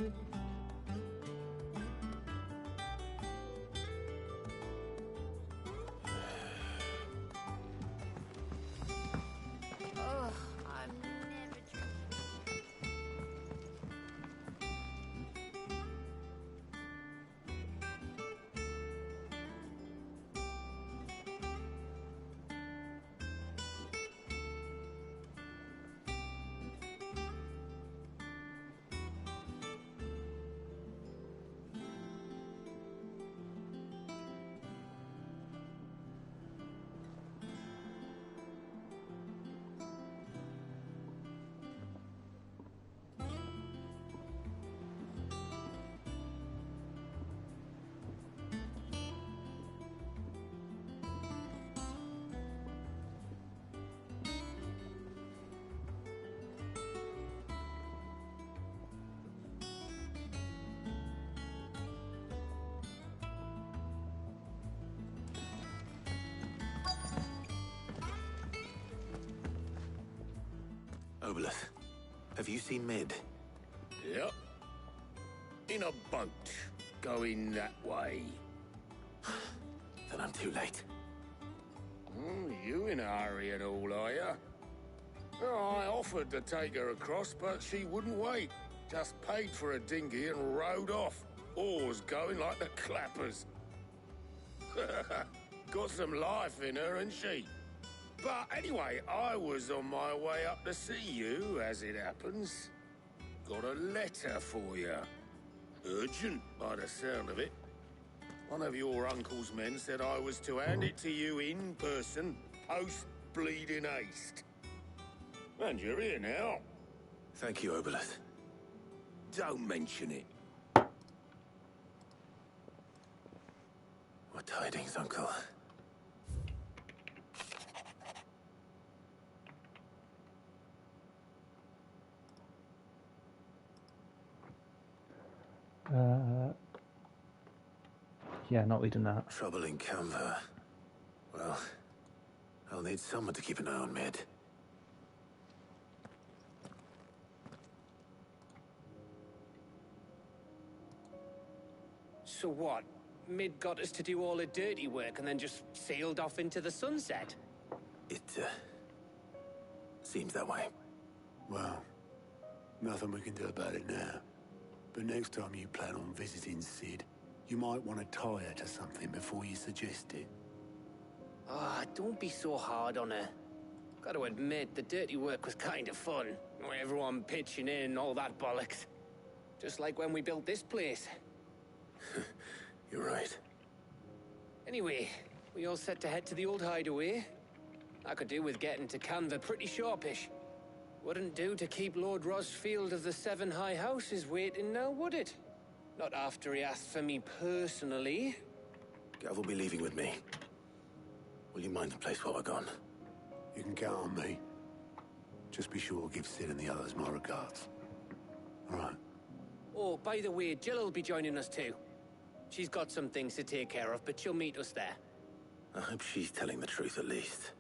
Oh, I'm never drinking. Obelith, have you seen Mid? Yep. In a boat, going that way. Then I'm too late. You in a hurry and all, are you? Oh, I offered to take her across, but she wouldn't wait. Just paid for a dinghy and rowed off. Oars going like the clappers. Got some life in her, ain't she? But anyway, I was on my way up to see you, as it happens. Got a letter for you. Urgent, by the sound of it. One of your uncle's men said I was to hand it to you in person, post-bleeding haste. And you're here now. Thank you, Obelith. Don't mention it. What tidings, Uncle? Yeah, not reading that. Trouble in Canva. Well, I'll need someone to keep an eye on Mid. So what? Mid got us to do all the dirty work and then just sailed off into the sunset? It, seems that way. Well, nothing we can do about it now. But next time you plan on visiting Sid, you might want to tie her to something before you suggest it. Ah, don't be so hard on her. Gotta admit, the dirty work was kind of fun. Everyone pitching in, all that bollocks. Just like when we built this place. You're right. Anyway, we all set to head to the old hideaway. I could do with getting to Canva pretty sharpish. Wouldn't do to keep Lord Rosfield of the Seven High Houses waiting now, would it? Not after he asked for me personally. Gav will be leaving with me. Will you mind the place while we're gone? You can count on me. Just be sure to give Sid and the others my regards. All right. Oh, by the way, Jill will be joining us too. She's got some things to take care of, but she'll meet us there. I hope she's telling the truth at least.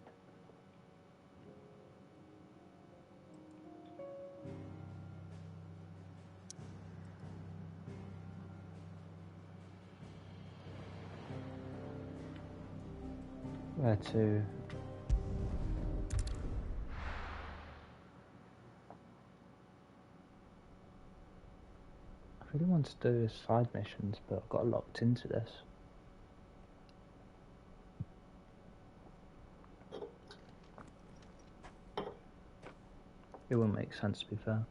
Where to? I really want to do side missions, but I got locked into this. It wouldn't make sense, to be fair.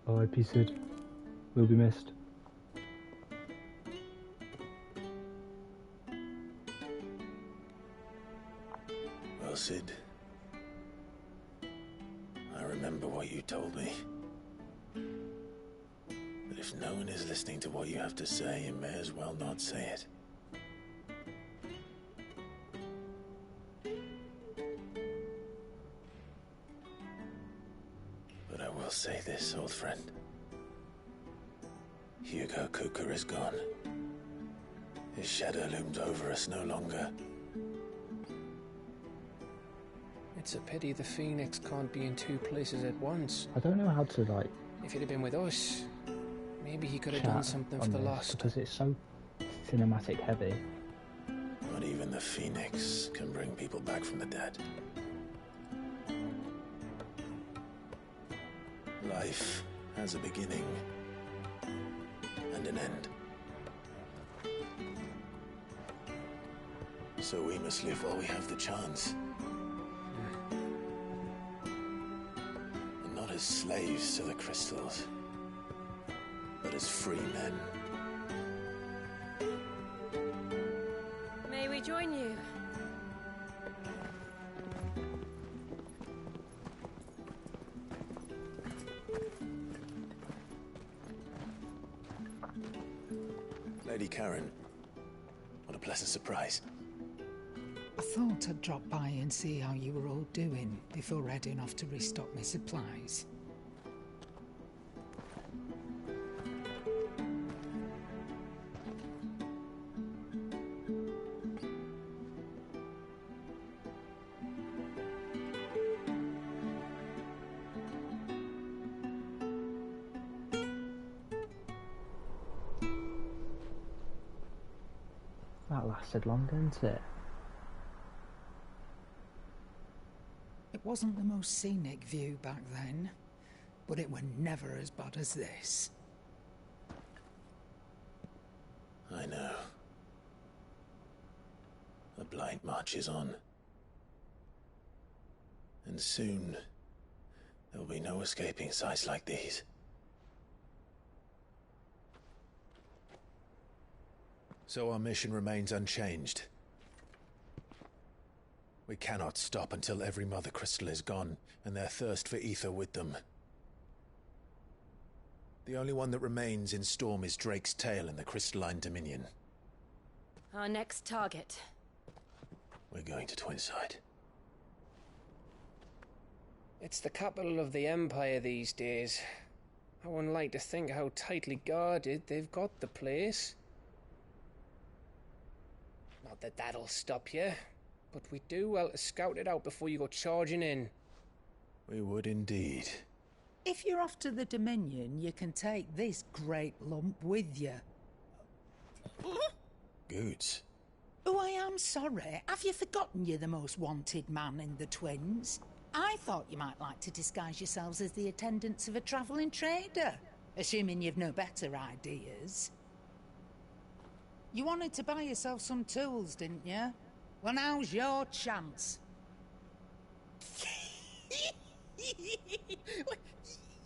R.I.P. Sid. Will be missed. Well, Sid, I remember what you told me. But if no one is listening to what you have to say, you may as well not say it. But I will say this, old friend. Hugo Kuka is gone. His shadow looms over us no longer. It's a pity the Phoenix can't be in two places at once. I don't know how to like If he'd have been with us, maybe he could have chat done something for on the this lost. because it's so cinematic heavy. Not even the Phoenix can bring people back from the dead. Life has a beginning and an end. So we must live while we have the chance. And not as slaves to the crystals, but as free men. May we join you? Lady Karen, what a pleasant surprise. I thought I'd drop by and see how you were all doing before heading off to restock my supplies. That lasted long, didn't it? It wasn't the most scenic view back then, but it were never as bad as this. I know. The blind marches on. And soon, there'll be no escaping sights like these. So our mission remains unchanged. We cannot stop until every Mother Crystal is gone, and their thirst for ether with them. The only one that remains in Storm is Drake's tail in the Crystalline Dominion. Our next target. We're going to Twinside. It's the capital of the Empire these days. I wouldn't like to think how tightly guarded they've got the place. Not that that'll stop you, but we'd do well to scout it out before you go charging in. We would indeed. If you're off to the Dominion, you can take this great lump with you. Goods. Oh, I am sorry. Have you forgotten you're the most wanted man in the Twins? I thought you might like to disguise yourselves as the attendants of a travelling trader, assuming you've no better ideas. You wanted to buy yourself some tools, didn't you? Well, now's your chance.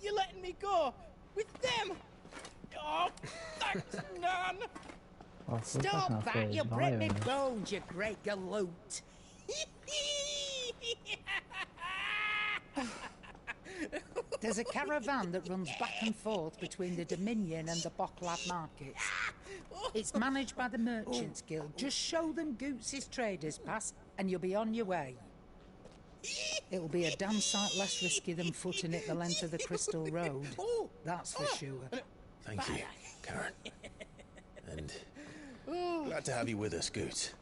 You're letting me go with them? Oh, thanks, Nan. Well, Stop that! You'll break me bones, you great galoot. There's a caravan that runs back and forth between the Dominion and the Bocklad markets. It's managed by the Merchants Guild. Just show them Goots' traders pass and you'll be on your way. It'll be a damn sight less risky than footing it the length of the Crystal Road. That's for sure. Thank you, Karen. And glad to have you with us, Goots.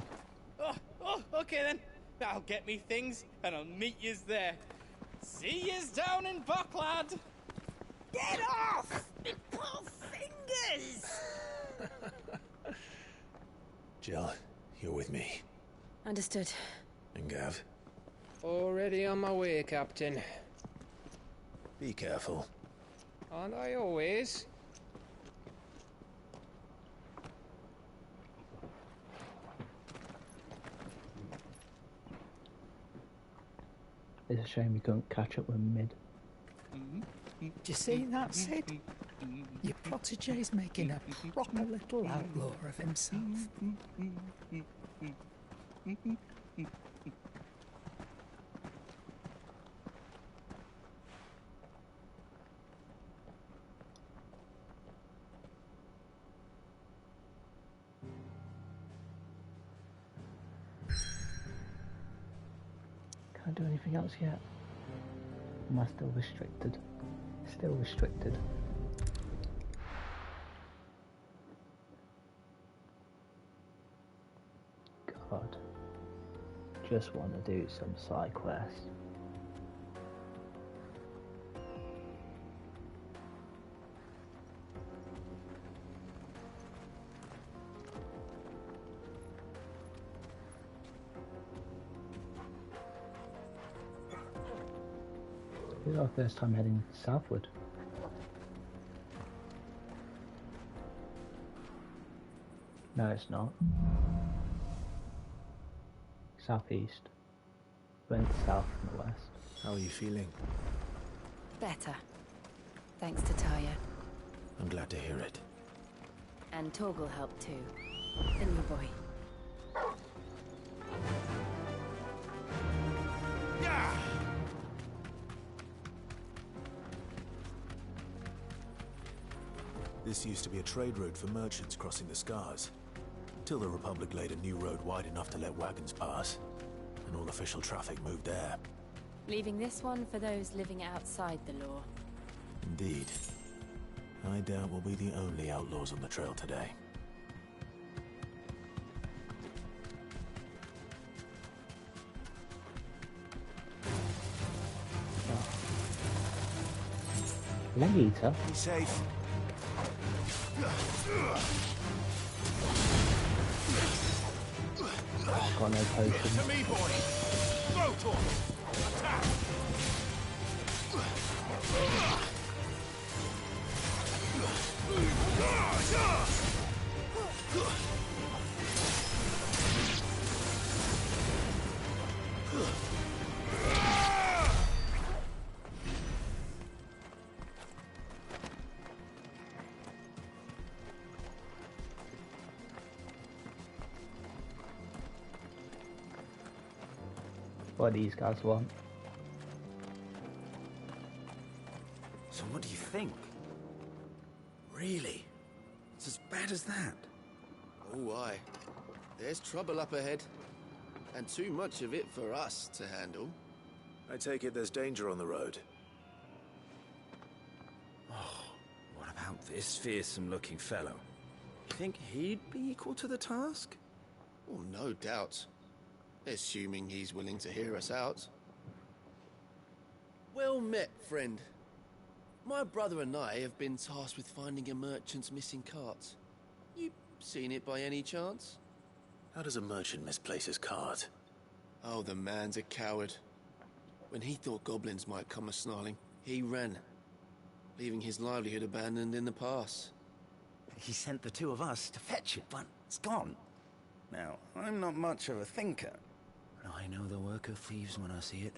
Okay then. I'll get me things and I'll meet yous there. See yous down in Bocklad. Get off! Me poor fingers! Jill, you're with me. Understood. And Gav, Already on my way, Captain. be careful. Aren't I always? It's a shame you couldn't catch up with mid. Do you see that, Sid? Your protege's making a proper little outlaw of himself. Can't do anything else yet. Am I still restricted? Still restricted. God. Just want to do some side quests. This is our first time heading southward. No, it's not. Southeast. Went south from the west. How are you feeling? Better. Thanks to Taya. I'm glad to hear it. And Torgal helped too. The new boy. This used to be a trade route for merchants crossing the Scars, till the Republic laid a new road wide enough to let wagons pass, and all official traffic moved there. Leaving this one for those living outside the law. Indeed. I doubt we'll be the only outlaws on the trail today. Leg eater? Be safe. Got no potion. To me, boy. Throw torch. Attack. What these guys want. So what do you think? Really? It's as bad as that? Oh, aye. There's trouble up ahead. And too much of it for us to handle. I take it there's danger on the road. What about this fearsome-looking fellow? You think he'd be equal to the task? Oh, no doubt. Assuming he's willing to hear us out. Well met, friend. My brother and I have been tasked with finding a merchant's missing cart. You seen it by any chance? How does a merchant misplace his cart? Oh, the man's a coward. When he thought goblins might come a-snarling, he ran, leaving his livelihood abandoned in the pass. He sent the two of us to fetch it, but it's gone. Now, I'm not much of a thinker, but I know the work of thieves when I see it.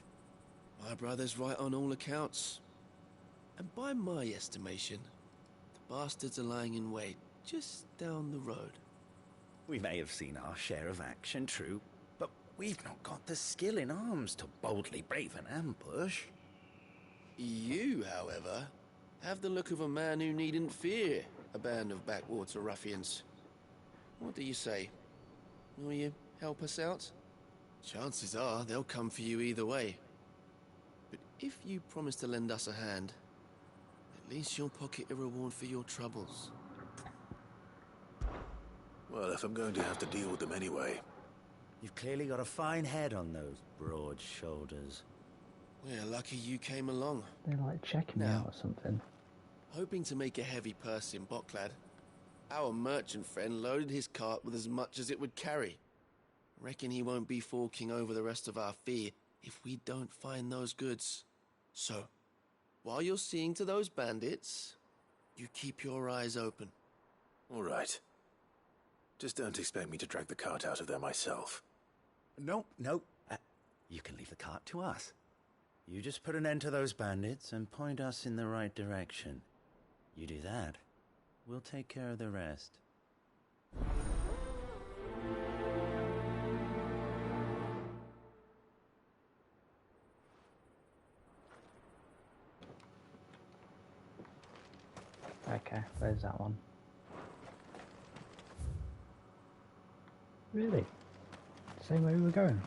My brother's right on all accounts. And by my estimation, the bastards are lying in wait just down the road. We may have seen our share of action, true, but we've not got the skill in arms to boldly brave an ambush. You, however, have the look of a man who needn't fear a band of backwater ruffians. What do you say? Will you help us out? Chances are they'll come for you either way. But if you promise to lend us a hand, at least you'll pocket a reward for your troubles. Well, if I'm going to have to deal with them anyway. You've clearly got a fine head on those broad shoulders. We're lucky you came along. They're like checking me Now. out or something. Hoping to make a heavy purse in Boklad, our merchant friend loaded his cart with as much as it would carry. Reckon he won't be forking over the rest of our fee if we don't find those goods. So, while you're seeing to those bandits, you keep your eyes open. All right. Just don't expect me to drag the cart out of there myself. Nope. You can leave the cart to us. You just put an end to those bandits and point us in the right direction. You do that, we'll take care of the rest. Okay, where's that one? Really? Same way we were going?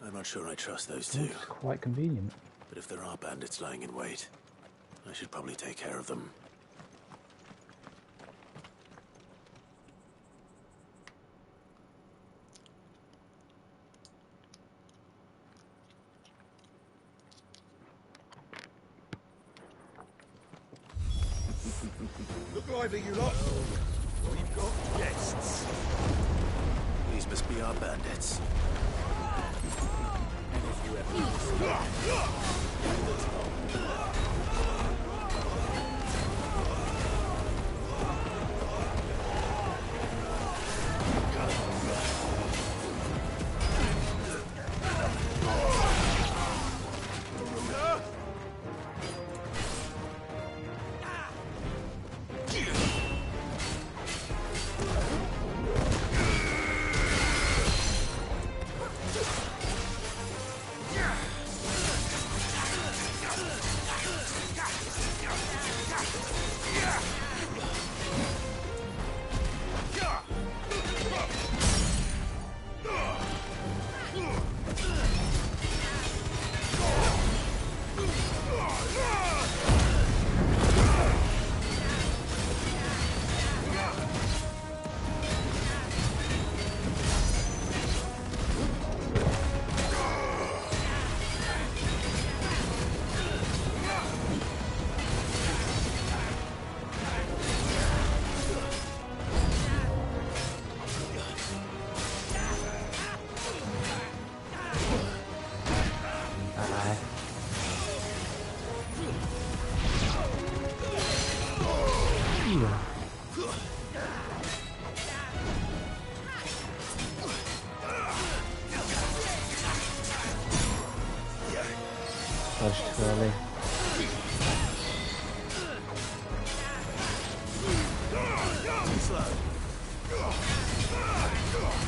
I'm not sure I trust those two. It's quite convenient. But if there are bandits lying in wait, I should probably take care of them. driver, you lot. We've got guests. These must be our bandits. And if you ever... Surely.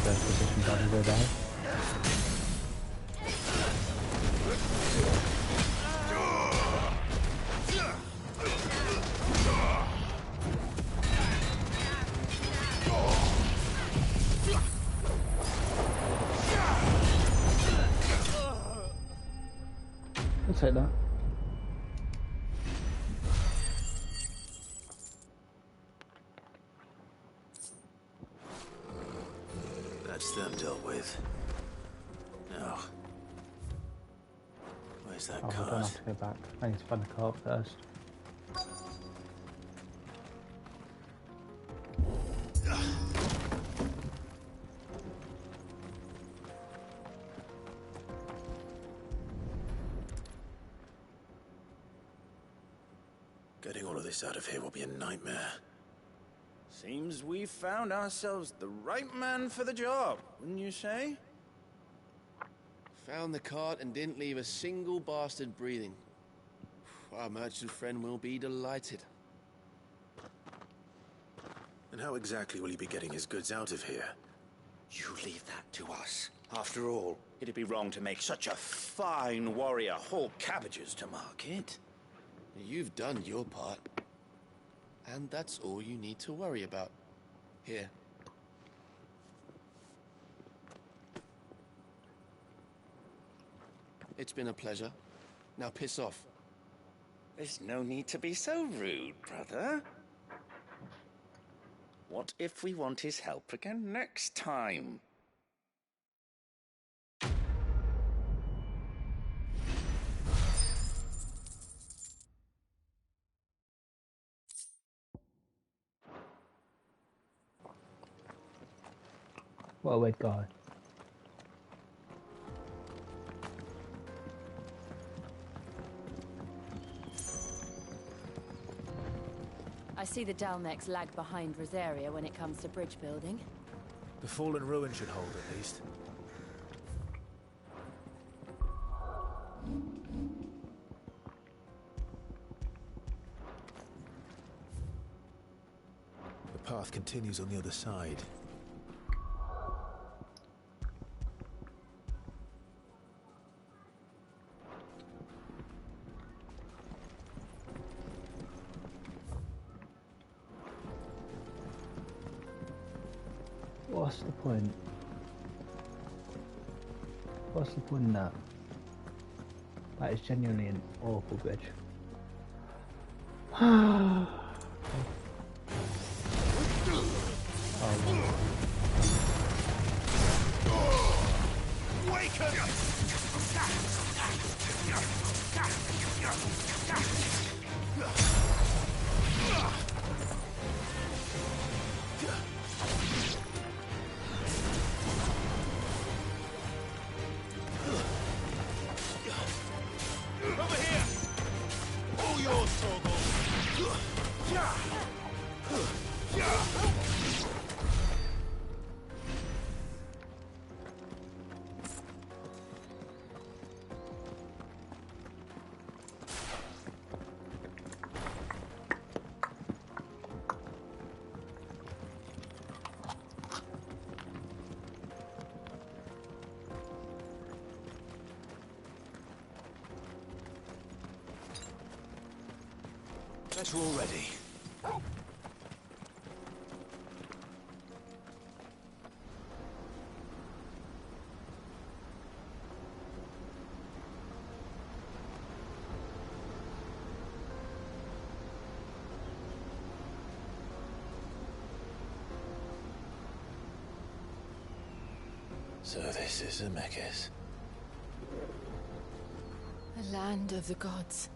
First position body go down. I'll take that. That's them dealt with. Now, where's that Oh, I don't cart? have to go back. I need to find the cart first. Getting all of this out of here will be a nightmare. Seems we've found ourselves the right man for the job, wouldn't you say? Found the cart and didn't leave a single bastard breathing. Our merchant friend will be delighted. And how exactly will he be getting his goods out of here? You leave that to us. After all, it'd be wrong to make such a fine warrior haul cabbages to market. You've done your part. And that's all you need to worry about. Here. It's been a pleasure. Now piss off. There's no need to be so rude, brother. What if we want his help again next time? What a weird guy. I see the Dalnecs lag behind Rosaria when it comes to bridge building. The fallen ruin should hold, at least. The path continues on the other side. What's the point? What's the point in that? That is genuinely an awful bridge. Oh. better already. So this is Zemeckis. The land of the gods.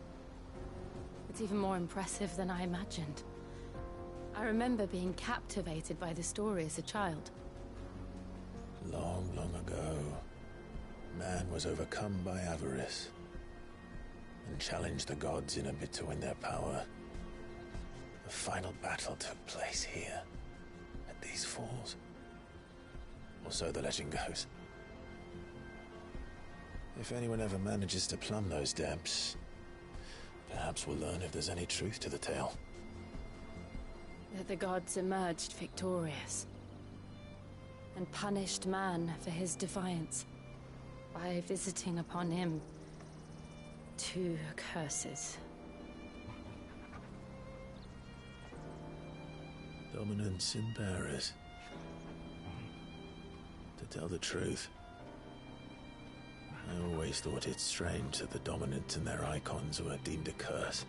It's even more impressive than I imagined. I remember being captivated by the story as a child. Long, long ago, man was overcome by avarice and challenged the gods in a bid to win their power. The final battle took place here, at these falls. Or so the legend goes. If anyone ever manages to plumb those depths, perhaps we'll learn if there's any truth to the tale. That the gods emerged victorious and punished man for his defiance by visiting upon him 2 curses. Dominance and bearers. To tell the truth, I always thought it strange that the dominant and their icons were deemed a curse.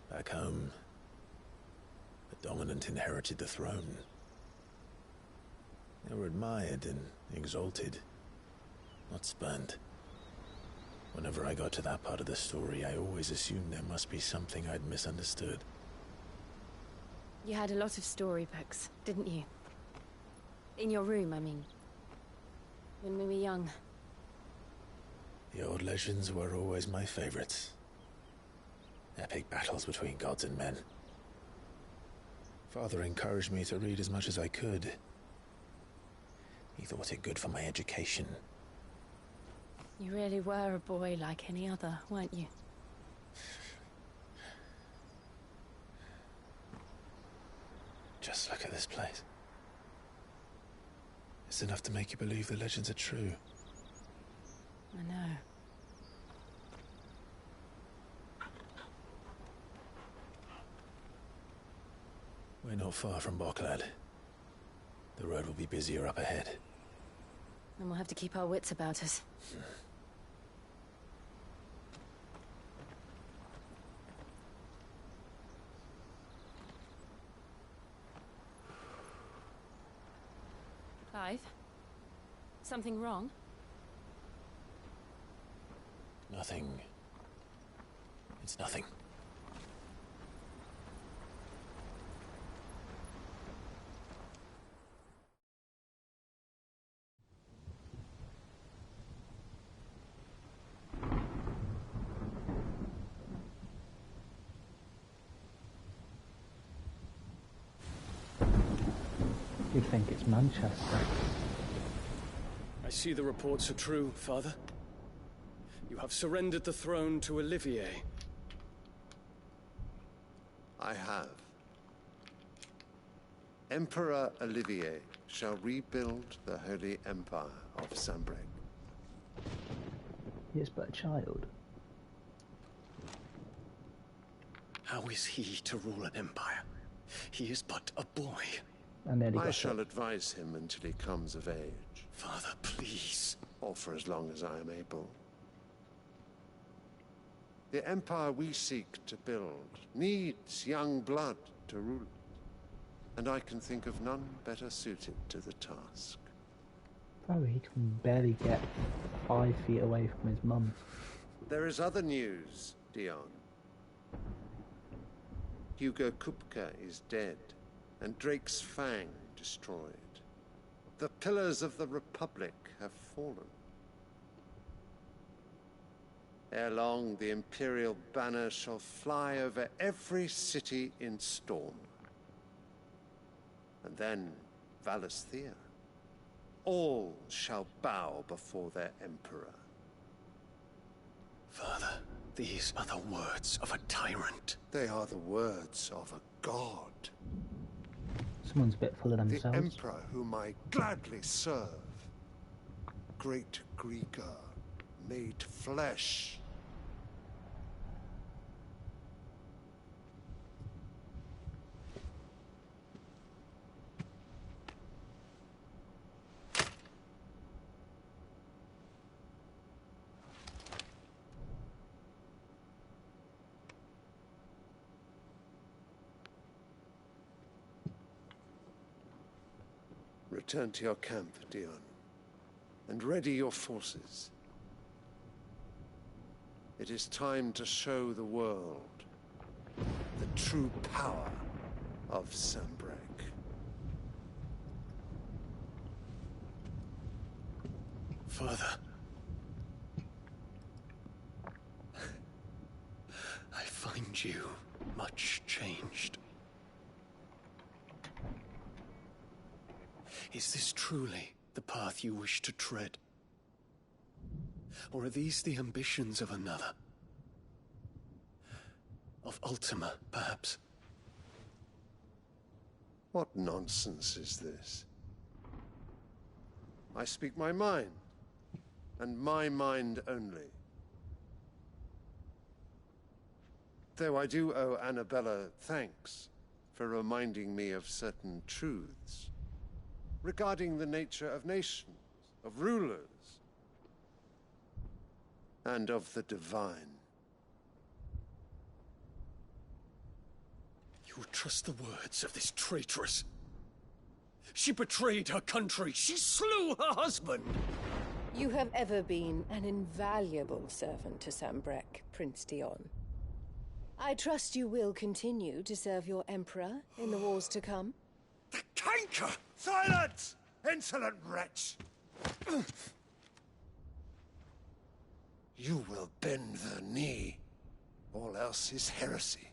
Back home, the dominant inherited the throne. They were admired and exalted, not spurned. Whenever I got to that part of the story, I always assumed there must be something I'd misunderstood. You had a lot of storybooks, didn't you? In your room, I mean. When we were young. The old legends were always my favorites. Epic battles between gods and men. Father encouraged me to read as much as I could. He thought it good for my education. You really were a boy like any other, weren't you? Just look at this place. It's enough to make you believe the legends are true. I know. We're not far from Boklad. The road will be busier up ahead. And we'll have to keep our wits about us. Clive? Something wrong? Nothing. It's nothing. You think it's Manchester? I see the reports are true, Father. You have surrendered the throne to Olivier. I have. Emperor Olivier shall rebuild the Holy Empire of Sanbreque. He is but a child. How is he to rule an empire? He is but a boy. I shall advise him until he comes of age. Father, please. Or for as long as I am able. The empire we seek to build needs young blood to rule it. And I can think of none better suited to the task. Bro, he can barely get 5 feet away from his mum. There is other news, Dion. Hugo Kupka is dead, and Drake's Fang destroyed. The pillars of the Republic have fallen. Ere long, the Imperial banner shall fly over every city in Storm. And then, Valisthea. All shall bow before their Emperor. Father, these are the words of a tyrant. They are the words of a god. Someone's a bit full of themselves. The Emperor whom I gladly serve. Great Greeker, made flesh. Return to your camp, Dion, and ready your forces. It is time to show the world the true power of Sanbreque. Father. I find you much changed. Is this truly the path you wish to tread? Or are these the ambitions of another? Of Ultima, perhaps? What nonsense is this? I speak my mind, and my mind only. Though I do owe Annabella thanks for reminding me of certain truths regarding the nature of nations, of rulers, and of the divine. You would trust the words of this traitress? She betrayed her country. She slew her husband. You have ever been an invaluable servant to Sanbreque, Prince Dion. I trust you will continue to serve your Emperor in the wars to come. The canker! Silence! Insolent wretch! You will bend the knee. All else is heresy.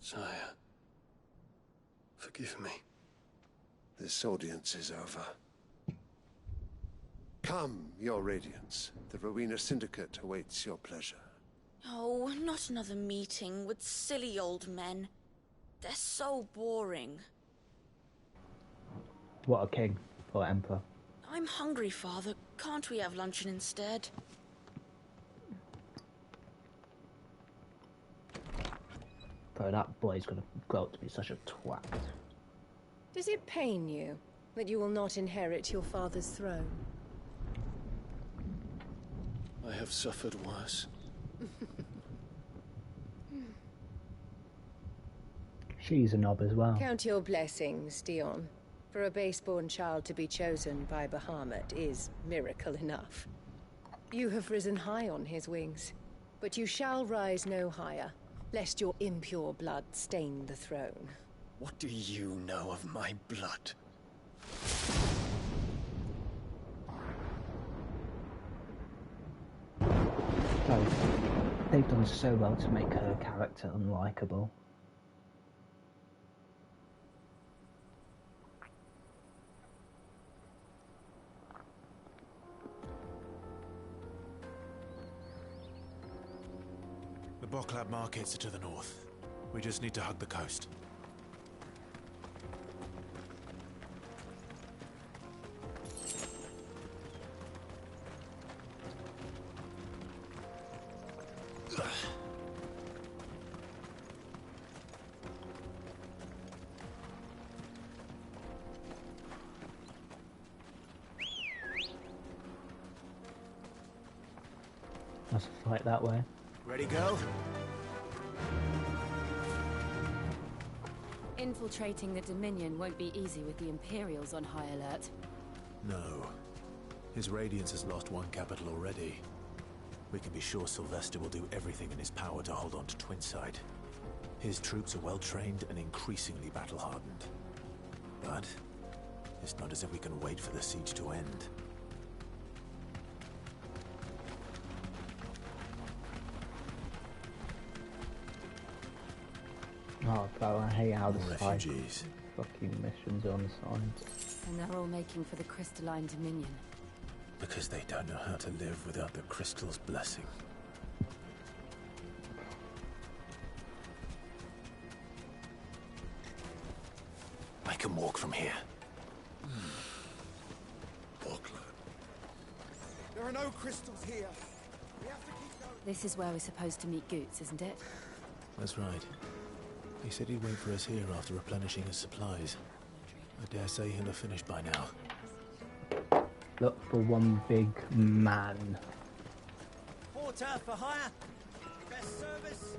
Sire, forgive me. This audience is over. Come, your Radiance. The Rowena Syndicate awaits your pleasure. Oh, not another meeting with silly old men. They're so boring. What a king, or emperor. I'm hungry, Father. Can't we have luncheon instead? Bro, that boy's gonna grow up to be such a twat. Does it pain you that you will not inherit your father's throne? I have suffered worse. She's a knob as well. Count your blessings, Dion. For a base-born child to be chosen by Bahamut is miracle enough. You have risen high on his wings, but you shall rise no higher, lest your impure blood stain the throne. What do you know of my blood? Bro, they've done so well to make her character unlikable. The Boklab markets are to the north. We just need to hug the coast. Let's fight that way. Ready, go? Infiltrating the Dominion won't be easy with the Imperials on high alert. No. His Radiance has lost one capital already. We can be sure Sylvester will do everything in his power to hold on to Twinside. His troops are well-trained and increasingly battle-hardened. But it's not as if we can wait for the siege to end. Oh, bro, I hate how the refugees. Fucking missions are on the side. And they're all making for the Crystalline Dominion. Because they don't know how to live without the crystal's blessing. I can walk from here. There are no crystals here. We have to keep going. This is where we're supposed to meet Goots, isn't it? That's right. He said he'd wait for us here after replenishing his supplies. I dare say he'll have finished by now. Look for one big man. Porter for hire. Best service.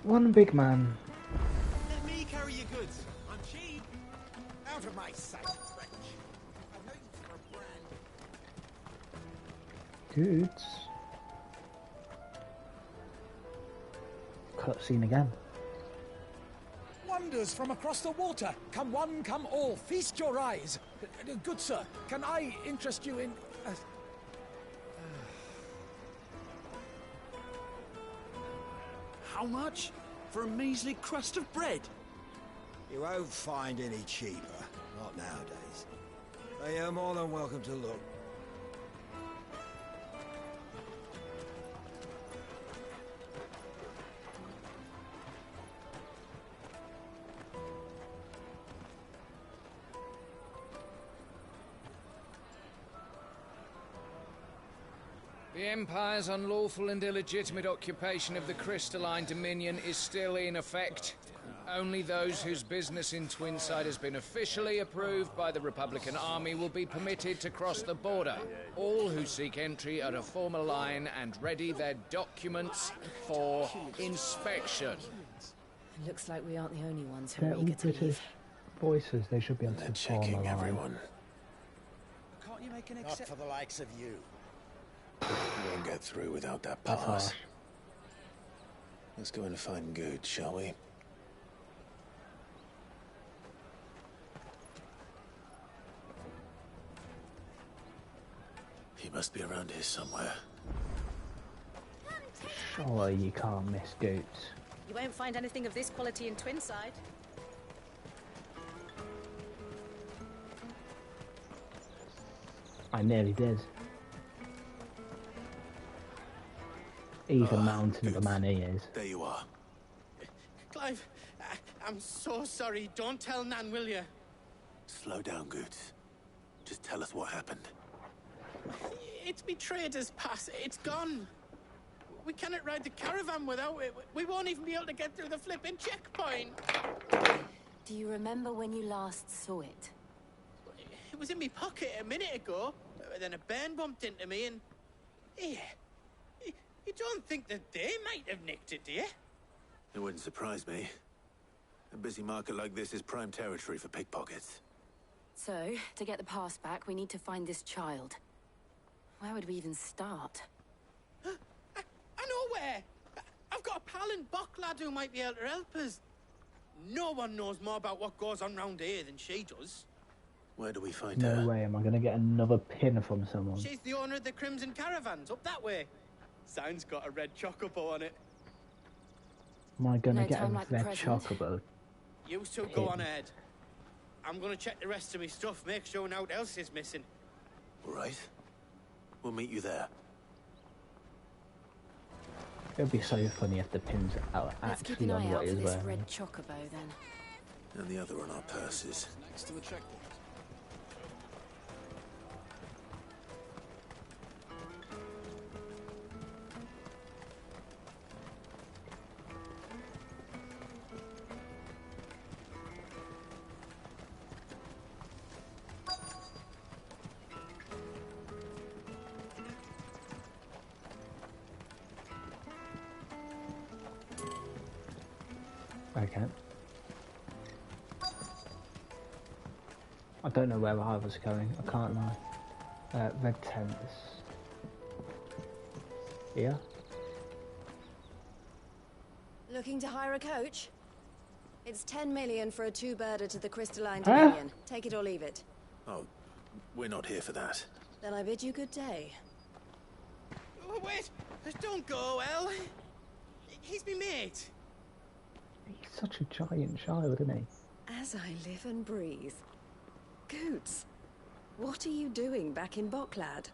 One big man. Let me carry your goods. I'm cheap. Out of my sight, wretch. I know you for a brand. Dudes. Cutscene again. Wonders from across the water. Come one, come all. Feast your eyes. Good sir, can I interest you in... How much? For a measly crust of bread? You won't find any cheaper. Not nowadays. But you're more than welcome to look. The Empire's unlawful and illegitimate occupation of the Crystalline Dominion is still in effect. Only those whose business in Twinside has been officially approved by the Republican Army will be permitted to cross the border. All who seek entry are to form a line and ready their documents for inspection. Looks like we aren't the only ones who They're are all eager to British leave. voices. They should be able to form a checking line. everyone. Can't you make an Not for the likes of you. We won't get through without that That's pass. harsh. Let's go and find Good, shall we? He must be around here somewhere. Surely you can't miss Goots. You won't find anything of this quality in Twinside. I nearly did. He's a mountain of a man, he is. There you are. Clive, I'm so sorry. Don't tell Nan, will you? Slow down, Goots. Just tell us what happened. It's me trader's pass. It's gone. We cannot ride the caravan without it. We won't even be able to get through the flipping checkpoint. Do you remember when you last saw it? It was in my pocket a minute ago. Then a bairn bumped into me and... Yeah. You don't think that they might have nicked it, do you? It wouldn't surprise me. A busy market like this is prime territory for pickpockets. So, to get the pass back, we need to find this child. Where would we even start? I know where! I've got a pal in Bocklad who might be able to help us. No one knows more about what goes on round here than she does. Where do we find her? No way am I going to get another pin from someone. She's the owner of the Crimson Caravans, up that way. Sign's got a red chocobo on it. Am I going to No get a time like the red present. chocobo? You two go on ahead. I'm gonna check the rest of my stuff, make sure no one else is missing. All right. We'll meet you there. It would be so funny if the pins are Let's keep actually an on eye what out is for this wearing. red chocobo, then. And the other on our purses. Next to the checkpoint. Okay. I don't know where I was going, I can't lie. Red tents. Here? Looking to hire a coach? It's 10 million for a two-birder to the Crystalline Huh? Dominion. Take it or leave it. Oh, we're not here for that. Then I bid you good day. Oh, wait! Don't go, El. He's me mate. He's such a giant child, isn't he? As I live and breathe. Goots, what are you doing back in Bocklad?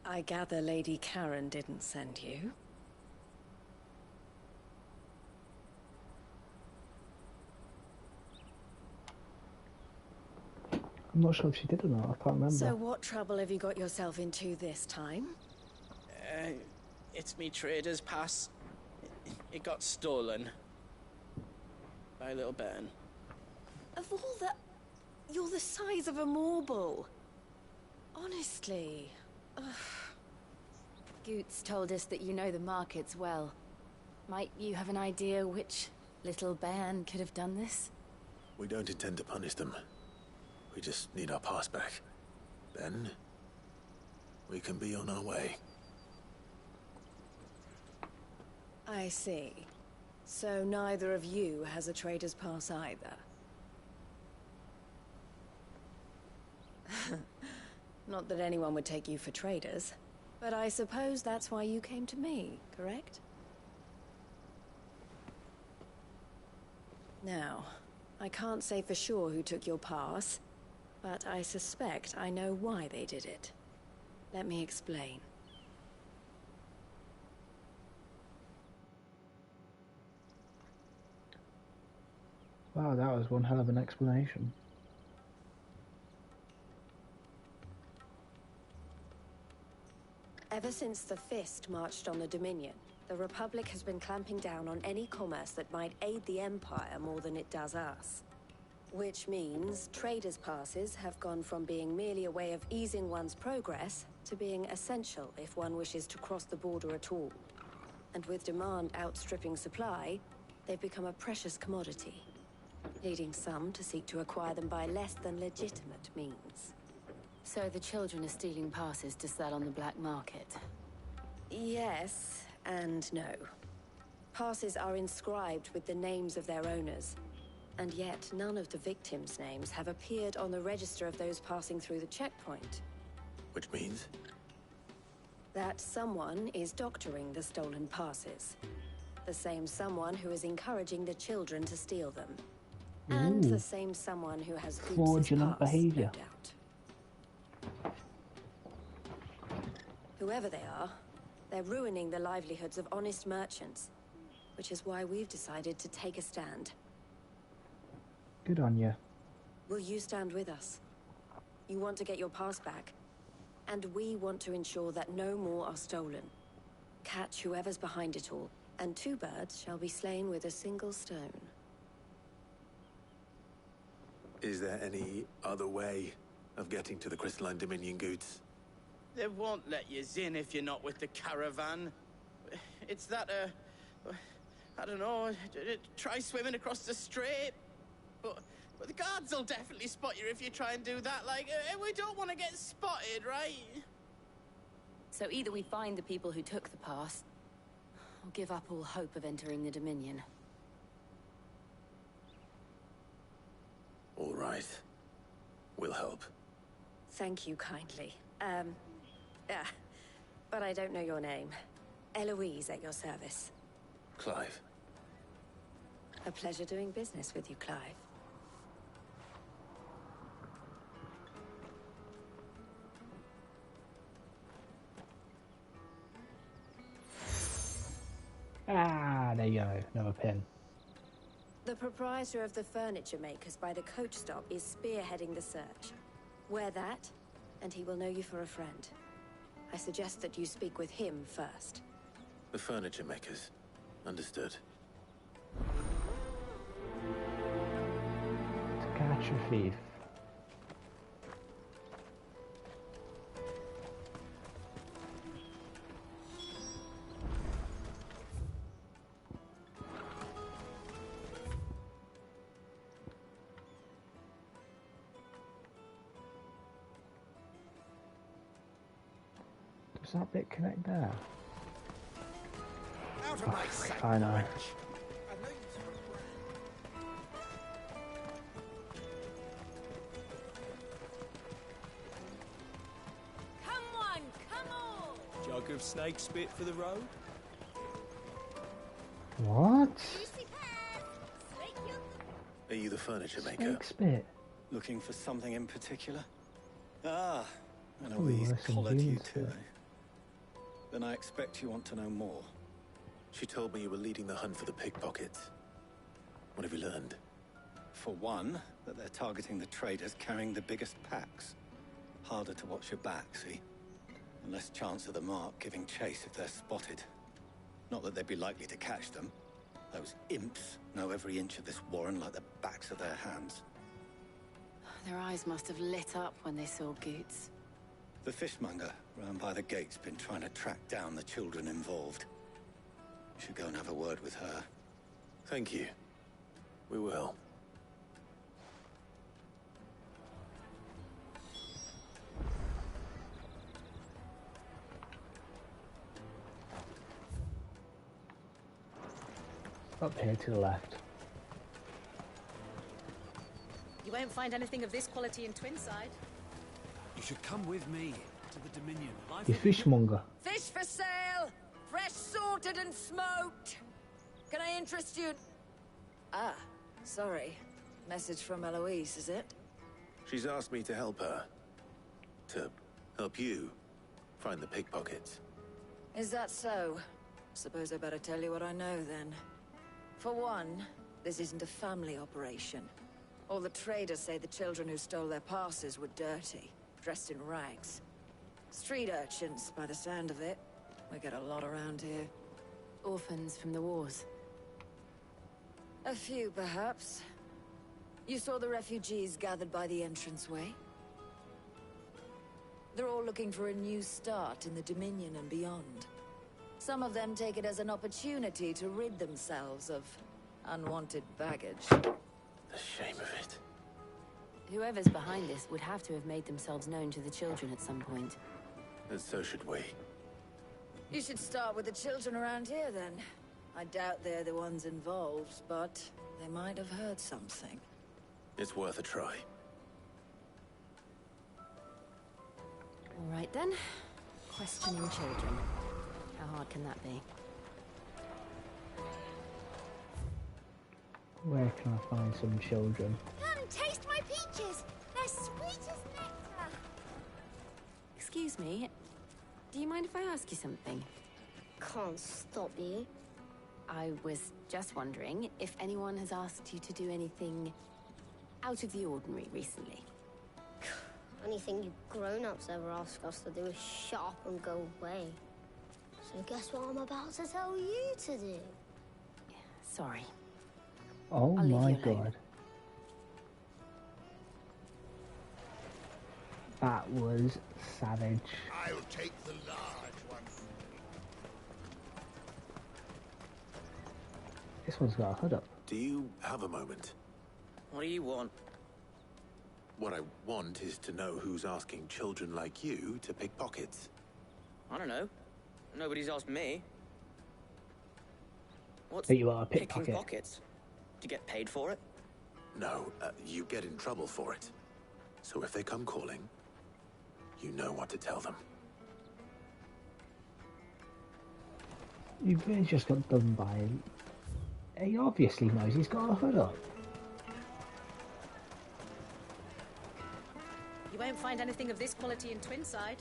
I gather Lady Karen didn't send you. I'm not sure if she did or not, I can't remember. So what trouble have you got yourself into this time? It's me trader's pass. It got stolen. By a little bairn. Of all the... You're the size of a marble. Honestly. Ugh. Goots told us that you know the markets well. Might you have an idea which little band could have done this? We don't intend to punish them. We just need our pass back. Then, we can be on our way. I see. So neither of you has a trader's pass either. Not that anyone would take you for traders, but I suppose that's why you came to me, correct? Now, I can't say for sure who took your pass, but I suspect I know why they did it. Let me explain. Wow, that was one hell of an explanation. Ever since the Fist marched on the Dominion, the Republic has been clamping down on any commerce that might aid the Empire more than it does us. Which means traders' passes have gone from being merely a way of easing one's progress to being essential if one wishes to cross the border at all. And with demand outstripping supply, they've become a precious commodity, leading some to seek to acquire them by less than legitimate means. So the children are stealing passes to sell on the black market? Yes and no. Passes are inscribed with the names of their owners, and yet none of the victims' names have appeared on the register of those passing through the checkpoint. Which means? That someone is doctoring the stolen passes. The same someone who is encouraging the children to steal them. And the same someone who has fraudulent behavior. No doubt. Whoever they are, they're ruining the livelihoods of honest merchants, which is why we've decided to take a stand. Good on you. Will you stand with us? You want to get your pass back, and we want to ensure that no more are stolen. Catch whoever's behind it all, and two birds shall be slain with a single stone. Is there any other way of getting to the Crystalline Dominion Goods? They won't let you in if you're not with the caravan. It's that, I don't know, try swimming across the strait. But the guards will definitely spot you if you try and do that. Like, we don't want to get spotted, right? So either we find the people who took the pass, or give up all hope of entering the Dominion. All right. We'll help. Thank you kindly. But I don't know your name. Eloise at your service. Clive. A pleasure doing business with you, Clive. Ah, there you go. Another pin. The proprietor of the furniture makers by the coach stop is spearheading the search. Wear that, and he will know you for a friend. I suggest that you speak with him first. The furniture makers. Understood. To catch a thief. Does that bit connect there? Out of my sight, I know. Come on! Jug of snake spit for the road? What? Are you the furniture maker? Snake spit. Looking for something in particular? Ah, Ooh, Eloise there's some collared you beans too. here. Then I expect you want to know more. She told me you were leading the hunt for the pickpockets. What have you learned? For one, that they're targeting the traders carrying the biggest packs. Harder to watch your back, see? And less chance of the mark giving chase if they're spotted. Not that they'd be likely to catch them. Those imps know every inch of this warren like the backs of their hands. Their eyes must have lit up when they saw Goots. The fishmonger round by the gate's been trying to track down the children involved. You should go and have a word with her. Thank you. We will. Up here to the left. You won't find anything of this quality in Twinside. You should come with me to the Dominion. The fishmonger. Fish for sale! Fresh sorted and smoked! Can I interest you? Ah, sorry. Message from Eloise, is it? She's asked me to help her. To help you find the pickpockets. Is that so? Suppose I better tell you what I know then. For one, this isn't a family operation. All the traders say the children who stole their passes were dirty, dressed in rags. Street urchins, by the sound of it. We get a lot around here. Orphans from the wars. A few, perhaps. You saw the refugees gathered by the entranceway? They're all looking for a new start in the Dominion and beyond. Some of them take it as an opportunity to rid themselves of unwanted baggage. The shame of it. Whoever's behind this would have to have made themselves known to the children at some point. And so should we. You should start with the children around here, then. I doubt they're the ones involved, but they might have heard something. It's worth a try. All right, then. Questioning children. How hard can that be? Where can I find some children? Come, taste my peaches! They're sweet as nectar! Excuse me, do you mind if I ask you something? Can't stop you. I was just wondering if anyone has asked you to do anything out of the ordinary recently. Anything you grown-ups ever ask us to do is shut up and go away. So guess what I'm about to tell you to do? Sorry. Oh I'll my leave you alone. god. That was savage. I'll take the large one. This one's got a hood up. Do you have a moment? What do you want? What I want is to know who's asking children like you to pick pockets. I don't know. Nobody's asked me. What's But you are a picking pickpocket. pockets? Do you get paid for it? No, you get in trouble for it. So if they come calling, you know what to tell them. You've really just got done by... He obviously knows he's got a hood up. You won't find anything of this quality in Twinside.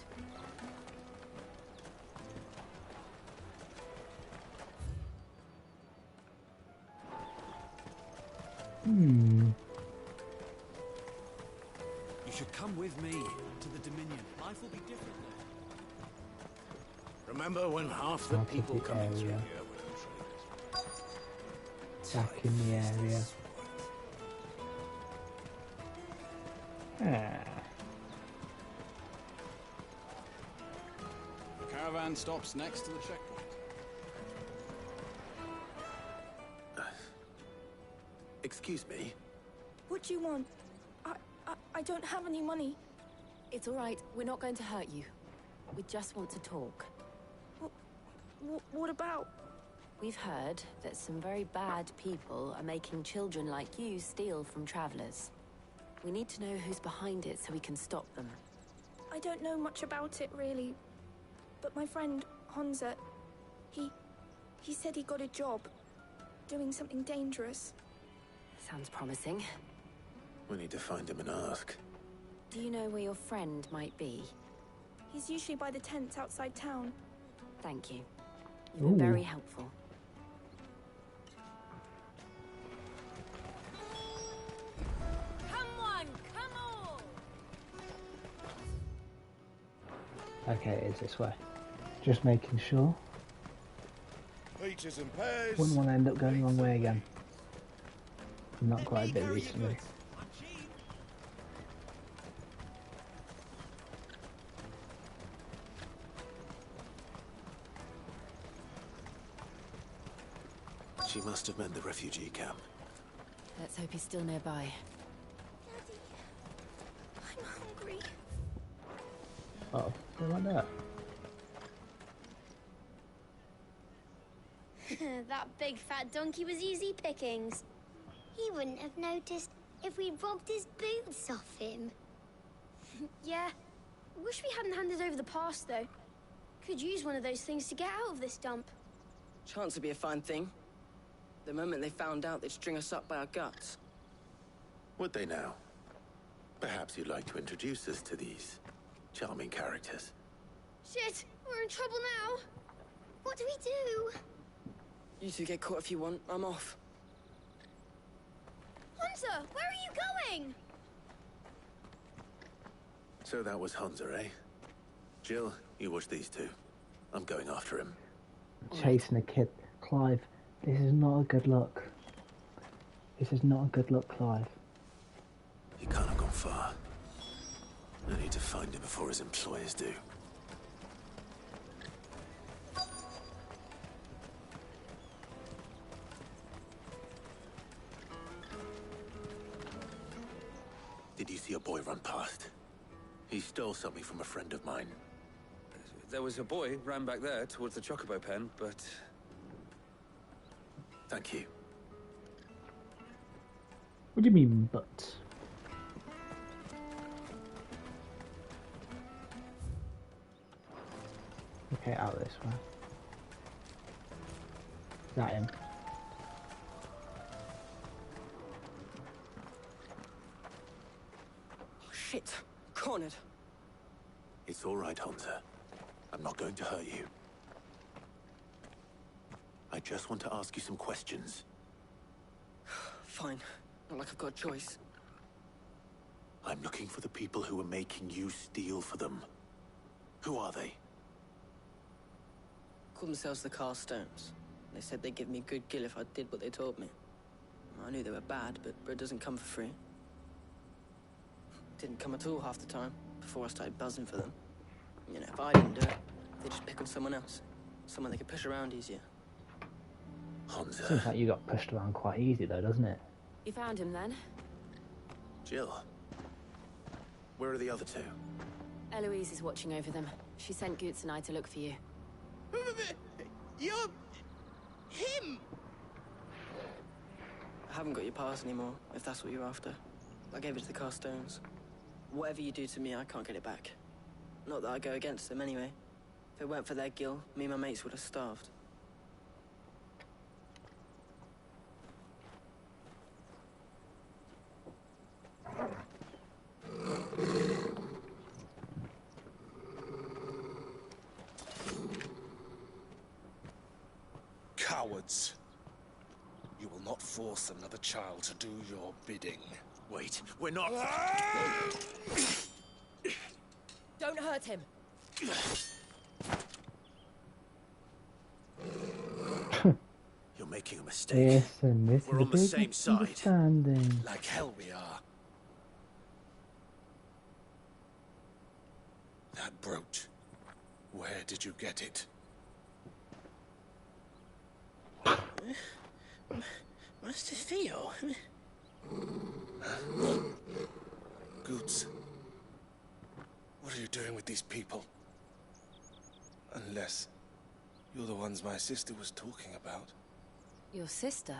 Hmm. You should come with me to the Dominion. Life will be different there. Remember when half the Out of people the coming through area. here were traders? Back in the area. Ah. The caravan stops next to the checkpoint. Excuse me? What do you want? I don't have any money. It's all right. We're not going to hurt you. We just want to talk. What about? We've heard that some very bad people are making children like you steal from travelers. We need to know who's behind it so we can stop them. I don't know much about it, really. But my friend, Honza, he said he got a job doing something dangerous. Sounds promising. We need to find him and ask. Do you know where your friend might be? He's usually by the tents outside town. Thank you. You've been Ooh. very helpful. Come on, come on! Okay, it is this way. Just making sure. Peaches and pears. Wouldn't want to end up going the wrong way again. Not quite a bit recently. She must have meant the refugee camp. Let's hope he's still nearby. Daddy, I'm hungry. Oh, what like that? That big fat donkey was easy pickings. He wouldn't have noticed if we'd robbed his boots off him. Yeah. Wish we hadn't handed over the pass, though. Could use one of those things to get out of this dump. Chance would be a fine thing. The moment they found out, they'd string us up by our guts. Would they now? Perhaps you'd like to introduce us to these charming characters. Shit, we're in trouble now. What do we do? You two get caught if you want. I'm off. Hunter, where are you going? So that was Hunter, eh? Jill, you watch these two. I'm going after him. Chasing a kid. Clive, this is not a good look. This is not a good look, Clive. He can't have gone far. I need to find him before his employers do. Did you see a boy run past? He stole something from a friend of mine. There was a boy ran back there towards the chocobo pen, but... Thank you. What do you mean, but? Okay, out this way. Is that him? Oh, shit. Cornered. It's all right, Hunter. I'm not going to hurt you. I just want to ask you some questions. Fine. Not like I've got a choice. I'm looking for the people who are making you steal for them. Who are they? Called themselves the Carstones. They said they'd give me good gill if I did what they told me. I knew they were bad, but bread doesn't come for free. Didn't come at all half the time, before I started buzzing for them. You know, if I didn't do it, they'd just pick on someone else. Someone they could push around easier. Hunter. Seems like you got pushed around quite easy though, doesn't it? You found him then? Jill. Where are the other two? Eloise is watching over them. She sent Goots and I to look for you. You're... him! I haven't got your pass anymore, if that's what you're after. I gave it to the Carstones. Whatever you do to me, I can't get it back. Not that I go against them anyway. If it weren't for their gill, me and my mates would have starved. Cowards. You will not force another child to do your bidding. Wait, we're not... Don't hurt him. You're making a mistake. Listen, this We're is on the a big same side. misunderstanding. Like hell we are. That brooch. Where did you get it? Master Theo? Goots. What are you doing with these people? Unless you're the ones my sister was talking about. Your sister?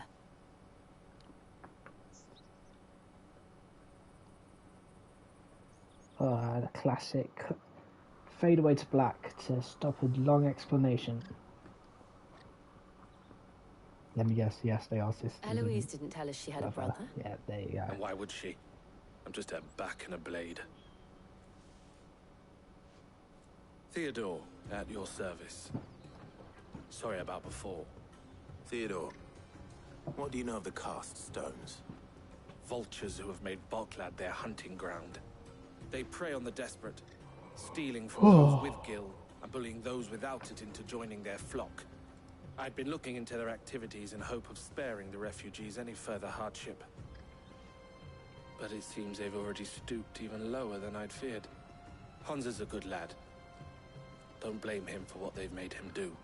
Oh, the classic fade away to black to stop a long explanation. Let me guess, yes, they are sisters. Eloise didn't tell us she had a brother. Yeah, there you go. And why would she? I'm just a back and a blade. Theodore, at your service. Sorry about before. Theodore, what do you know of the Cast Stones? Vultures who have made Boklad their hunting ground. They prey on the desperate, stealing from those with gil and bullying those without it into joining their flock. I'd been looking into their activities in hope of sparing the refugees any further hardship. But it seems they've already stooped even lower than I'd feared. Hans is a good lad. Don't blame him for what they've made him do.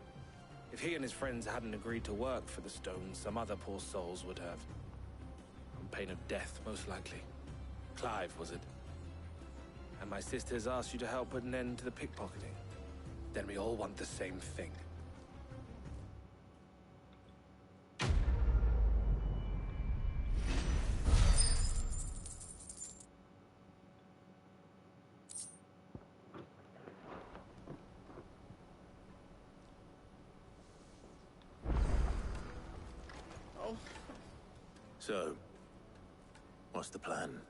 If he and his friends hadn't agreed to work for the stones, some other poor souls would have. On pain of death, most likely. Clive, was it? And my sisters asked you to help put an end to the pickpocketing. Then we all want the same thing. So, what's the plan?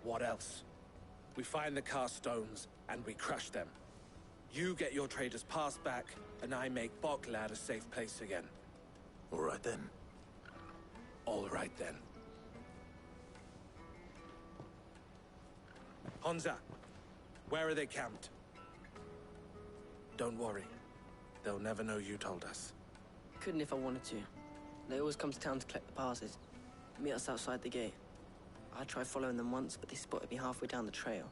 What else? We find the cast stones, and we crush them. You get your trader's pass back, and I make Boklad a safe place again. All right then. All right then. Honza, where are they camped? Don't worry. They'll never know you told us. Couldn't if I wanted to. They always come to town to collect the passes. Meet us outside the gate. I tried following them once, but they spotted me halfway down the trail.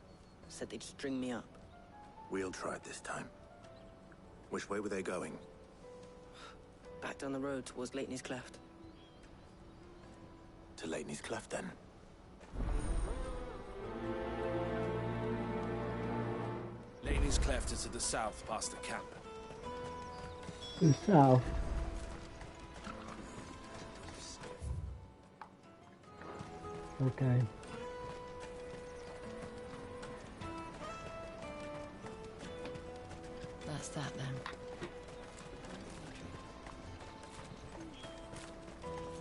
Said they'd string me up. We'll try it this time. Which way were they going? Back down the road towards Leighton's Cleft. To Leighton's Cleft, then? Leighton's Cleft is to the south, past the camp. The south. Okay. That's that then.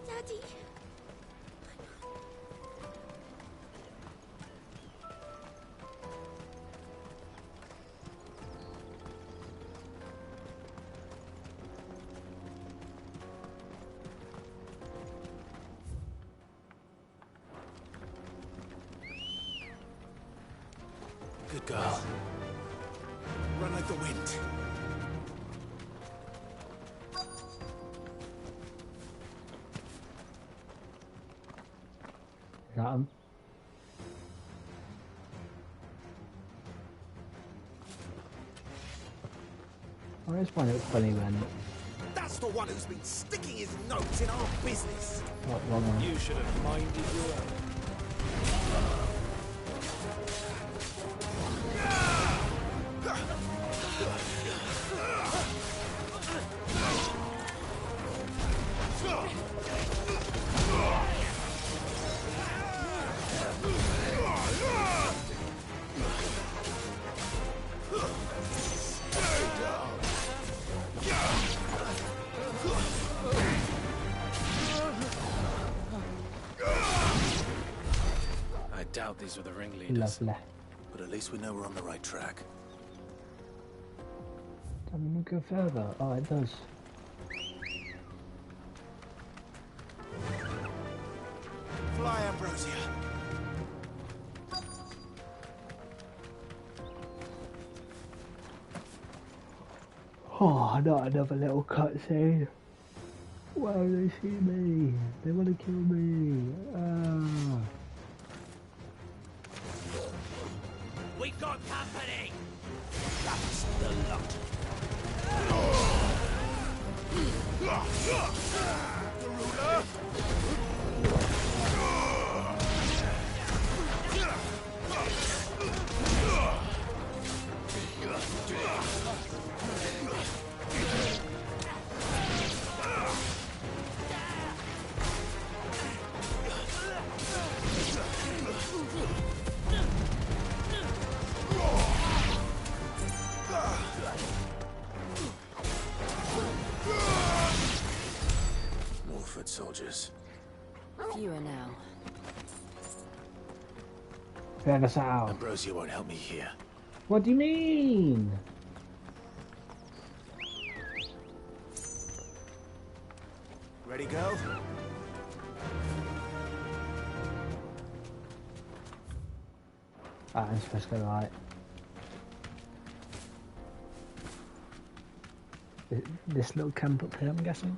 Daddy. Good girl. Run like the wind. Got him. I always find it funny when... That's the one who's been sticking his nose in our business. What, wrong one. You should have minded your own. I doubt these were the ringleaders. Lovely. But at least we know we're on the right track. Can we go further? Oh, it does. Fly, Ambrosia. Oh, not another little cutscene. Why do they see me? They want to kill me. Ah. We got company. That's the lot. The ruler. More foot soldiers. Fewer now. Get us out. Ambrosia won't help me here. What do you mean? Ready, go? Ah, I'm supposed to go right. This little camp up here, I'm guessing.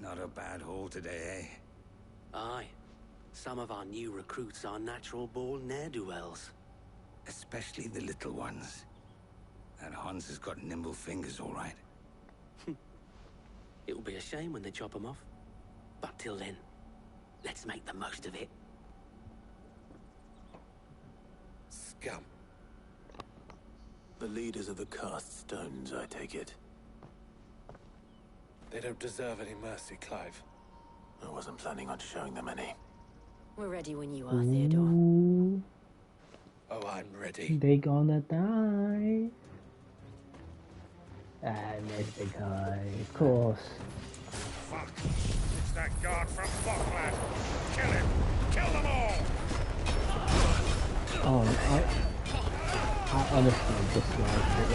Not a bad haul today, eh? Aye. Some of our new recruits are natural-born ne'er-do-wells. Especially the little ones. That Hans has got nimble fingers, all right. It will be a shame when they chop them off. But till then, let's make the most of it. Scum. The leaders of the cast stones, I take it. They don't deserve any mercy, Clive. I wasn't planning on showing them any. We're ready when you are, Theodore. Ooh, Oh, I'm ready. they gonna die. There's Big Guy, of course. Fuck! It's that guard from Bocklad! Kill him! Kill them all! Oh, I honestly dislike it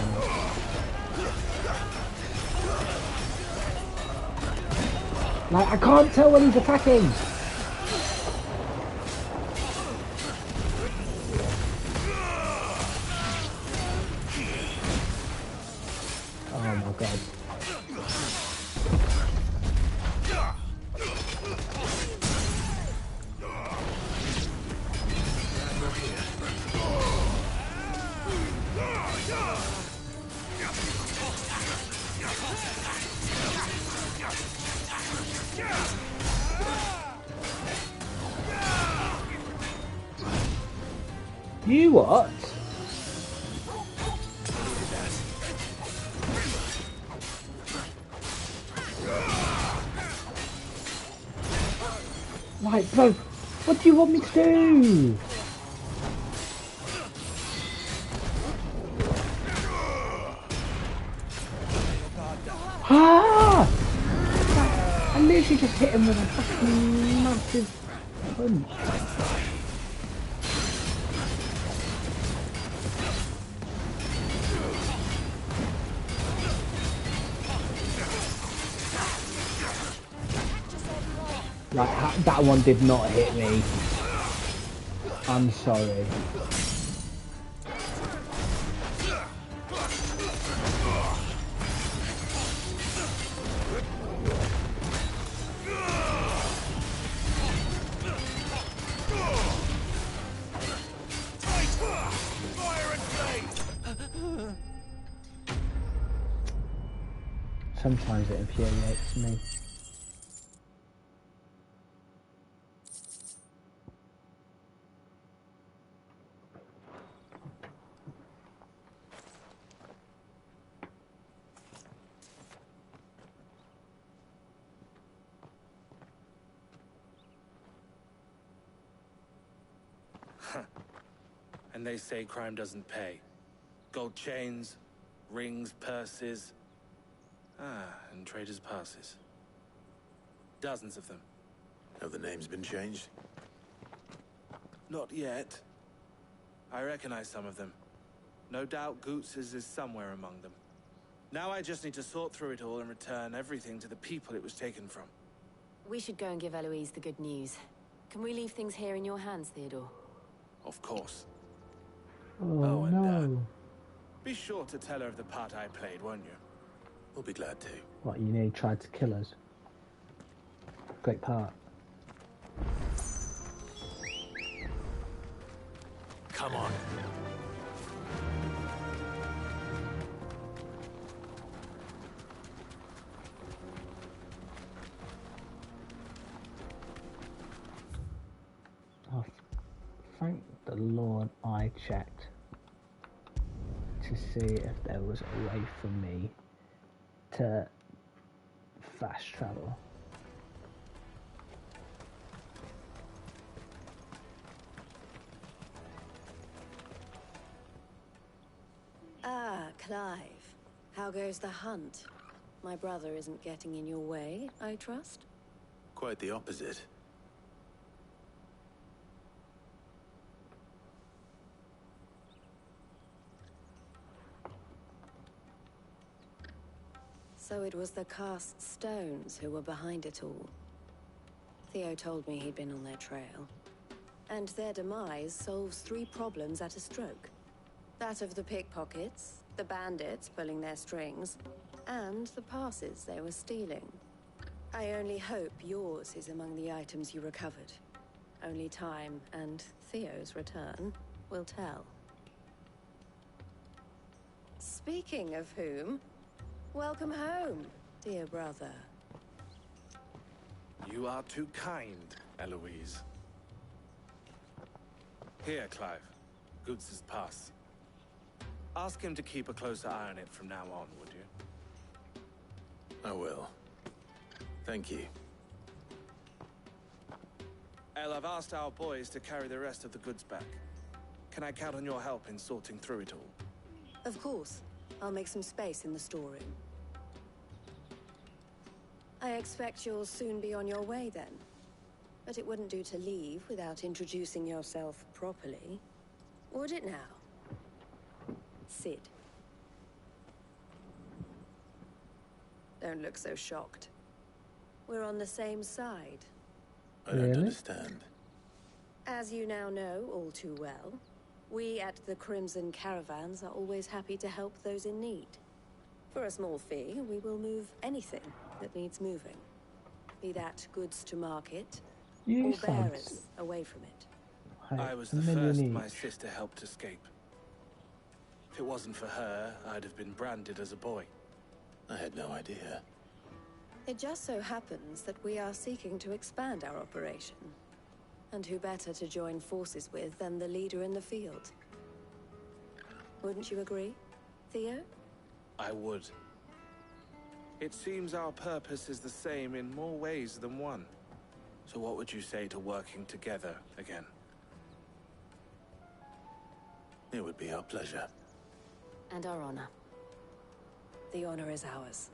when like, I can't tell when he's attacking! Oh my god. You what? Like, bro, what do you want me to do? Ah! I literally just hit him with a fucking massive punch. Like, that one did not hit me. I'm sorry. Sometimes it infuriates me. And they say crime doesn't pay. Gold chains, rings, purses. And traders' passes. Dozens of them. Have the names been changed? Not yet. I recognize some of them. No doubt Goots's is somewhere among them. Now I just need to sort through it all and return everything to the people it was taken from. We should go and give Eloise the good news. Can we leave things here in your hands, Theodore? Of course. Oh, and no. Be sure to tell her of the part I played, won't you? We'll be glad to. What, you nearly tried to kill us? Great part. Come on. Oh, thank the Lord I checked to see if there was a way for me to fast travel. Ah, Clive. How goes the hunt? My brother isn't getting in your way, I trust? Quite the opposite. So it was the cast stones who were behind it all. Theo told me he'd been on their trail. And their demise solves 3 problems at a stroke. That of the pickpockets, the bandits pulling their strings, and the passes they were stealing. I only hope yours is among the items you recovered. Only time and Theo's return will tell. Speaking of whom, welcome home, dear brother. You are too kind, Eloise. Here, Clive. Goods' pass. Ask him to keep a closer eye on it from now on, would you? I will. Thank you. El, I've asked our boys to carry the rest of the goods back. Can I count on your help in sorting through it all? Of course. I'll make some space in the storeroom. I expect you'll soon be on your way then. But it wouldn't do to leave without introducing yourself properly. Would it now? Sid. Don't look so shocked. We're on the same side. I don't understand. As you now know all too well, we at the Crimson Caravans are always happy to help those in need. For a small fee, we will move anything that needs moving. Be that goods to market, or bearers away from it. I was the first my sister helped escape. If it wasn't for her, I'd have been branded as a boy. I had no idea. It just so happens that we are seeking to expand our operation. And who better to join forces with than the leader in the field? Wouldn't you agree, Theo? I would. It seems our purpose is the same in more ways than one. So what would you say to working together again? It would be our pleasure. And our honor. The honor is ours.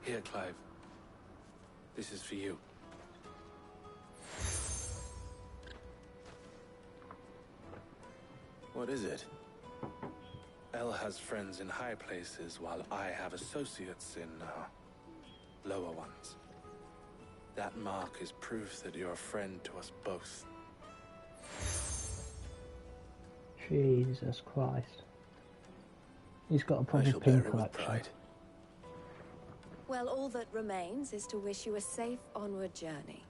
Here, Clive. This is for you. What is it? El has friends in high places, while I have associates in, lower ones. That mark is proof that you're a friend to us both. Jesus Christ. He's got a proper I shall pin bear it with collection. pride. Well, all that remains is to wish you a safe onward journey.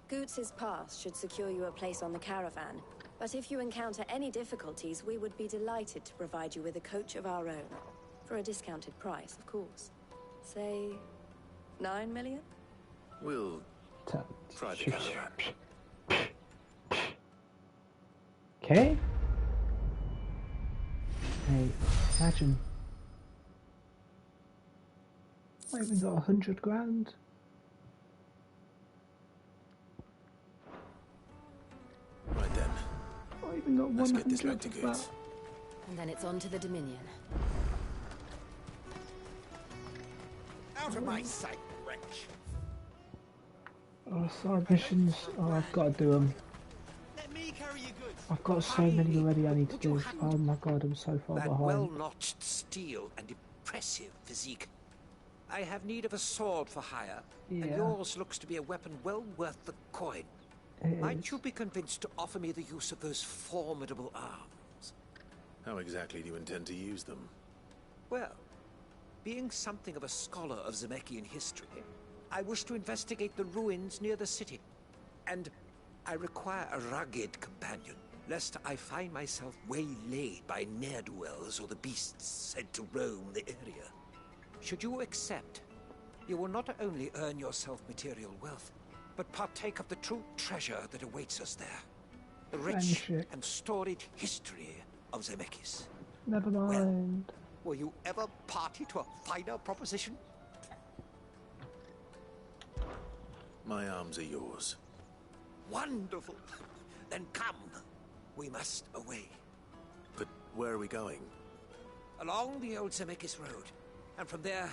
Goots' pass should secure you a place on the caravan, but if you encounter any difficulties, we would be delighted to provide you with a coach of our own. For a discounted price, of course. Say, 9 million? We'll try the caravan. Okay. Hey, imagine. I even got 100 grand. Right then. I even got Let's 100 get this back to of Goods. that. And then it's on to the Dominion. Out of my sight, wretch! Oh, side missions. Oh, I've got to do them. Let me carry your goods. I've got so many already I need to do. Oh my god, I'm so far That behind. well-notched steel and impressive physique. I have need of a sword for hire, and Yeah. yours looks to be a weapon well worth the coin. It Might is. you be convinced to offer me the use of those formidable arms? How exactly do you intend to use them? Well, being something of a scholar of Zemeckis history, I wish to investigate the ruins near the city. And I require a rugged companion, lest I find myself waylaid by ne'er-do-wells or the beasts sent to roam the area. Should you accept, you will not only earn yourself material wealth, but partake of the true treasure that awaits us there. The rich Friendship. and storied history of Zemeckis. Never mind. Were you ever party to a finer proposition? My arms are yours. Wonderful. Then come. We must away. But where are we going? Along the old Zemeckis Road. And from there,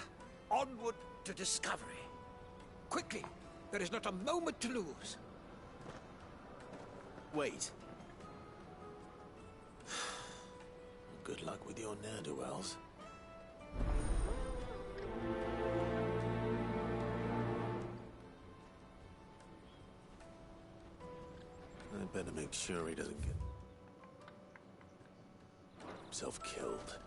onward to discovery. Quickly. There is not a moment to lose. Wait. Good luck with your ne'er-do-wells. I better make sure he doesn't get himself killed.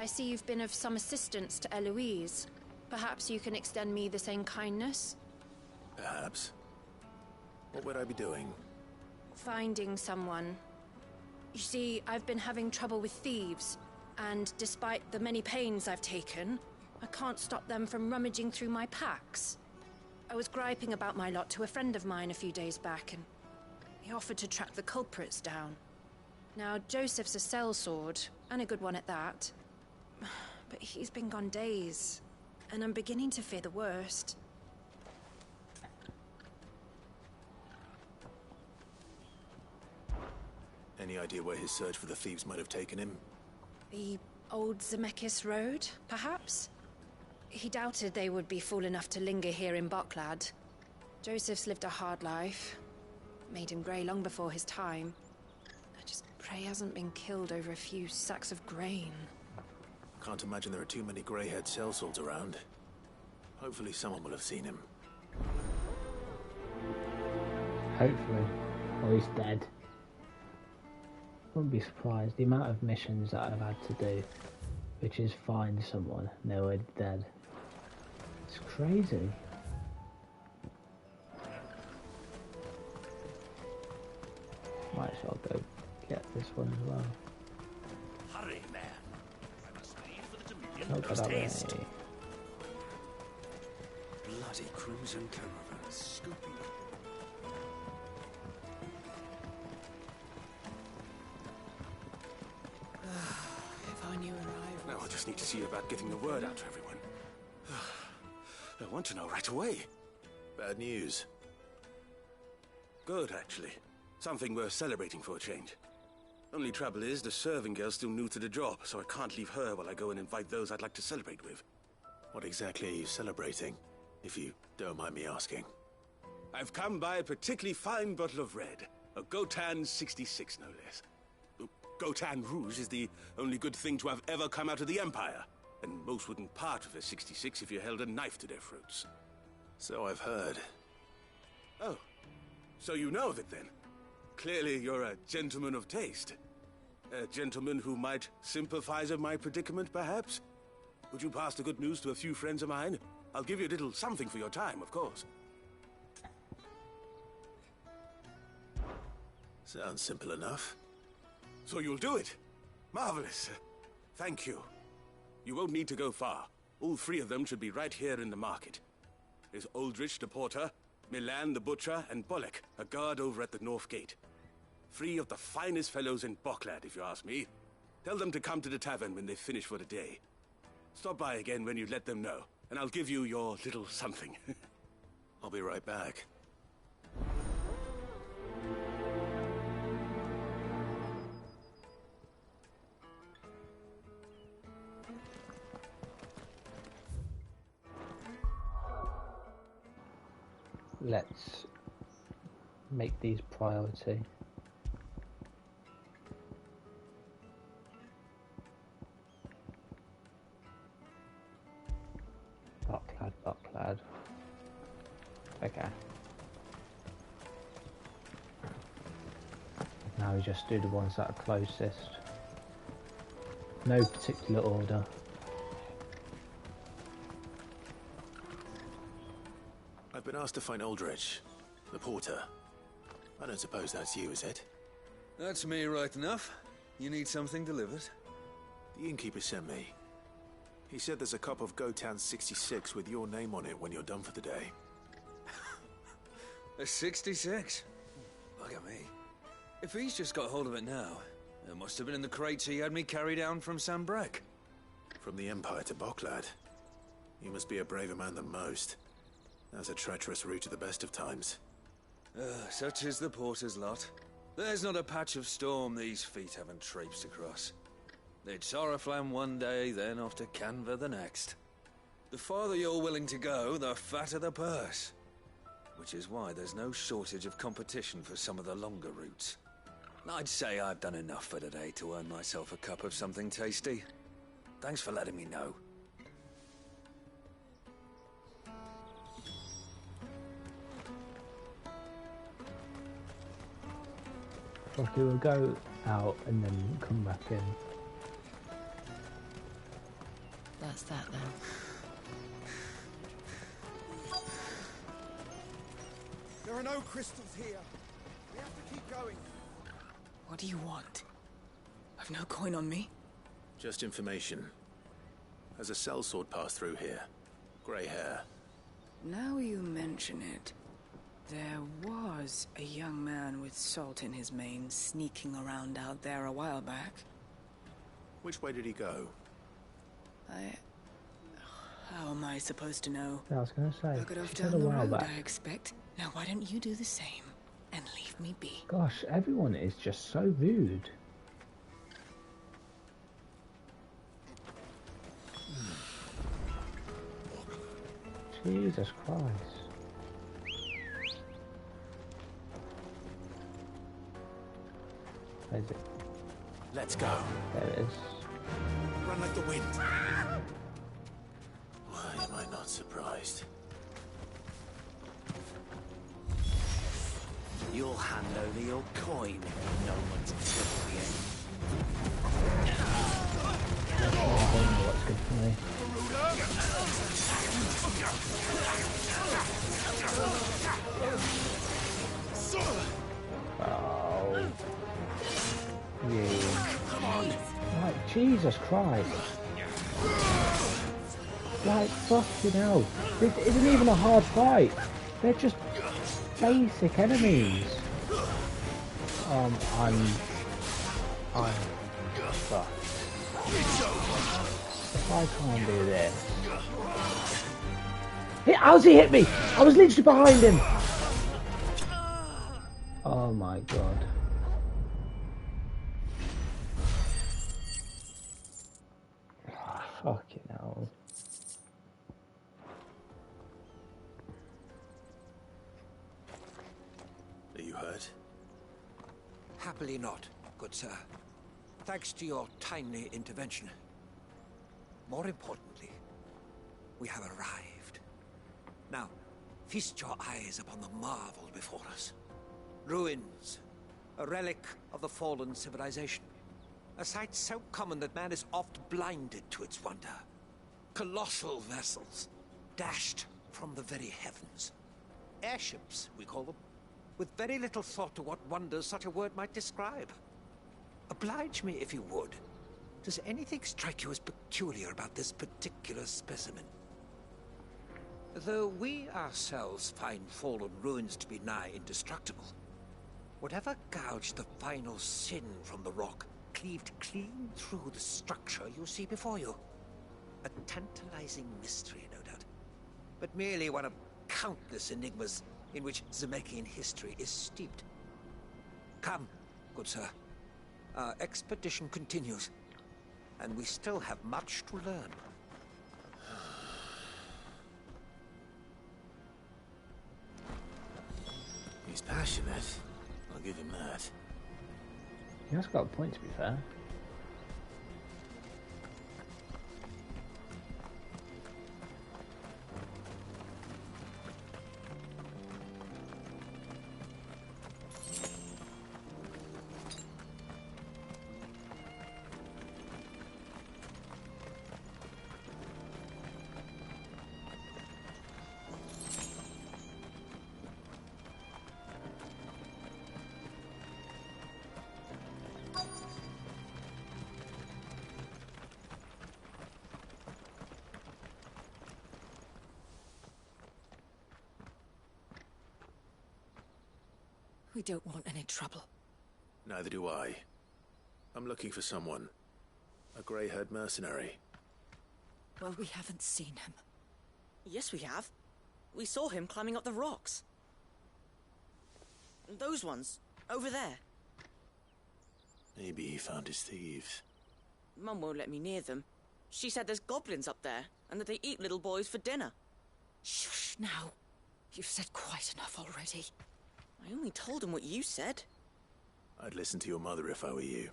I see you've been of some assistance to Eloise. Perhaps you can extend me the same kindness? Perhaps. What would I be doing? Finding someone. You see, I've been having trouble with thieves, and despite the many pains I've taken, I can't stop them from rummaging through my packs. I was griping about my lot to a friend of mine a few days back, and he offered to track the culprits down. Now, Joseph's a sellsword, and a good one at that. But he's been gone days, and I'm beginning to fear the worst. Any idea where his search for the thieves might have taken him? The old Zemeckis Road, perhaps? He doubted they would be fool enough to linger here in Boklad. Joseph's lived a hard life. Made him grey long before his time. I just pray he hasn't been killed over a few sacks of grain. Can't imagine there are too many grey-haired sellswords around. Hopefully someone will have seen him. Hopefully. Or he's dead. Wouldn't be surprised. The amount of missions that I've had to do, which is find someone, no, they're dead. It's crazy. Might as well go get this one as well. Hurry, man. I must leave for the Dominion Not post that haste. way. Bloody crimson caravan scooping up. If I knew where I Now I just need to see about getting the word out to everyone. I want to know right away. Bad news. Good, actually. Something worth celebrating for a change. Only trouble is, the serving girl's still new to the job, so I can't leave her while I go and invite those I'd like to celebrate with. What exactly are you celebrating, if you don't mind me asking? I've come by a particularly fine bottle of red. A Gotan 66, no less. Gotan Rouge is the only good thing to have ever come out of the Empire. And most wouldn't part with a 66 if you held a knife to their throats. So I've heard. Oh, so you know of it then? Clearly you're a gentleman of taste. A gentleman who might sympathize with my predicament, perhaps? Would you pass the good news to a few friends of mine? I'll give you a little something for your time, of course. Sounds simple enough. So you'll do it? Marvelous. Thank you. You won't need to go far. All three of them should be right here in the market. There's Aldrich the porter, Milan the butcher, and Bolek, a guard over at the north gate. Three of the finest fellows in Boklad, if you ask me. Tell them to come to the tavern when they finish for the day. Stop by again when you let them know, and I'll give you your little something. I'll be right back. Let's make these priority. Boklad. Okay. Now we just do the ones that are closest. No particular order. I've been asked to find Aldrich, the porter. I don't suppose that's you, is it? That's me right enough. You need something delivered? The innkeeper sent me. He said there's a cup of Gotan 66 with your name on it when you're done for the day. A 66? Look at me. If he's just got hold of it now, it must have been in the crates he had me carry down from Sambrek. From the Empire to Boklad. You must be a braver man than most. That's a treacherous route at the best of times. Such is the porter's lot. There's not a patch of storm these feet haven't traipsed across. It's Oriflamme one day, then off to Canva the next. The farther you're willing to go, the fatter the purse. Which is why there's no shortage of competition for some of the longer routes. I'd say I've done enough for today to earn myself a cup of something tasty. Thanks for letting me know. Okay, we'll go out and then come back in. that's that then. There are no crystals here. We have to keep going. What do you want? I've no coin on me. Just information. Has a sellsword passed through here? Grey hair. Now you mention it. There was a young man with salt in his mane sneaking around out there a while back. Which way did he go? How am I supposed to know? Yeah, I was going to say, Look it off she said down a the while road, back. I expect. Now why don't you do the same and leave me be? Gosh, everyone is just so rude. Jesus Christ. Where's it? Let's go. There it is. Run like the wind. Why am I not surprised? You'll hand over your coin. No one's took you. I don't know what's good for me. Oh. Yeah. Like, Jesus Christ. Like, fucking hell. This isn't even a hard fight. They're just basic enemies. I'm fucked. If I can't do this. How's he hit me? I was literally behind him. Oh my god. Oh, fucking hell. Are you hurt? Happily not, good sir. Thanks to your timely intervention. More importantly, we have arrived. Now, feast your eyes upon the marvel before us. Ruins, a relic of the fallen civilization. A sight so common that man is oft blinded to its wonder. Colossal vessels, dashed from the very heavens. Airships, we call them, with very little thought to what wonders such a word might describe. Oblige me if you would. Does anything strike you as peculiar about this particular specimen? Though we ourselves find fallen ruins to be nigh indestructible, whatever gouged the final sin from the rock cleaved clean through the structure you see before you. A tantalizing mystery, no doubt, but merely one of countless enigmas in which Zemeckis history is steeped. Come, good sir. Our expedition continues, and we still have much to learn. He's passionate. I'll give him that. He has got a point, to be fair. We don't want any trouble. Neither do I. I'm looking for someone. A grey-haired mercenary. Well, we haven't seen him. Yes, we have. We saw him climbing up the rocks. Those ones, over there. Maybe he found his thieves. Mum won't let me near them. She said there's goblins up there, and that they eat little boys for dinner. Shush now. You've said quite enough already. I only told him what you said. I'd listen to your mother if I were you.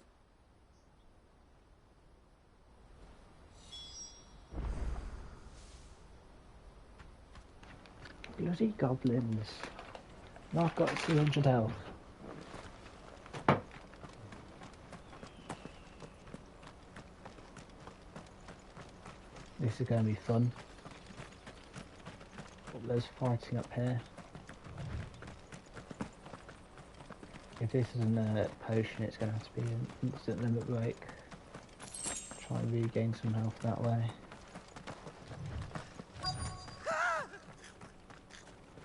Bloody goblins. And I've got 200 health. This is going to be fun. Oh, there's fighting up here. If this isn't a potion, it's going to have to be an instant limit break. Try and regain some health that way.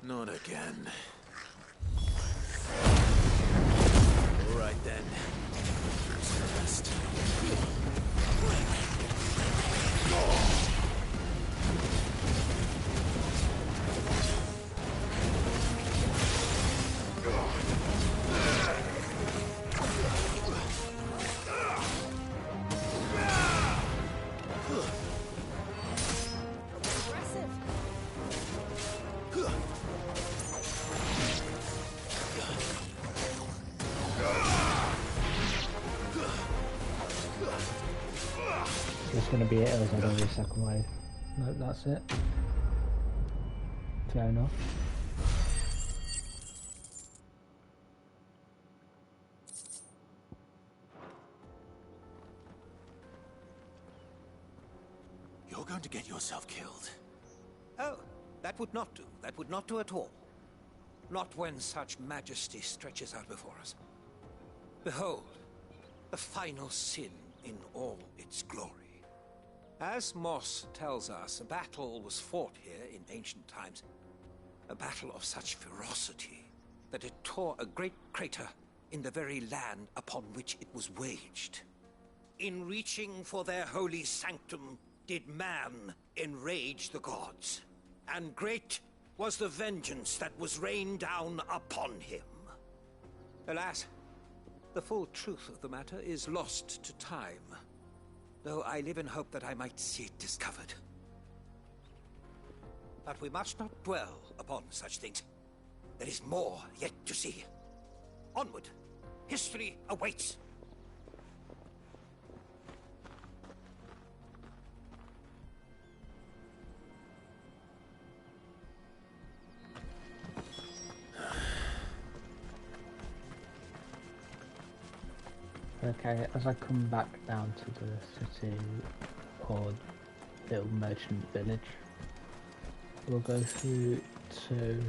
Not again. All right then. First. It's going to be it, or is there going to be a second wave? Nope, that's it. Fair enough. You're going to get yourself killed. Oh, that would not do. That would not do at all. Not when such majesty stretches out before us. Behold, the final sin in all its glory. As Moss tells us, a battle was fought here in ancient times. A battle of such ferocity that it tore a great crater in the very land upon which it was waged. In reaching for their holy sanctum, did man enrage the gods, and great was the vengeance that was rained down upon him. Alas, the full truth of the matter is lost to time, though I live in hope that I might see it discovered. But we must not dwell upon such things. There is more yet to see. Onward! History awaits! Okay, as I come back down to the city or little merchant village, we'll go through to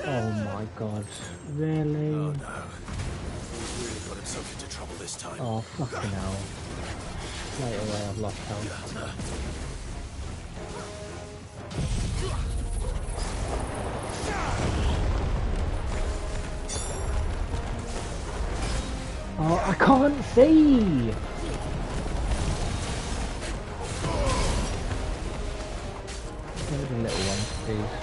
oh my god, really? Oh no. We've really got himself into trouble this time. Oh fucking hell. Straight away I've lost health. Oh, I can't see! There's a little one, please.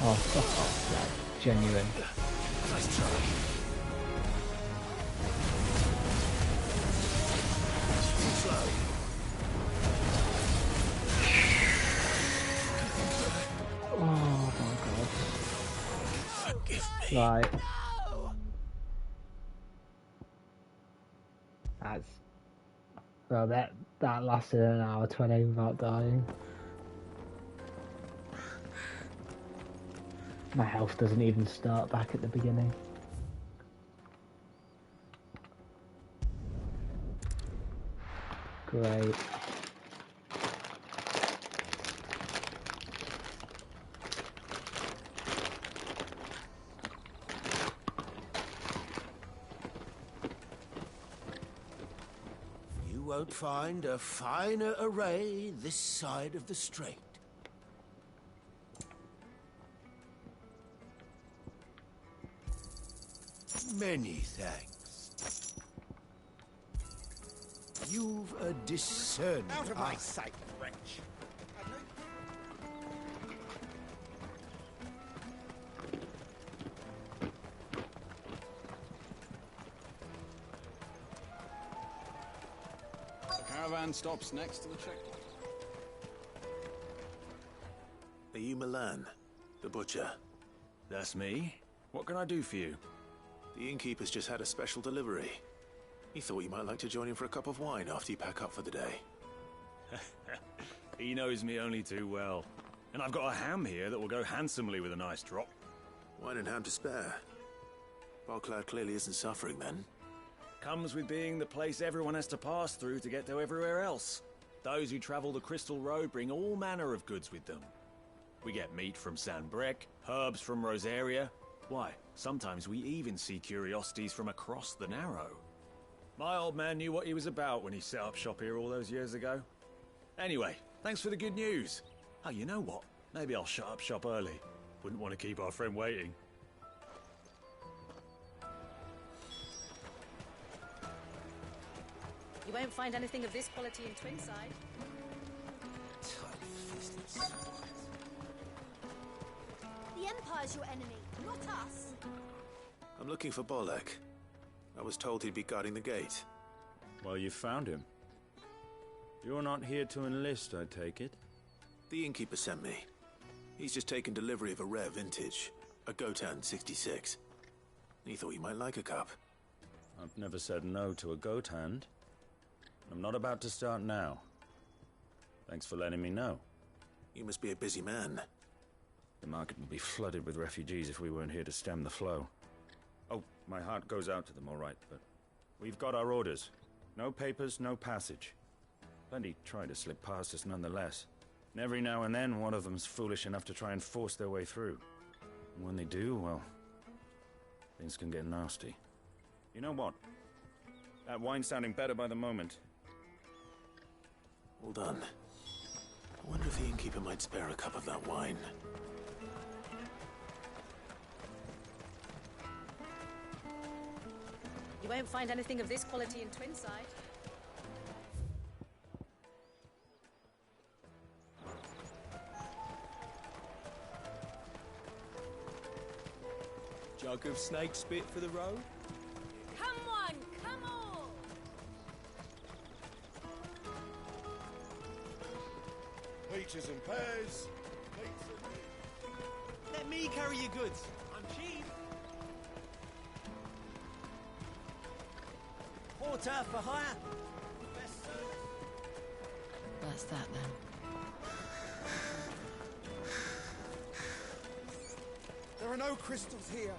Oh, fuck off, like, genuine. Nice try. Oh my god. Forgive me. Right. That's... Well, that lasted an hour 20 without dying. My health doesn't even start back at the beginning. Great. You won't find a finer array this side of the strait. Many thanks. You've a discerning Out of my eye. sight, wretch. Caravan stops next to the checkpoint. Are you Milan, the butcher? That's me. What can I do for you? The innkeeper's just had a special delivery. He thought you might like to join him for a cup of wine after you pack up for the day. He knows me only too well. And I've got a ham here that will go handsomely with a nice drop. Wine and ham to spare. Bogcloud clearly isn't suffering then. Comes with being the place everyone has to pass through to get to everywhere else. Those who travel the Crystal Road bring all manner of goods with them. We get meat from San Brec, herbs from Rosaria. Why, sometimes we even see curiosities from across the Narrow. My old man knew what he was about when he set up shop here all those years ago. Anyway, thanks for the good news. Oh, you know what? Maybe I'll shut up shop early. Wouldn't want to keep our friend waiting. You won't find anything of this quality in Twinside. The Empire's your enemy, not us. I'm looking for Bolek. I was told he'd be guarding the gate. Well, you found him. You're not here to enlist, I take it? The innkeeper sent me. He's just taken delivery of a rare vintage, a Gotan 66. He thought you might like a cup. I've never said no to a goat hand. I'm not about to start now. Thanks for letting me know. You must be a busy man. The market would be flooded with refugees if we weren't here to stem the flow. Oh, my heart goes out to them, all right, but we've got our orders. No papers, no passage. Plenty try to slip past us nonetheless. And every now and then, one of them's foolish enough to try and force their way through. And when they do, well, things can get nasty. You know what? That wine's sounding better by the moment. Well done. I wonder if the innkeeper might spare a cup of that wine. You won't find anything of this quality in Twinside. Jug of snake spit for the road? Come on, come on! Peaches and pears. Let me carry your goods. I'm cheap. Porter for hire. Best service. That's that then. There are no crystals here.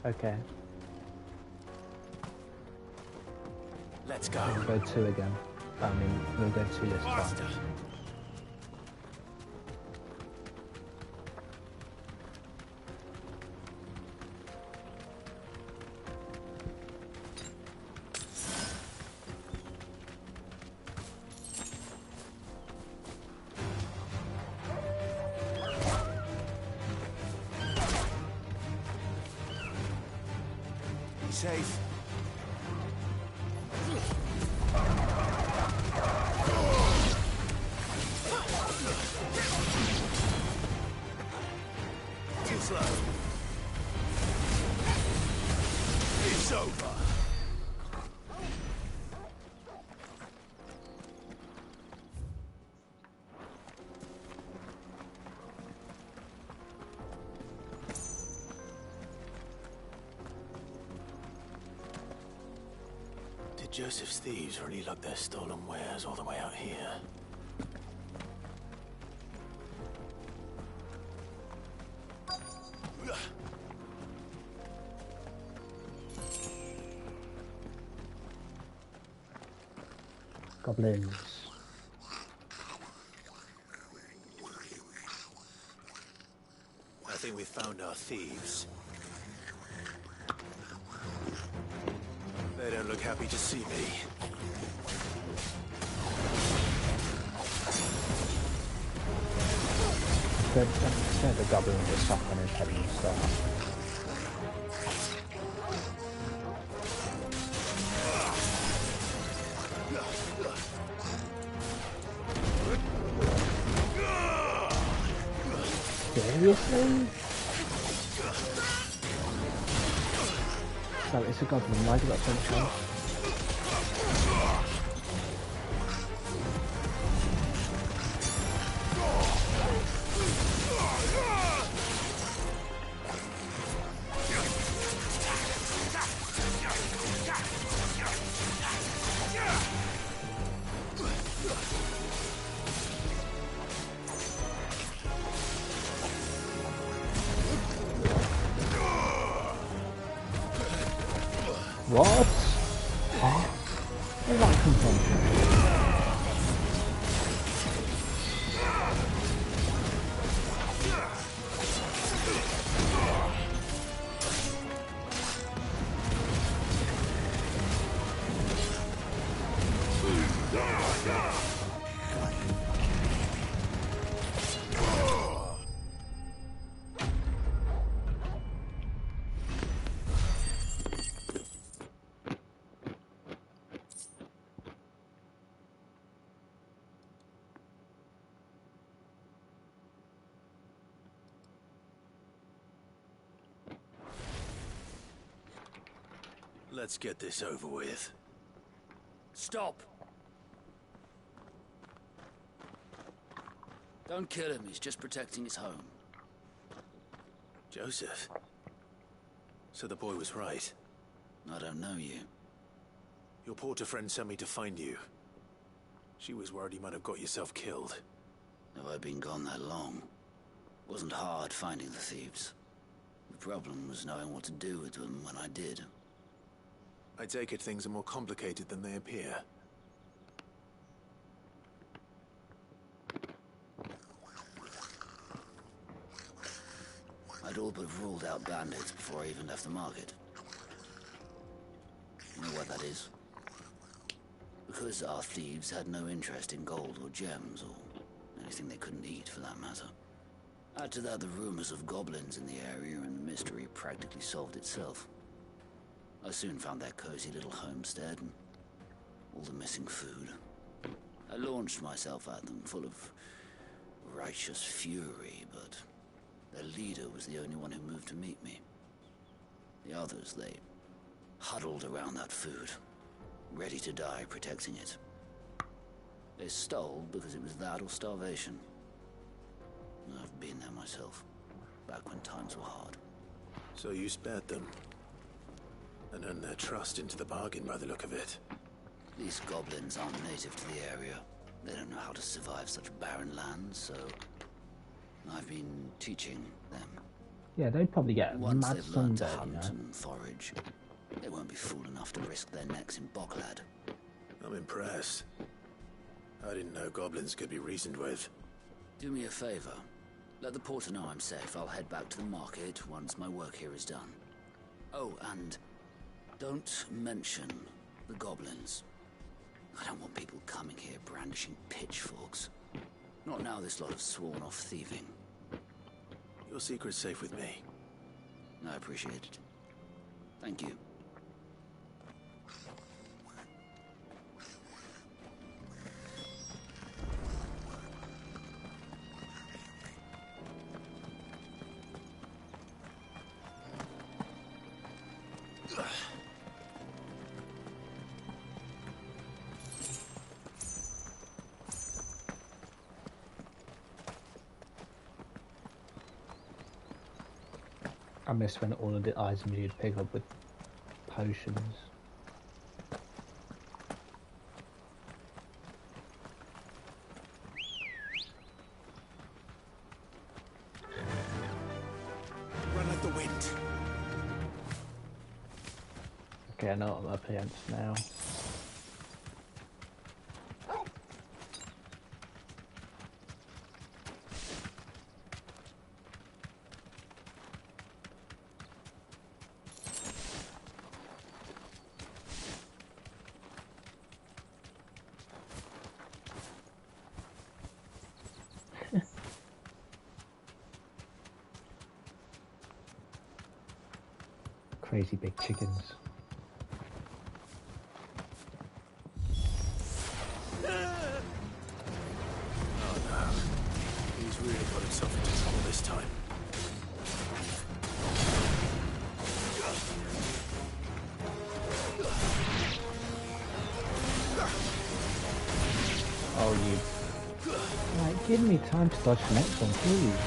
Okay. Let's go. We'll go 2 again. I mean, we'll go 2 this time. Safe. Too slow. It's over. Joseph's thieves really lug their stolen wares all the way out here. Goblins. I think we found our thieves. They don't look happy to see me. The goblin with the sock on his head and stuff. Seriously? So it's a goblin. Why do you got so much health? What? Oh, where did that come from? Let's get this over with. Stop! Don't kill him, he's just protecting his home. Joseph? So the boy was right. I don't know you. Your porter friend sent me to find you. She was worried you might have got yourself killed. Have I been gone that long? Wasn't hard finding the thieves. The problem was knowing what to do with them when I did. I take it things are more complicated than they appear. I'd all but ruled out bandits before I even left the market. You know what that is? Because our thieves had no interest in gold or gems, or anything they couldn't eat for that matter. Add to that the rumors of goblins in the area, and the mystery practically solved itself. I soon found their cozy little homestead and all the missing food. I launched myself at them, full of righteous fury, but their leader was the only one who moved to meet me. The others, they huddled around that food, ready to die protecting it. They stole because it was that or starvation. I've been there myself, back when times were hard. So you spared them? And earned their trust into the bargain by the look of it. These goblins aren't native to the area. They don't know how to survive such barren lands, so I've been teaching them. Yeah, they'd probably get Once mad they've learned to sunburn, hunt you know? and forage, they won't be fool enough to risk their necks in Bocklad. I'm impressed. I didn't know goblins could be reasoned with. Do me a favor. Let the porter know I'm safe. I'll head back to the market once my work here is done. Oh, and don't mention the goblins. I don't want people coming here brandishing pitchforks. Not now this lot have sworn off thieving. Your secret's safe with me. I appreciate it. Thank you. I miss when all of the items you'd pick up with potions. Run like the wind. Okay, I know what I'm up against now. Crazy big chickens. Oh no. He's really got himself into trouble this time. Give me time to dodge the next one, please.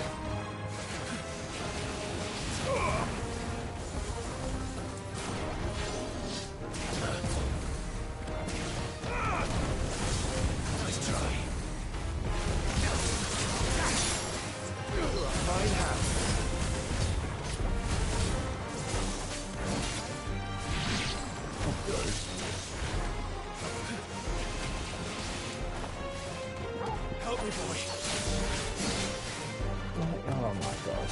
Nice try. Mine have. Help me, boy. Oh my god.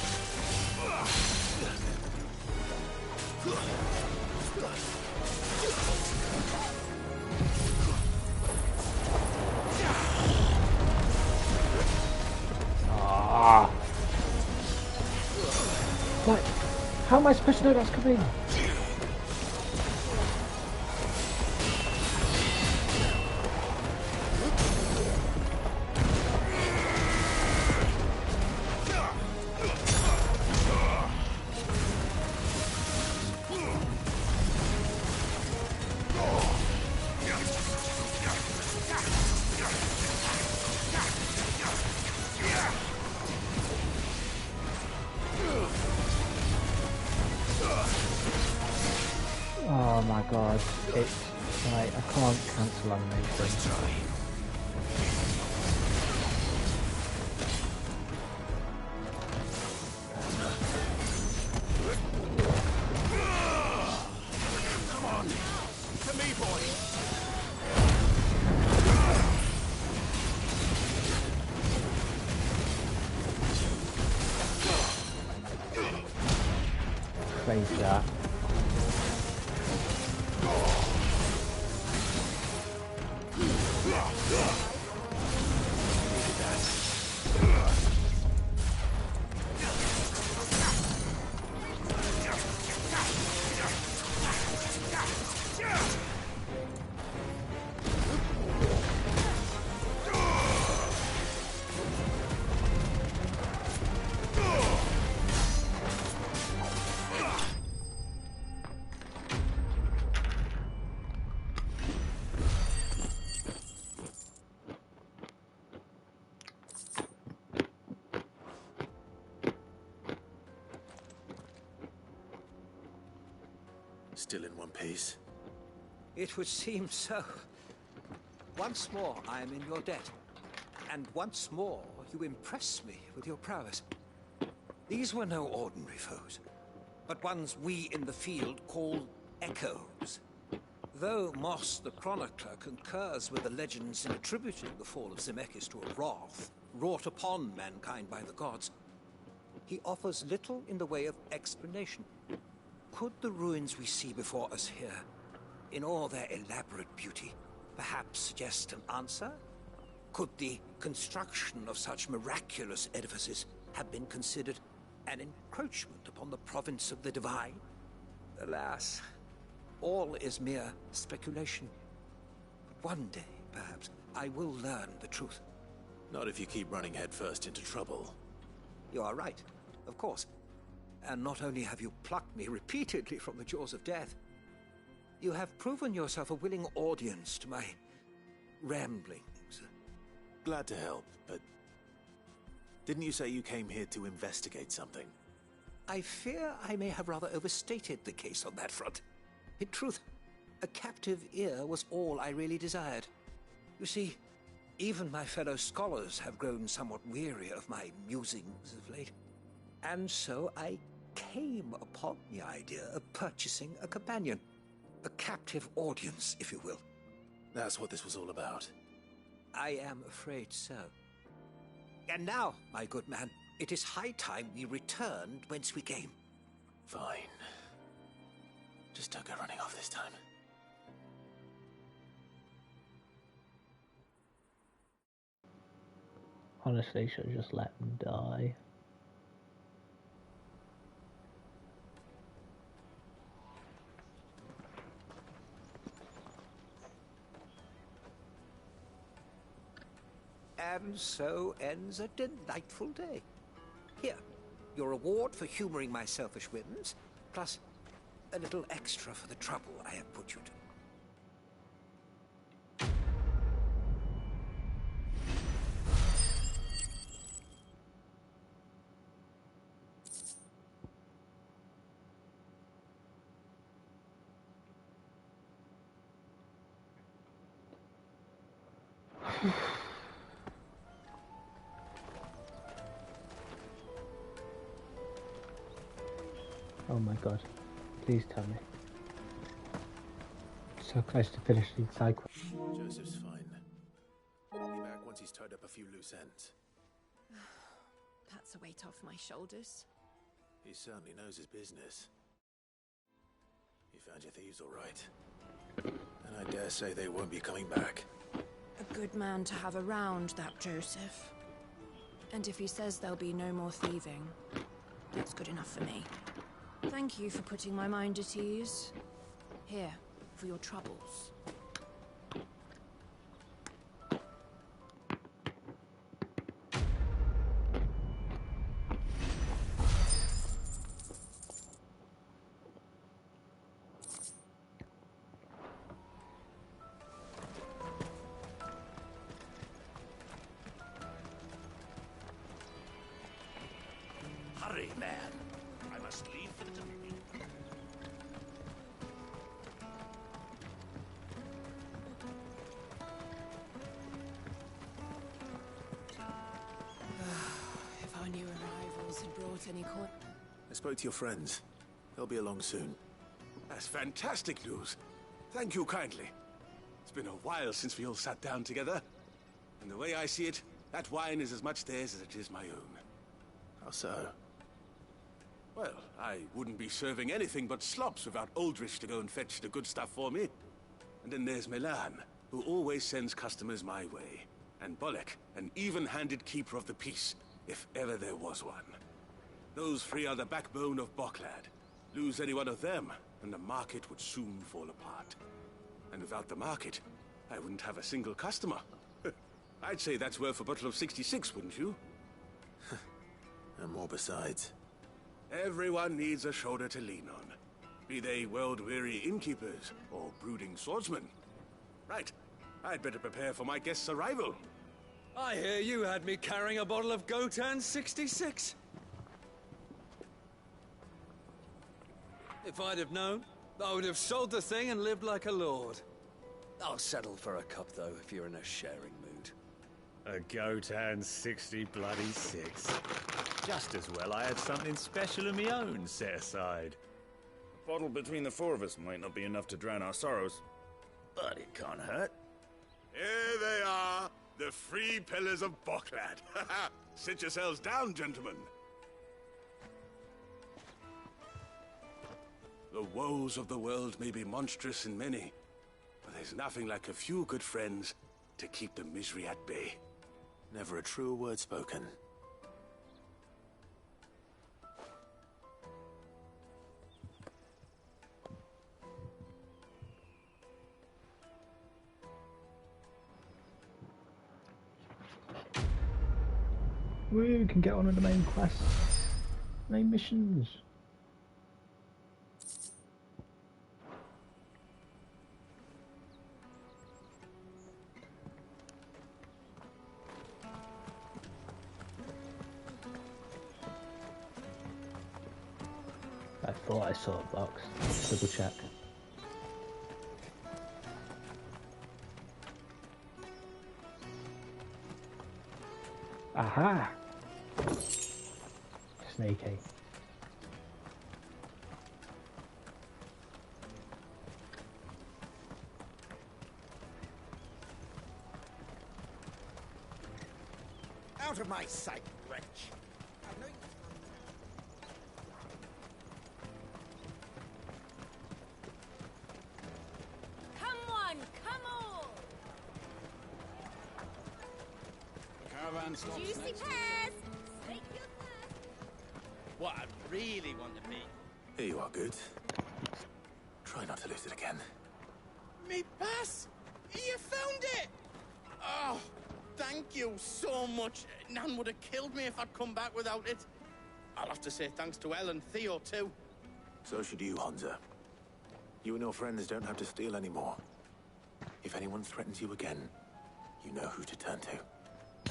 Ah. What? How am I supposed to know that's coming? Oh my god, it's like I can't cancel animation. Come on, to me, boy. Crazy that. Still in one piece. It would seem so. Once more, I am in your debt. And once more, you impress me with your prowess. These were no ordinary foes, but ones we in the field call echoes. Though Moss the Chronicler concurs with the legends in attributing the fall of Zemeckis to a wrath wrought upon mankind by the gods, he offers little in the way of explanation. Could the ruins we see before us here, in all their elaborate beauty, perhaps suggest an answer? Could the construction of such miraculous edifices have been considered an encroachment upon the province of the divine? Alas, all is mere speculation. But one day, perhaps, I will learn the truth. Not if you keep running headfirst into trouble. You are right, of course. And not only have you plucked me repeatedly from the jaws of death, you have proven yourself a willing audience to my ramblings. Glad to help, but didn't you say you came here to investigate something? I fear I may have rather overstated the case on that front. In truth, a captive ear was all I really desired. You see, even my fellow scholars have grown somewhat weary of my musings of late. And so I came upon the idea of purchasing a companion. A captive audience, if you will. That's what this was all about. I am afraid so. And now, my good man, it is high time we returned whence we came. Fine. Just don't go running off this time. Honestly, should have just let him die. And so ends a delightful day. Here, your reward for humoring my selfish whims, plus a little extra for the trouble I have put you to. Oh my god. Please tell me. So close to finishing the side quest. Joseph's fine. I'll be back once he's tied up a few loose ends. That's a weight off my shoulders. He certainly knows his business. You found your thieves all right. And I dare say they won't be coming back. A good man to have around, that Joseph. And if he says there'll be no more thieving, that's good enough for me. Thank you for putting my mind at ease. Here, for your troubles. Hurry, man. I must leave for the delivery. If our new arrivals had brought any corn... I spoke to your friends. They'll be along soon. That's fantastic news. Thank you kindly. It's been a while since we all sat down together. And the way I see it, that wine is as much theirs as it is my own. How so? Well, I wouldn't be serving anything but slops without Aldrich to go and fetch the good stuff for me. And then there's Milan, who always sends customers my way. And Bolek, an even-handed keeper of the peace, if ever there was one. Those three are the backbone of Boklad. Lose any one of them, and the market would soon fall apart. And without the market, I wouldn't have a single customer. I'd say that's worth a bottle of 66, wouldn't you? And more besides. Everyone needs a shoulder to lean on. Be they world-weary innkeepers or brooding swordsmen. Right. I'd better prepare for my guest's arrival. I hear you had me carrying a bottle of Gotan 66. If I'd have known, I would have sold the thing and lived like a lord. I'll settle for a cup, though, if you're in a sharing mood. A Gotan 60 bloody 6. Just as well I had something special of my own set aside. A bottle between the four of us might not be enough to drown our sorrows, but it can't hurt. Here they are, the three pillars of Boklad. Sit yourselves down, gentlemen. The woes of the world may be monstrous and many, but there's nothing like a few good friends to keep the misery at bay. Never a truer word spoken. We can get on with the main quests, main missions. I thought I saw a box. Double check. Aha! Sneaky. Out of my sight, wretch! Come on, come on! Caravan stops Juicy next. pears! Take your first. What I really want to be. Here you are, good. Try not to lose it again. Me pass! You found it! Oh, thank you so much. Nan would have killed me if I'd come back without it. I'll have to say thanks to Elle and Theo, too. So should you, Hansa. You and your friends don't have to steal anymore. If anyone threatens you again, you know who to turn to.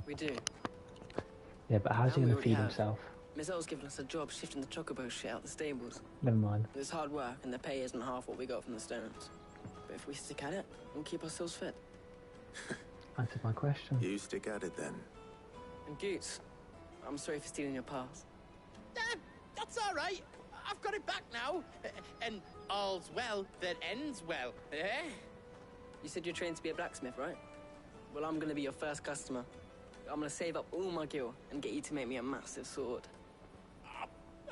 We do. Yeah, but how's he Now we going to already feed have. himself? Miss L's given us a job shifting the chocobo shit out the stables. Never mind. It's hard work, and the pay isn't half what we got from the stones. But if we stick at it, we'll keep ourselves fit. Answered my question. You stick at it then. And Goots, I'm sorry for stealing your pass. That's all right. I've got it back now. And all's well that ends well, eh? You said you're trained to be a blacksmith, right? Well, I'm gonna be your first customer. I'm gonna save up all my gil and get you to make me a massive sword.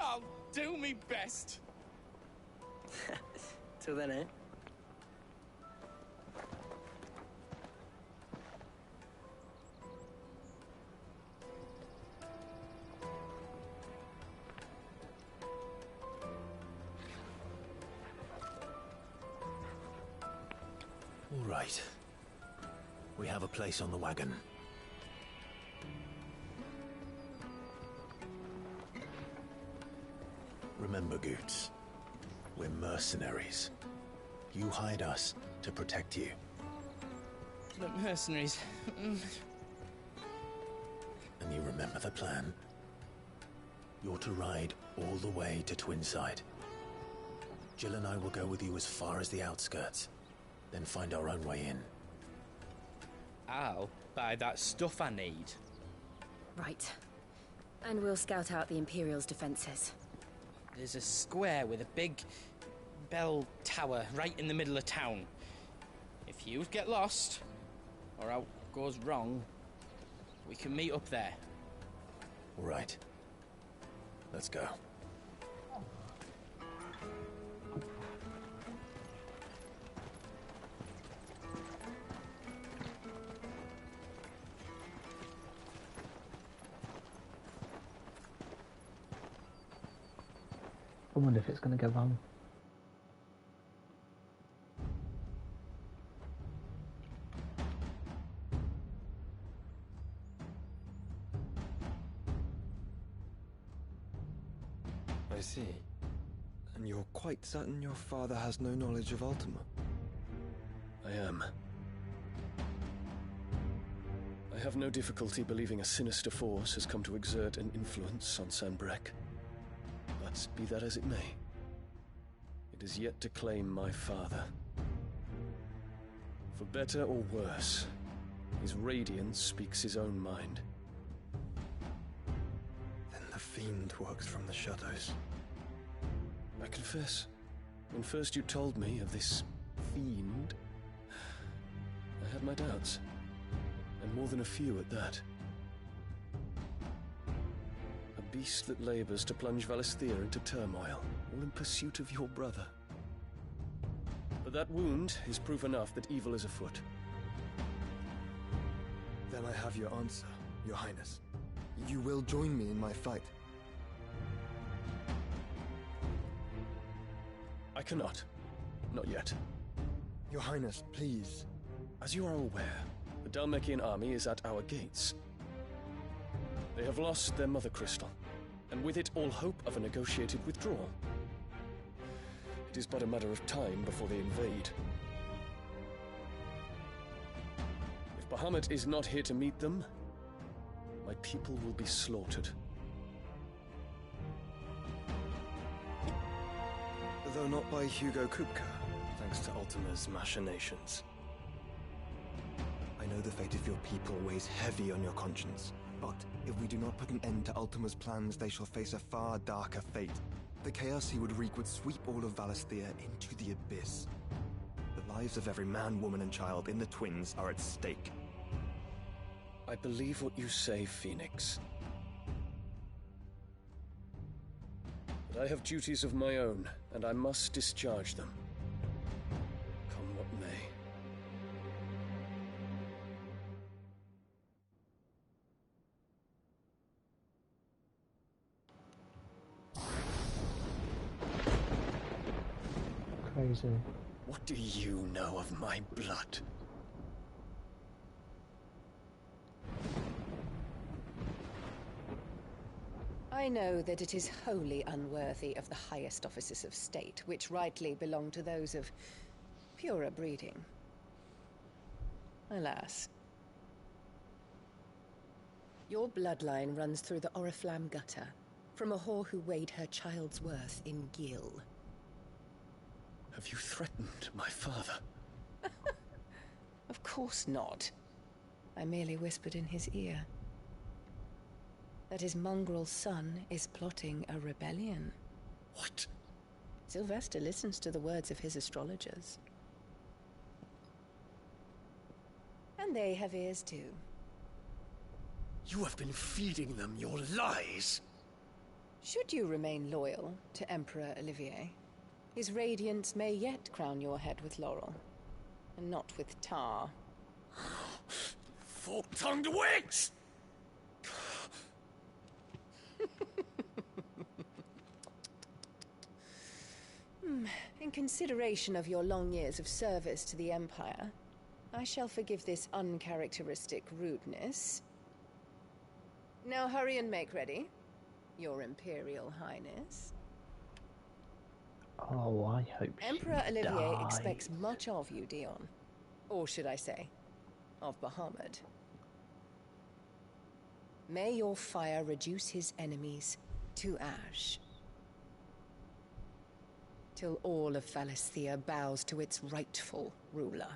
I'll do me best. Till then, eh? All right. We have a place on the wagon. Remember, Goots, we're mercenaries. You hide us to protect you. But mercenaries... And you remember the plan? You're to ride all the way to Twinside. Jill and I will go with you as far as the outskirts, then find our own way in. I'll buy that stuff I need. Right. And we'll scout out the Imperial's defenses. There's a square with a big bell tower right in the middle of town. If you get lost, or out goes wrong, we can meet up there. All right. Let's go. I wonder if it's going to go wrong. I see. And you're quite certain your father has no knowledge of Ultima? I am. I have no difficulty believing a sinister force has come to exert an influence on Sanbreque. But be that as it may, it is yet to claim my father. For better or worse, his radiance speaks his own mind. Then the fiend works from the shadows. I confess, when first you told me of this fiend, I had my doubts, and more than a few at that. A beast that labors to plunge Valisthea into turmoil, all in pursuit of your brother. But that wound is proof enough that evil is afoot. Then I have your answer, Your Highness. You will join me in my fight. I cannot. Not yet. Your Highness, please. As you are aware, the Dhalmekian army is at our gates. They have lost their mother crystal, and with it all hope of a negotiated withdrawal. It is but a matter of time before they invade. If Bahamut is not here to meet them, my people will be slaughtered. Though not by Hugo Kupka, thanks to Ultima's machinations. I know the fate of your people weighs heavy on your conscience, but if we do not put an end to Ultima's plans, they shall face a far darker fate. The chaos he would wreak would sweep all of Valisthea into the abyss. The lives of every man, woman, and child in the Twins are at stake. I believe what you say, Phoenix. But I have duties of my own, and I must discharge them. Come what may. Crazy. What do you know of my blood? I know that it is wholly unworthy of the highest offices of state, which rightly belong to those of purer breeding. Alas. Your bloodline runs through the Oriflamme gutter, from a whore who weighed her child's worth in gil. Have you threatened my father? Of course not. I merely whispered in his ear that his mongrel son is plotting a rebellion. What? Sylvester listens to the words of his astrologers. And they have ears too. You have been feeding them your lies! Should you remain loyal to Emperor Olivier, his radiance may yet crown your head with laurel, and not with tar. Fork-tongued witch! In consideration of your long years of service to the Empire, I shall forgive this uncharacteristic rudeness. Now hurry and make ready, Your Imperial Highness. Oh, I hope Emperor she Olivier dies. expects much of you, Dion. Or should I say, of Bahamut. May your fire reduce his enemies to ash. Till all of Valisthea bows to its rightful ruler.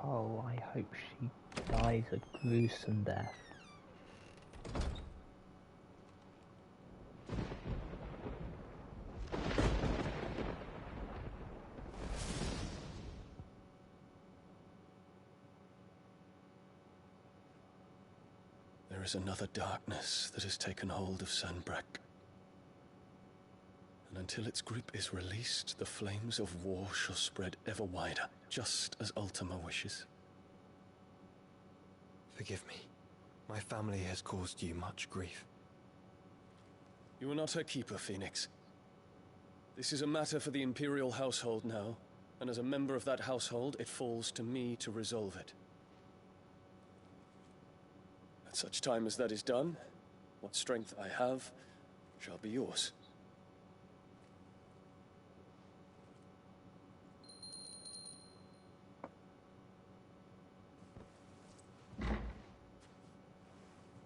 Oh, I hope she dies a gruesome death. There is another darkness that has taken hold of Sanbreque. And until its grip is released, the flames of war shall spread ever wider, just as Ultima wishes. Forgive me. My family has caused you much grief. You are not her keeper, Phoenix. This is a matter for the Imperial household now, and as a member of that household, it falls to me to resolve it. At such time as that is done, what strength I have shall be yours.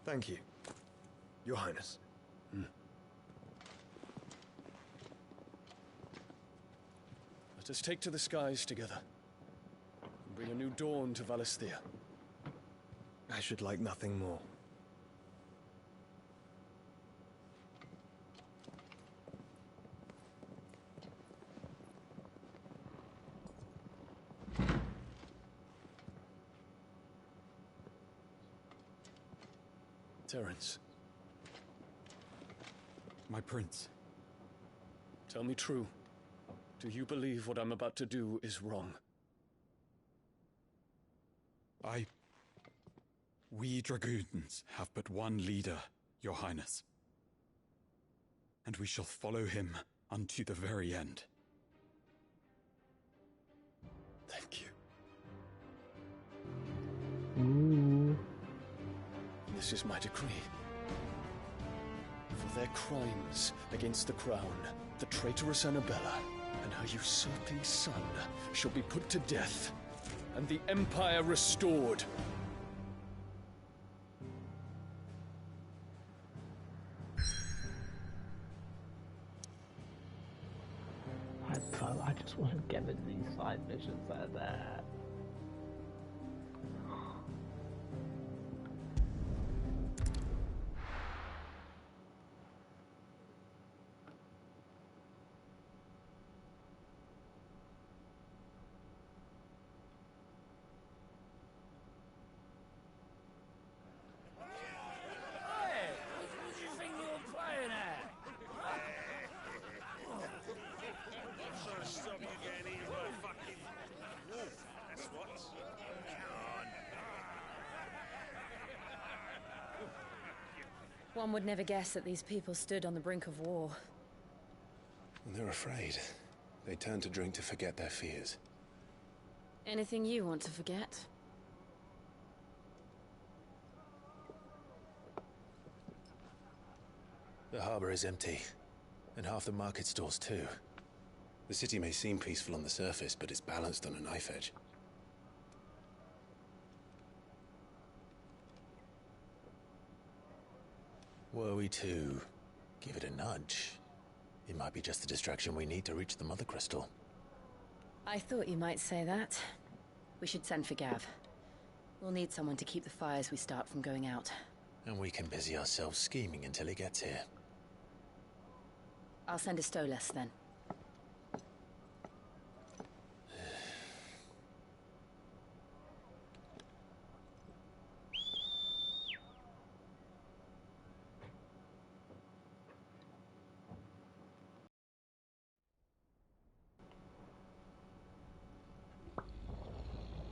Thank you, Your Highness. Let us take to the skies together, and bring a new dawn to Valisthea. I should like nothing more. Terence. My prince. Tell me true. Do you believe what I'm about to do is wrong? We dragoons have but one leader, Your Highness. And we shall follow him unto the very end. Thank you. Ooh. This is my decree. For their crimes against the crown, the traitorous Annabella and her usurping son shall be put to death, and the Empire restored. I just want to get rid of these side missions that are there. One would never guess that these people stood on the brink of war. They're afraid. They turn to drink to forget their fears. Anything you want to forget? The harbor is empty, and half the market stalls too. The city may seem peaceful on the surface, but it's balanced on a knife edge. Were we to give it a nudge, it might be just the distraction we need to reach the Mother Crystal. I thought you might say that. We should send for Gav. We'll need someone to keep the fires we start from going out. And we can busy ourselves scheming until he gets here. I'll send a Stolas then.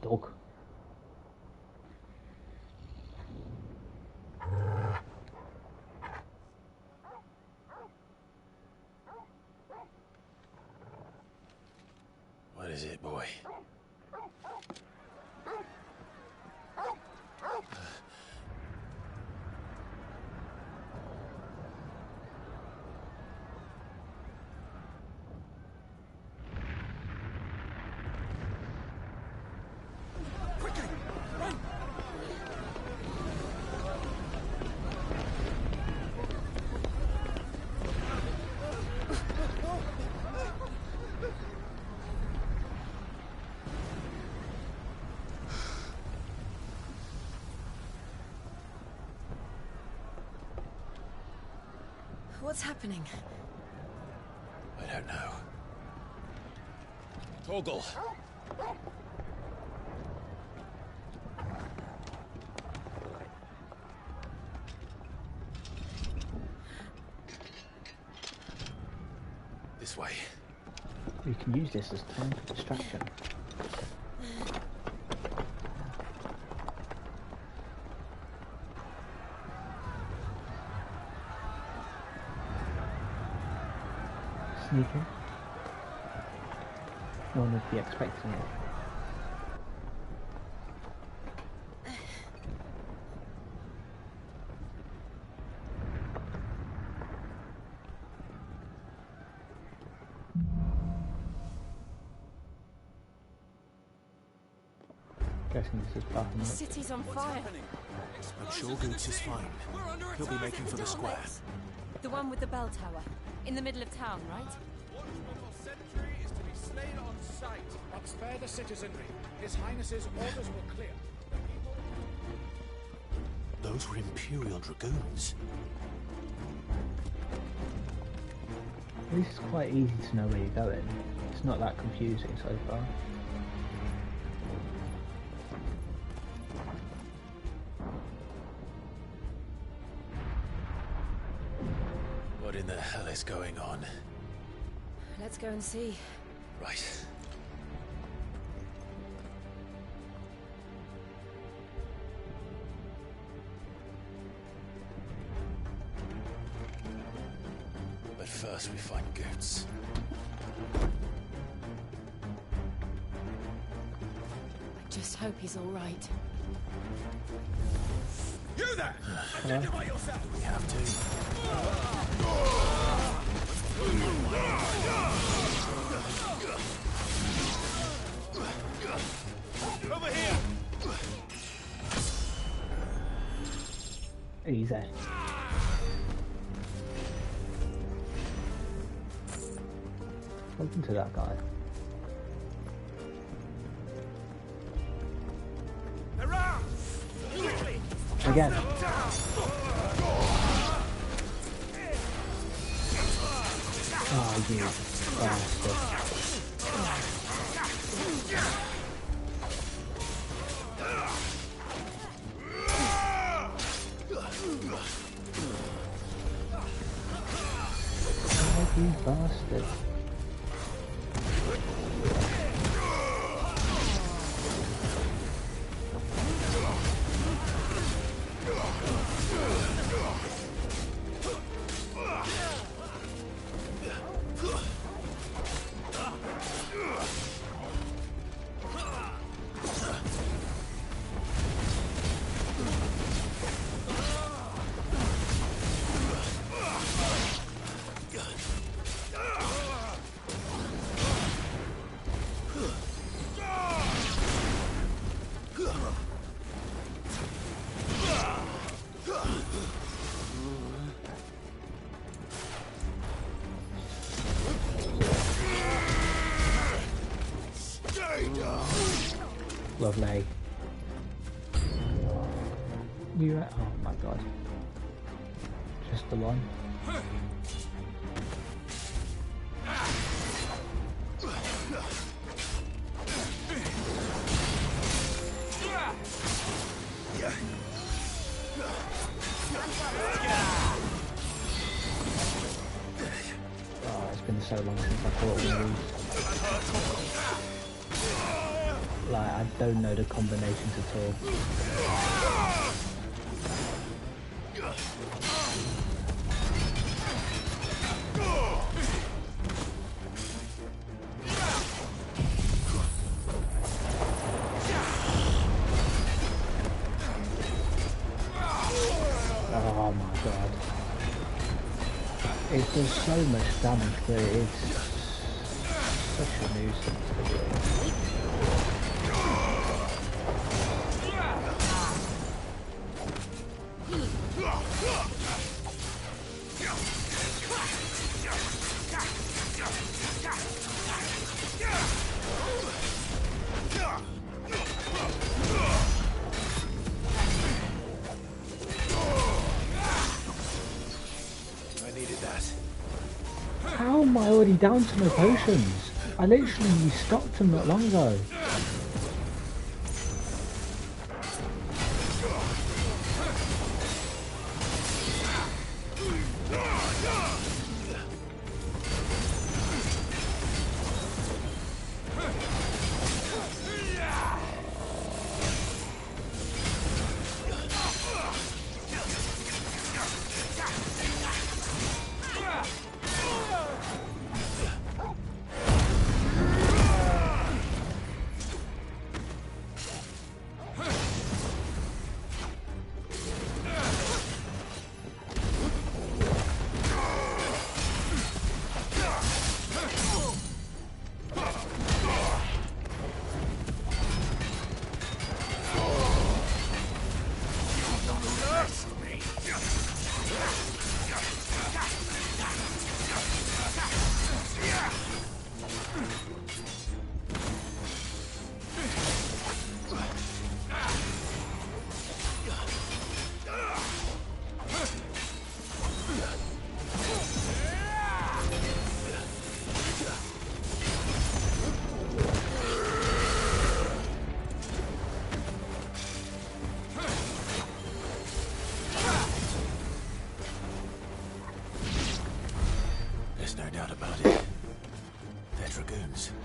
Dog. What is it, boy? What's happening? I don't know. Torgal. This way. We can use this as time for distraction. Sneaking. No one would be expecting it. Guessing this is Bahamut. The city's on fire. I'm sure Goots is fine. He'll be making for the square. The one with the bell tower. In the middle of town, right? Sentry is to be slain on sight. But spare the citizenry. His Highness's orders were clear. Those were Imperial Dragoons. At least it's quite easy to know where you're going. It's not that confusing so far. What in the hell is going on? Let's go and see. Right. But first we find Goots. I just hope he's all right. You there! Identify yourself! We have to. Over here! Easy. Spoken to that guy. Around! Quickly! Again. Oh, you bastard. Oh, you bastard. Lovely. You. Oh my god. Just the one. Oh, it's been so long since I caught one of these. Like, I don't know the combinations at all. Oh my god. It does so much damage, but it's such a nuisance to do. How am I already down to no potions? I literally stopped them not long ago.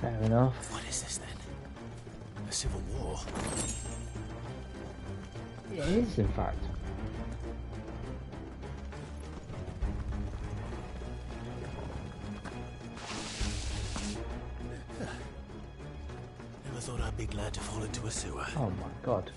Fair enough. What is this then? A civil war? It is, in fact. Never thought I'd be glad to fall into a sewer. Oh my god.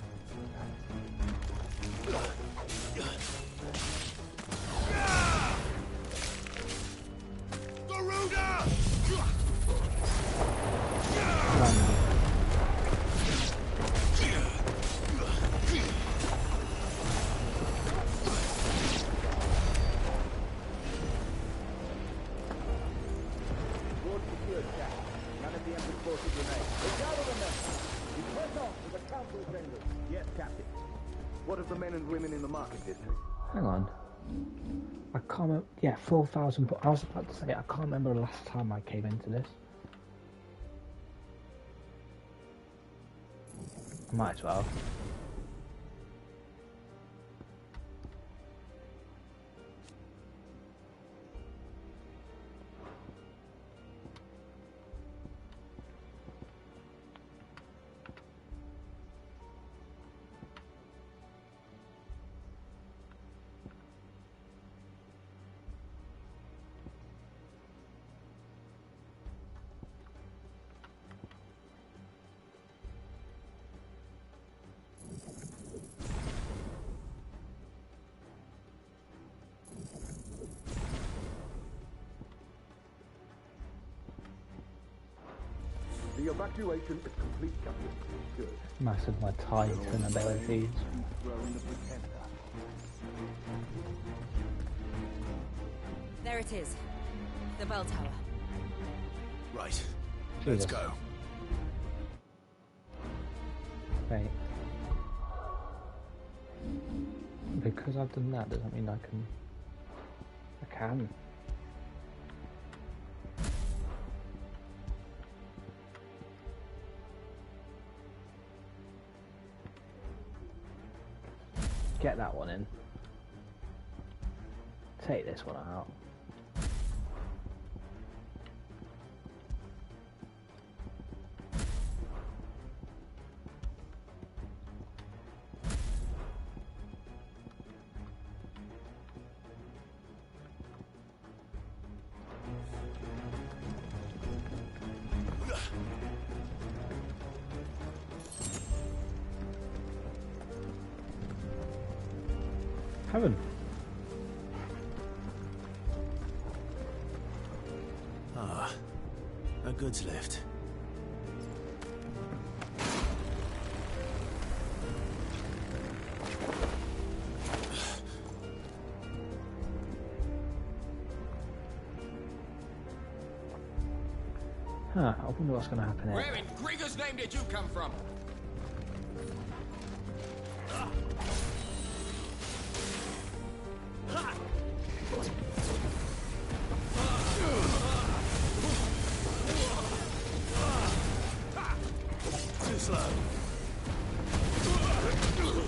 Yes, Captain. What of the men and women in the market district? Hang on. I can't remember. Yeah, 4,000. I was about to say, I can't remember the last time I came into this. I might as well. The evacuation is complete, Captain. Good. Massive my Titan abilities. Throwing the pretender. There it is. The bell tower. Right. Let's Jesus. go. Wait. Because I've done that doesn't mean I can. I can. Get that one in. Take this one out. Heaven. Ah, a goods lift. Huh, I wonder what's going to happen here. Where in Grigger's name did you come from? Too slow.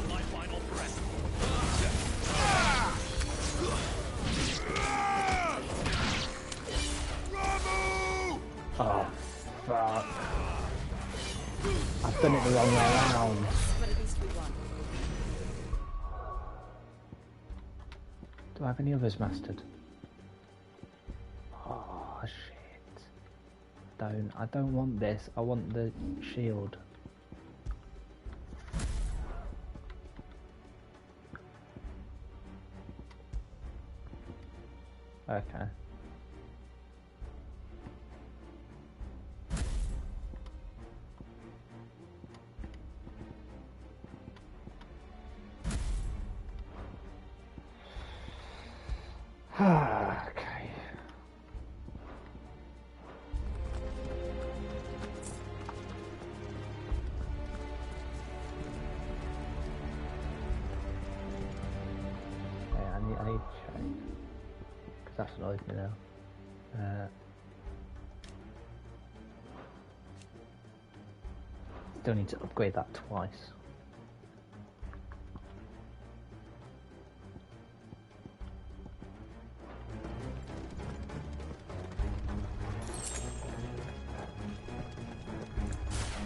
My final breath. Oh, fuck. I've done it the wrong way around. But at least we won. Do I have any others mastered? Oh, shit. I don't want this. I want the shield. Okay. Okay. Okay, I need to check. Because that's annoys me now. Still need to upgrade that twice.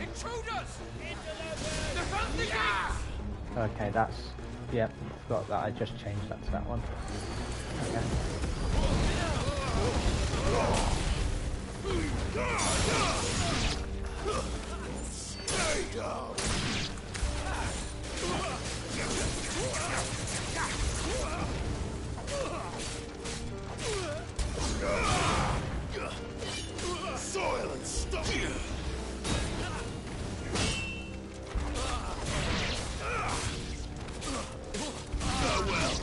Intruders! Defend the gates! Okay, that's... Yep, forgot that. I just changed that to that one. Stay down. Soil and stuff. Farewell.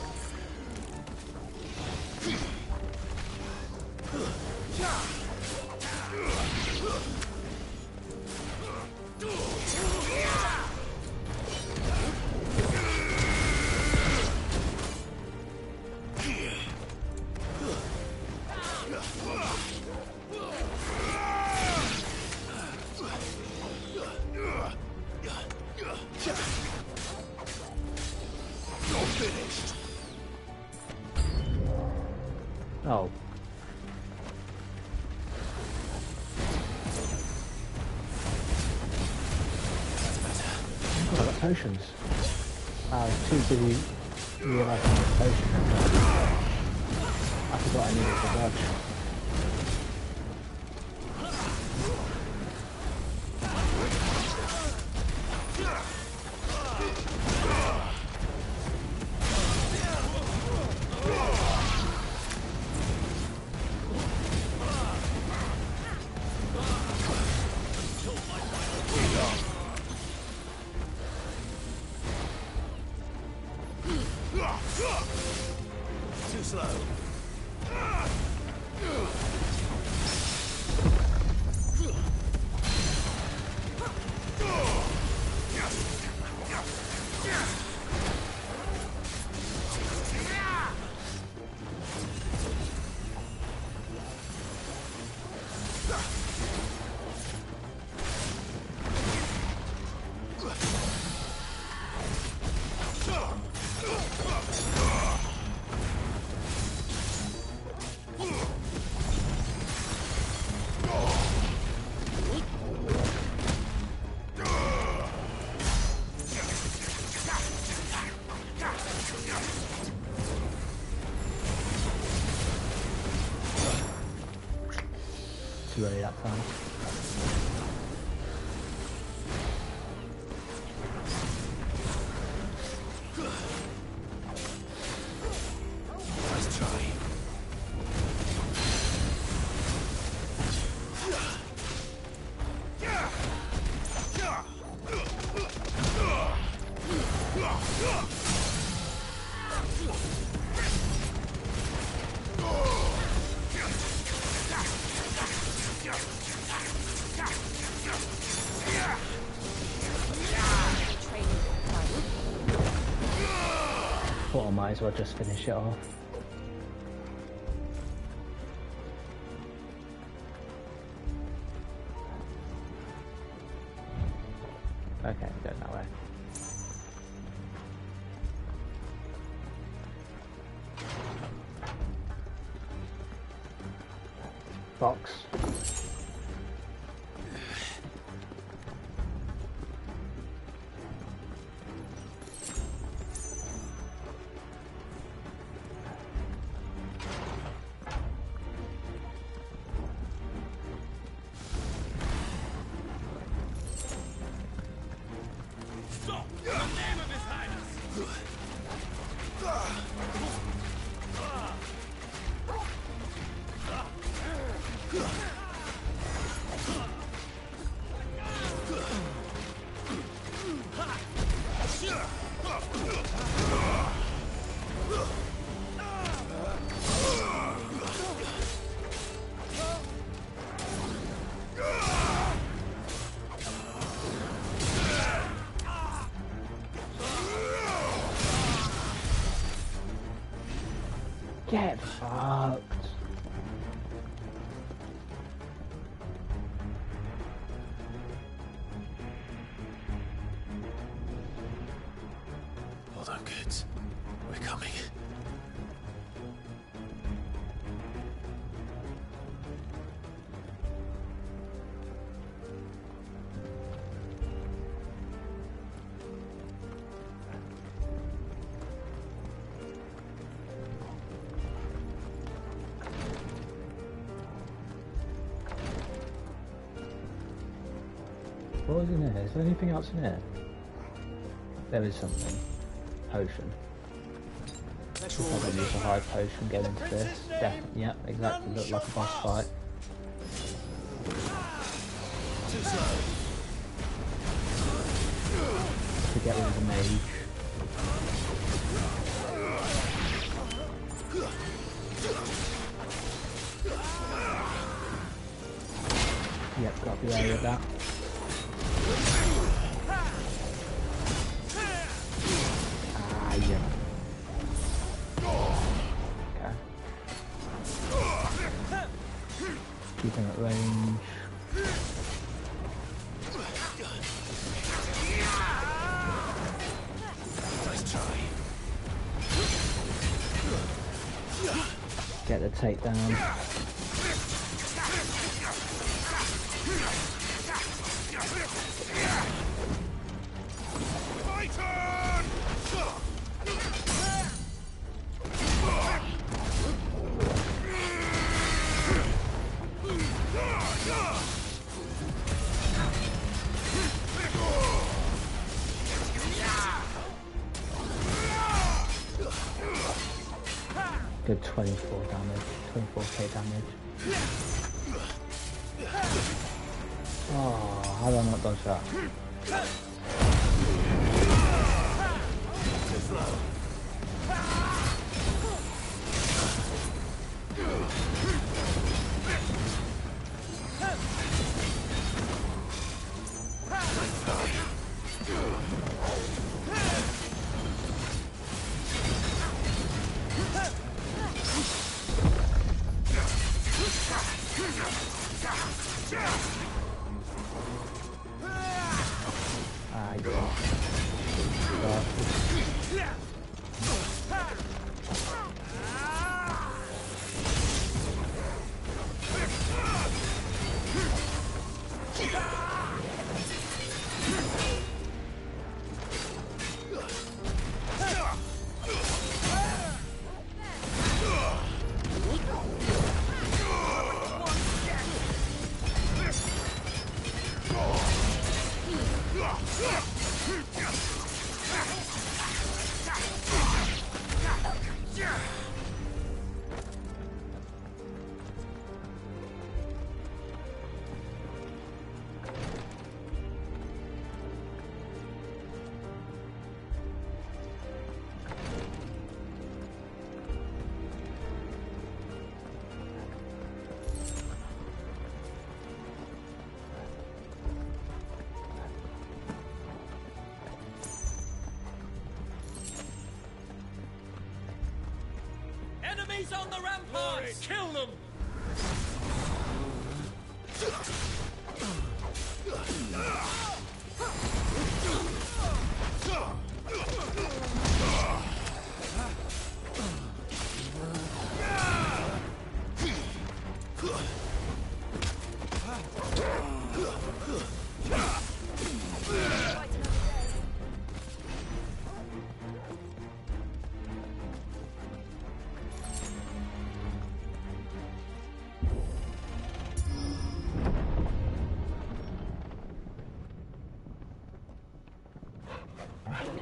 Oh. Oh, I got potions. I was too busy realising the potions. I forgot I needed to dodge. Too slow. too early that time. Let's try. Thought I might as well just finish it off. Okay, go that way. Box. Stop! In the name of His Highness! Get fucked. Hold on, kids. We're coming. What was in there? Is there anything else in there? There is something. Potion. If I can use a high potion, get into this. Definitely, yep, exactly. Looked like a boss fight. To get rid of the mage. Yep, got the area of that. Ah, yeah. Okay. Keep him at range. Let's try. Get the takedown. Good 24 damage, 24k damage. Oh, how did I not dodge that? Ah, Enemies on the ramparts! Kill them!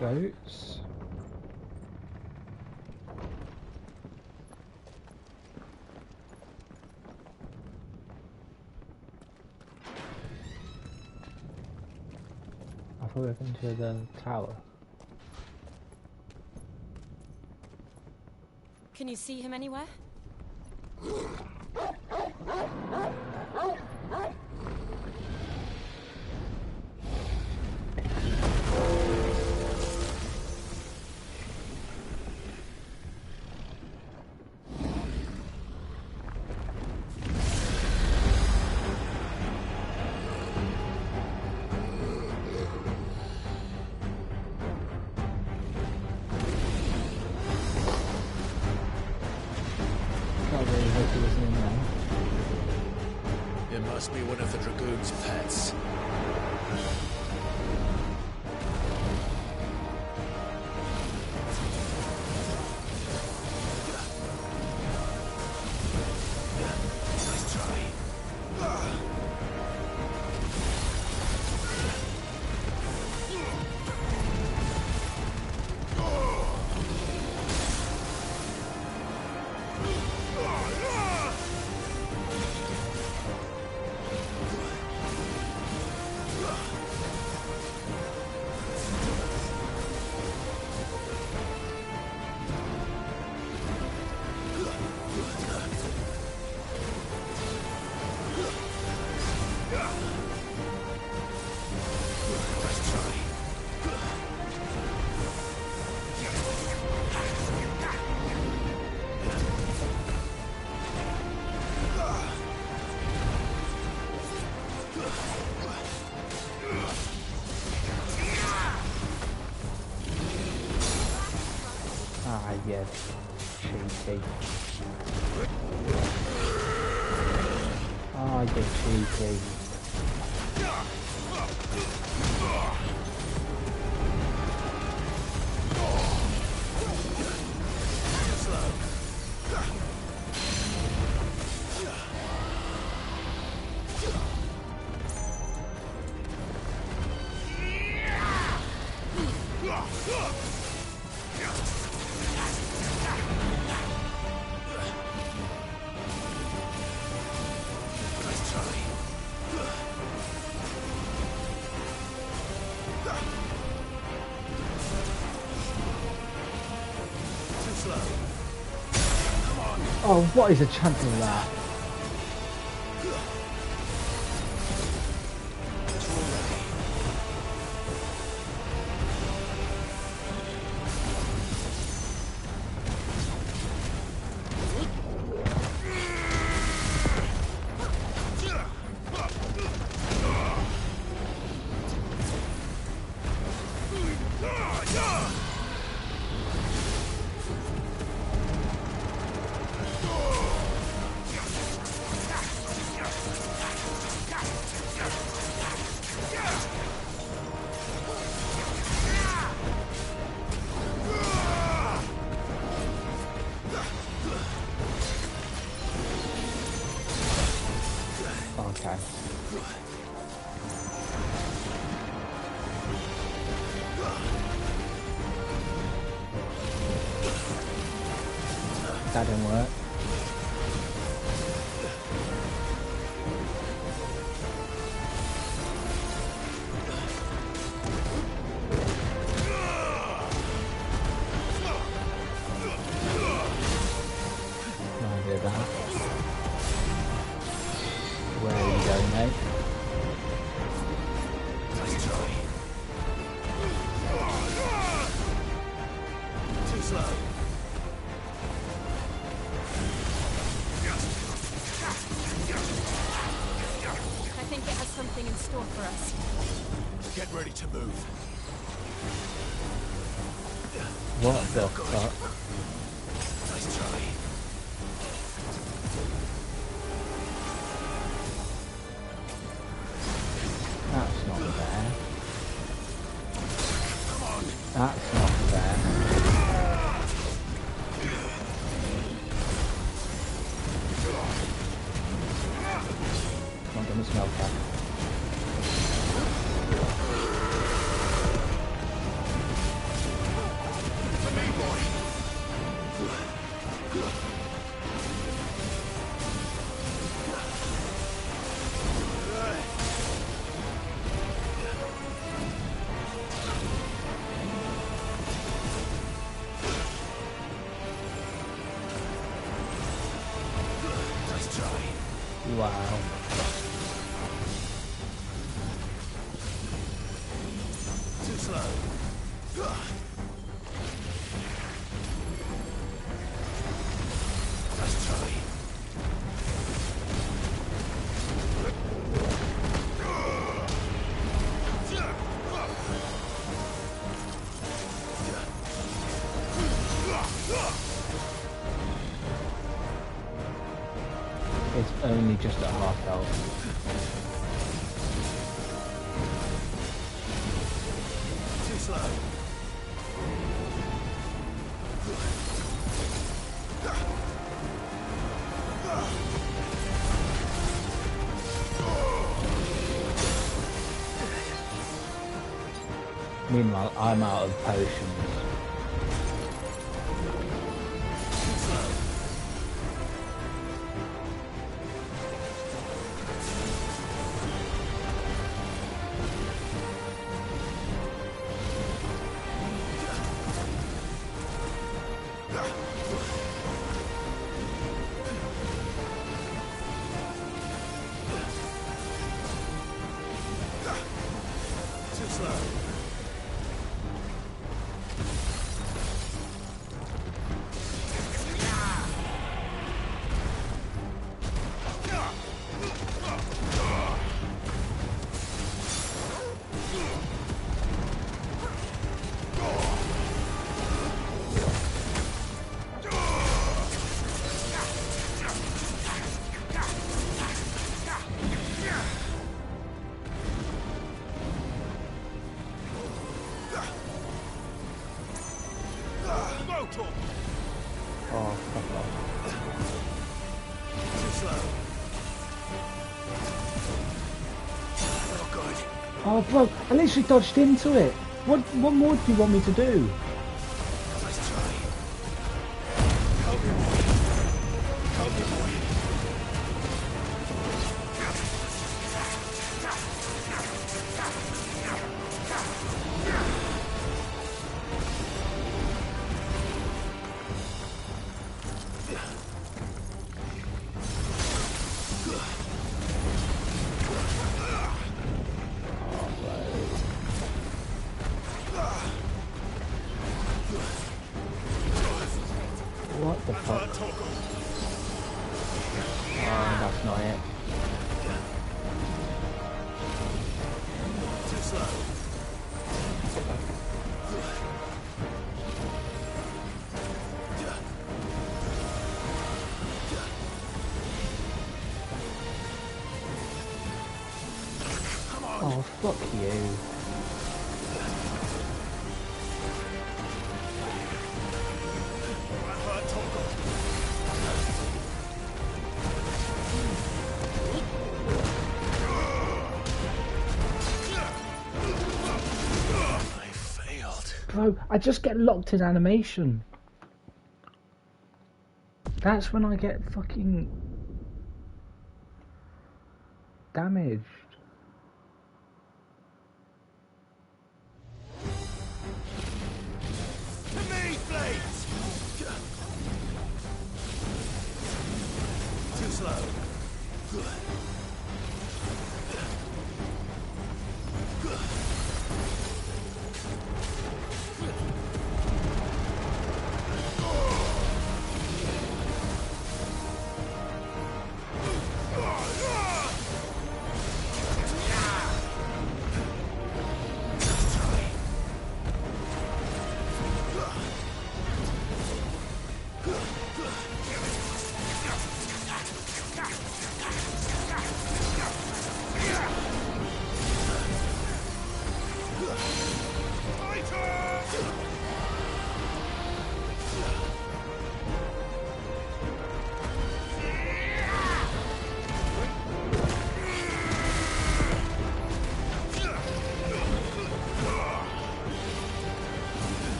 Goats. I thought we were into the tower. Can you see him anywhere? It must be one of the Dragoon's pets. Nice try. Ah, yes. Cheeky. Ah, you're cheeky. Oh, what is the chance of that? That didn't work. Where are you going, mate? Nice try. Too slow. I think it has something in store for us. Get ready to move. What the fuck? Nice try. That's not fair. Come on. That's not fair. Come on, give me some health back. For me, boy. Nice try. Wow. Too slow. Nice try. It's only just at half health. Too slow. Meanwhile, I'm out of potions. Too slow. Too slow. Oh, fuck off. Too slow. Not good. Oh, bro, I literally dodged into it. What more do you want me to do? Nice try. Help me, boy. Help me, boy. What the fuck? Oh, that's not it. Too slow. Oh, fuck you. Bro, I just get locked in animation. That's when I get fucking damaged. To me, blades! Too slow.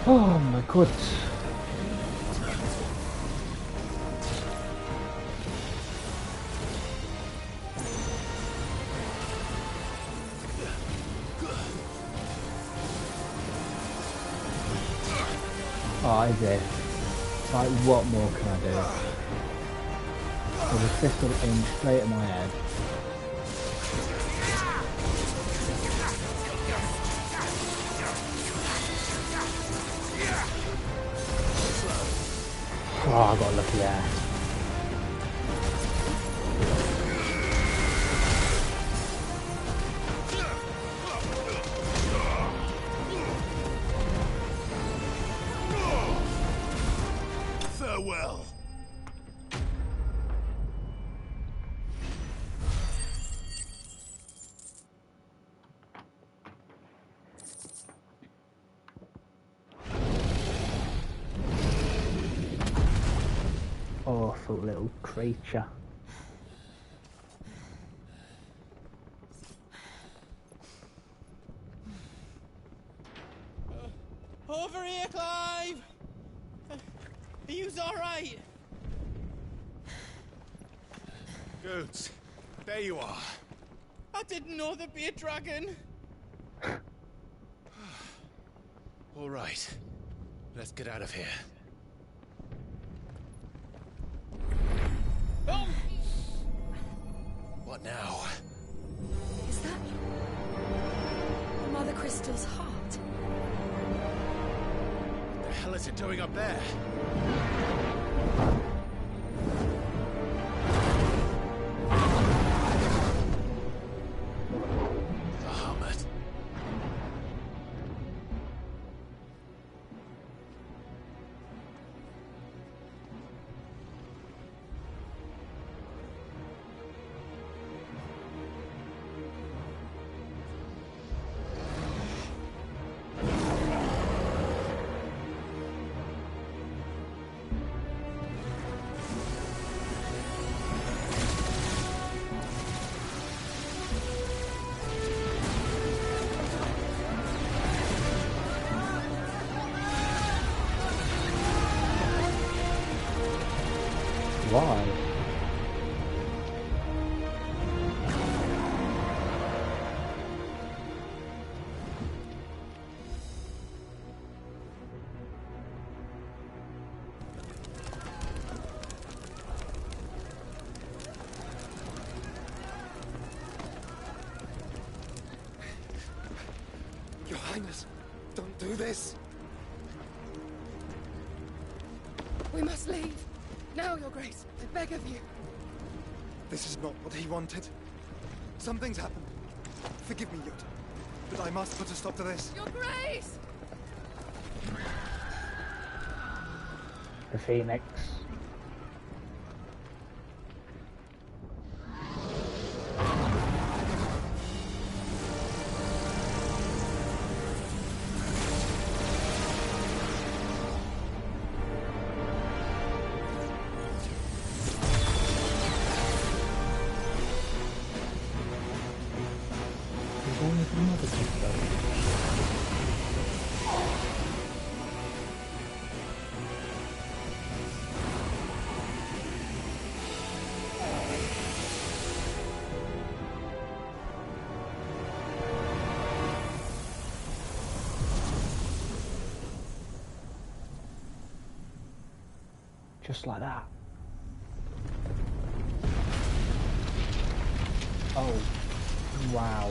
Oh my god. Oh, is it? Like, what more can I do? There's a pistol aimed straight at my head. Oh, I got lucky there. Farewell. Awful little creature. Over here, Clive! Are you alright? Goats, there you are. I didn't know there'd be a dragon. All right. Let's get out of here. Oh! What now? Is that Mother Crystal's heart? What the hell is it doing up there? Bahamut. Highness, don't do this! We must leave. Now, Your Grace. I beg of you. This is not what he wanted. Something's happened. Forgive me, Yut, but I must put a stop to this. Your Grace! The Phoenix. Just like that. Oh, wow.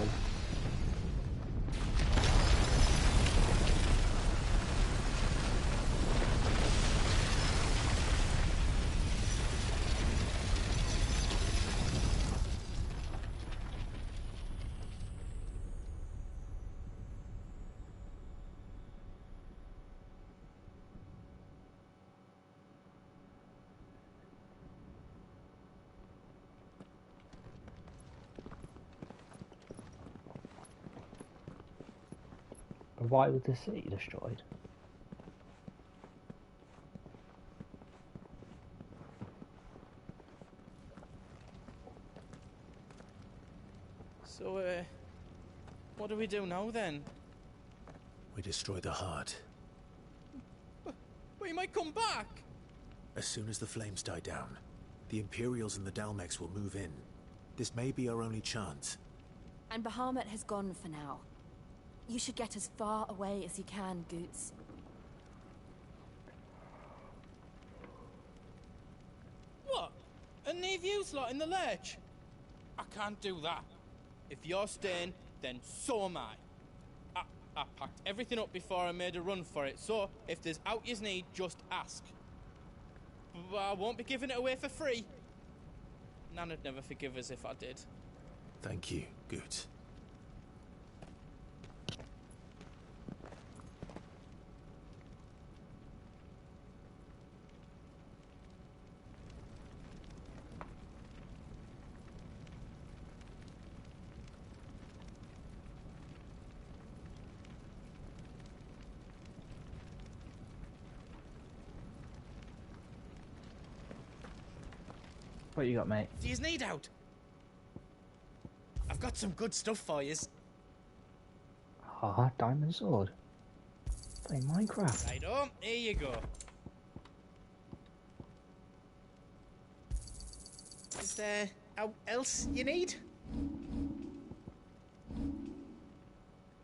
Why was the city destroyed? So, what do we do now then? We destroy the heart. We might come back! As soon as the flames die down, the Imperials and the Dalmex will move in. This may be our only chance. And Bahamut has gone for now. You should get as far away as you can, Goots. What? And leave you lot in the lurch? I can't do that. If you're staying, then so am I. I packed everything up before I made a run for it, so if there's out you need, just ask. But I won't be giving it away for free. Nan'd never forgive us if I did. Thank you, Goots. What you got, mate? Do you need out? I've got some good stuff for yous. Ah, diamond sword. Playing Minecraft. Right on, here you go. Is there out else you need?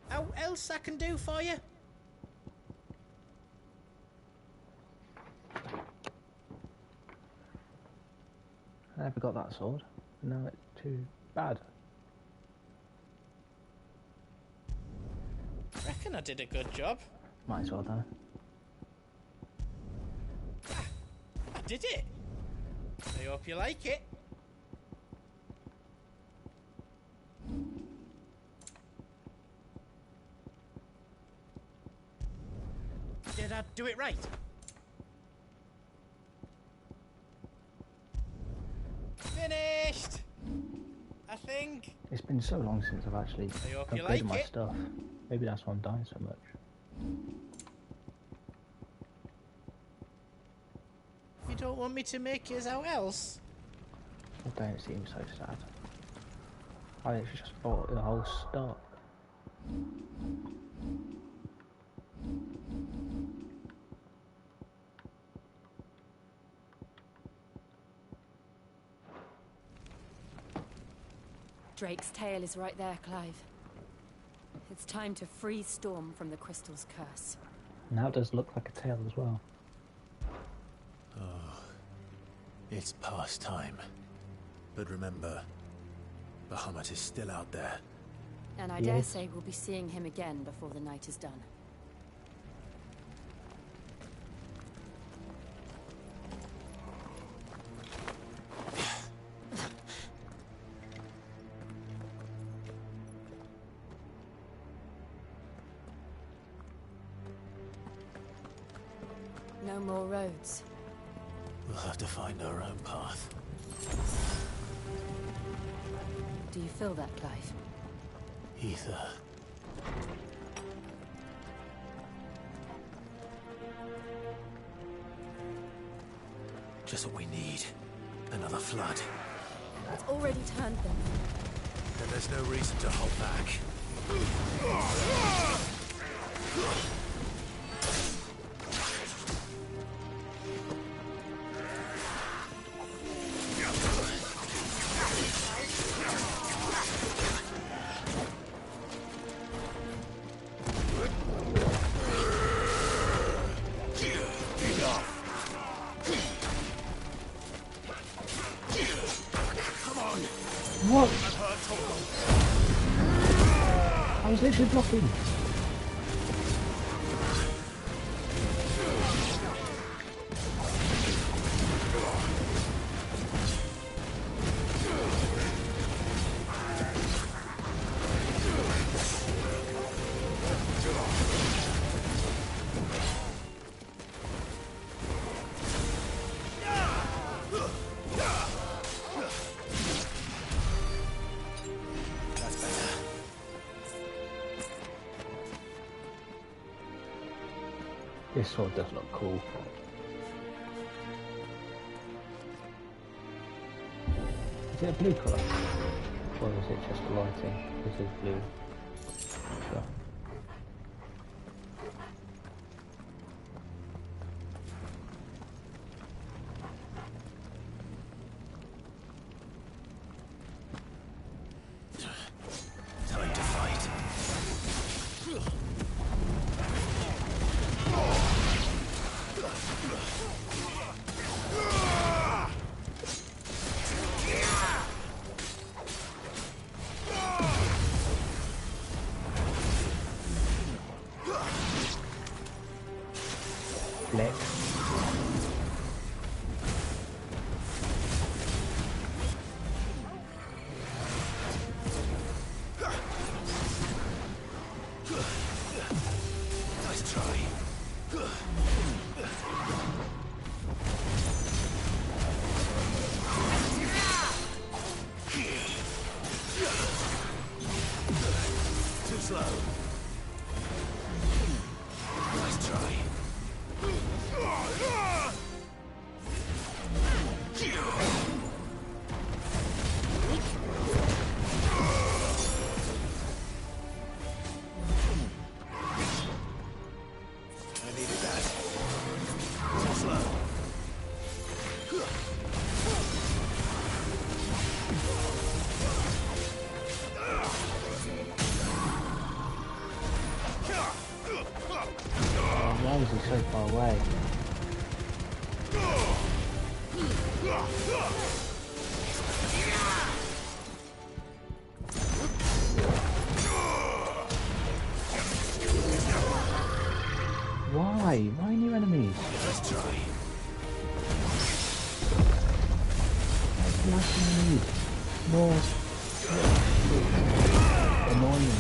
Out else I can do for you? I never got that sword. No, it's too bad. Reckon I did a good job. Might as well though. I did it. I hope you like it. Did I do it right? Finished! I think. It's been so long since I've actually I hope you upgraded like my it. stuff. Maybe that's why I'm dying so much. You don't want me to make yours out else? It don't seem so sad. I actually just bought the whole stock. Drake's tail is right there, Clive. It's time to free Storm from the crystal's curse. Now it does look like a tail as well. Oh, it's past time. But remember, Bahamut is still out there. And I dare say we'll be seeing him again before the night is done. No more roads. We'll have to find our own path. Do you feel that, Clive? Ether. Just what we need. Another flood. It's already turned them. Then there's no reason to hold back. What? I was literally blocking. This sword does look cool. Is it a blue colour? Or is it just the lighting? This is blue. Sure. Time to fight. Flick. Nice try. Too slow. Nice try. I needed that. Too slow. Oh, why was he so far away? Why? Why new enemies? Let's try. That's the last thing I need. More annoying.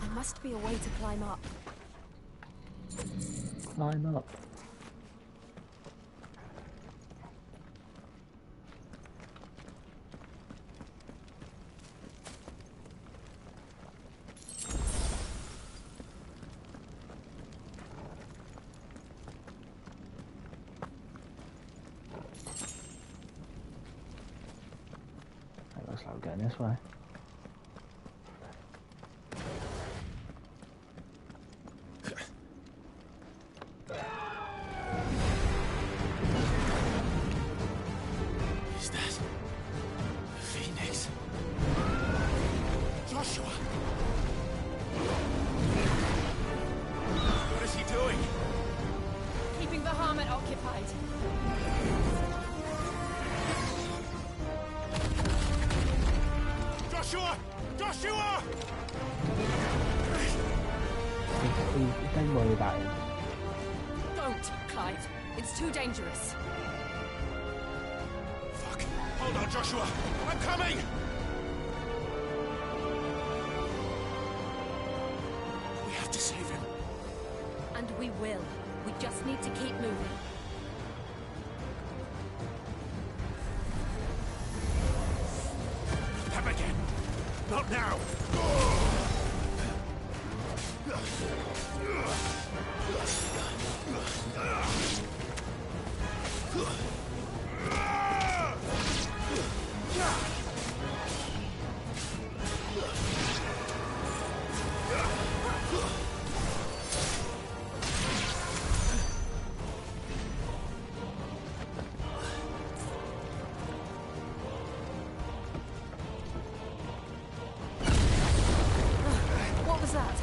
There must be a way to climb up. Climb up. I'm going this way. Is that the Phoenix? Joshua! What is he doing? Keeping Bahamut occupied. Joshua! Joshua! Don't worry about him. Don't, Clive. It's too dangerous. Fuck! Hold on, Joshua! I'm coming! We have to save him. And we will. We just need to keep moving. Them again! Not now! What was that?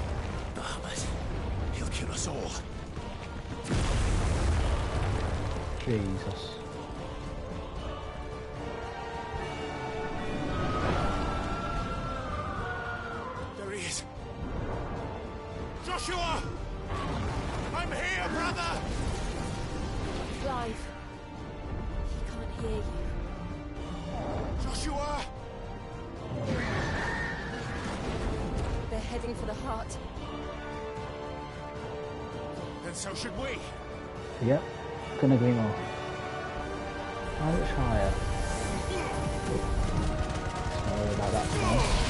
Bahamut. He'll kill us all. Jesus. There he is. Joshua! I'm here, brother! Clive. He can't hear you. Joshua! They're heading for the heart. Then so should we. Yep. Couldn't agree more. How much higher? Sorry about that, guys.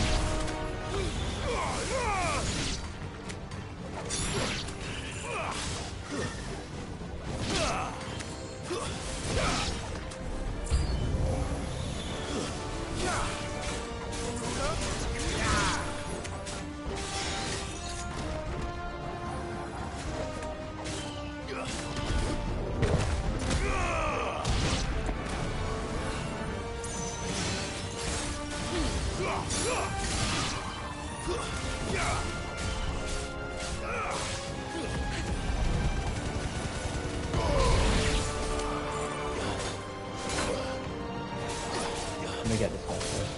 Let me get this guy first.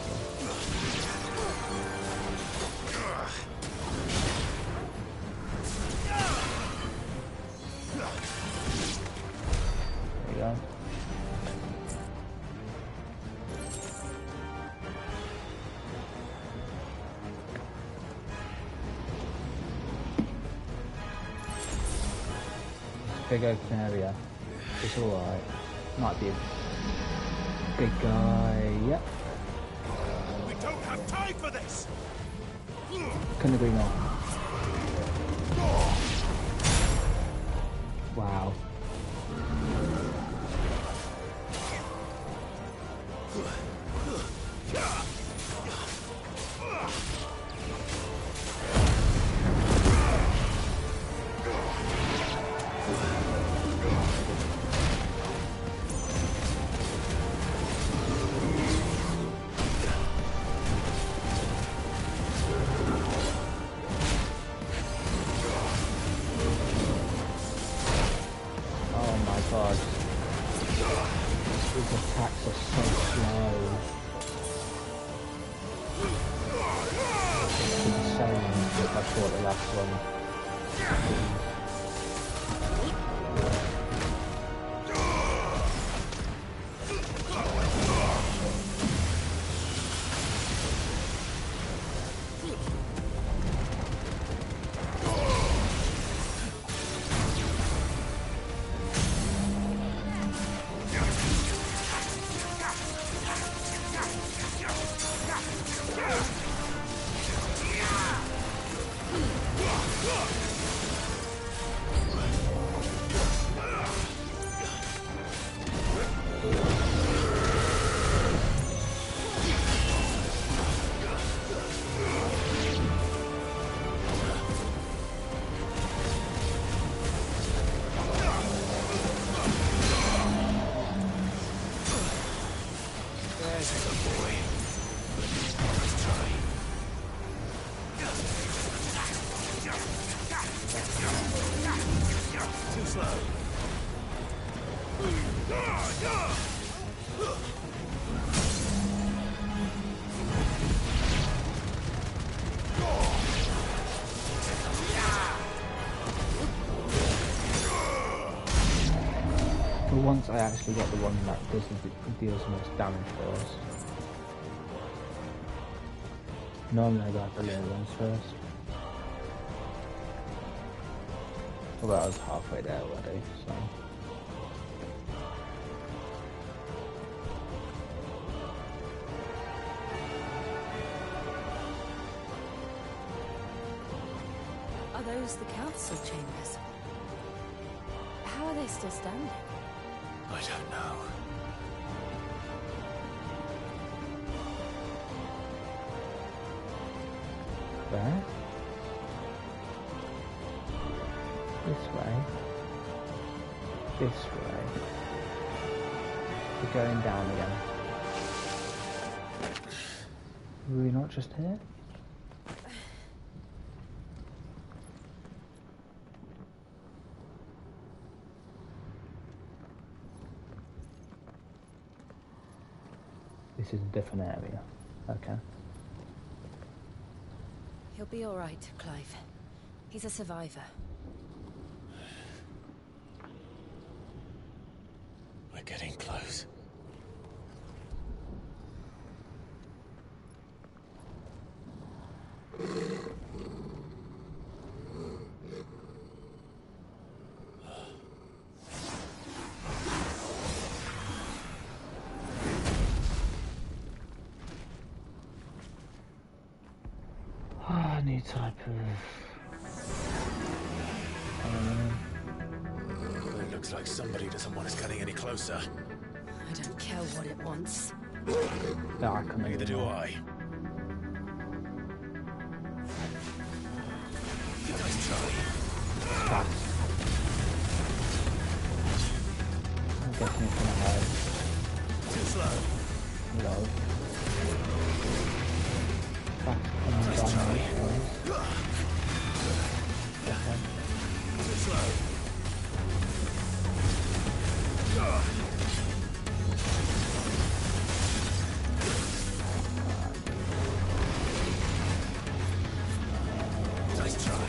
There you go. Big open area. It's alright. Might be a big guy. Yep. We don't have time for this! Couldn't agree more. Wow. Oh my god. These attacks are so slow. It's insane if I fought the last one. chance I actually get the one that deals the most damage first. Normally I got the little ones first. Although I was halfway there already, so... Are those the council chambers? How are they still standing? I don't know. Where? This way. This way. We're going down again. Were we not just here? This is a different area. Okay. He'll be all right, Clive. He's a survivor. We're getting close. New type of... It looks like somebody doesn't want us getting any closer. I don't care what it wants. No, I can't. Neither do I. Nice try. Fast. I'm guessing it's gonna hide. Too slow. No. Fast coming down these ways. Okay. Too slow. Nice try.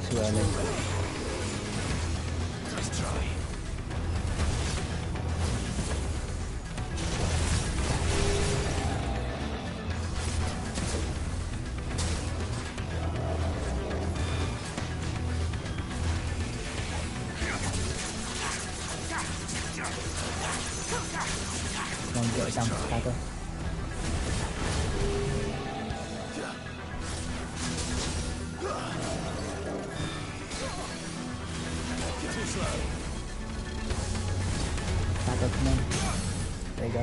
Too early. Nice try. Come on, get it down to stagger. Too slow. Stagger, come on. There you go.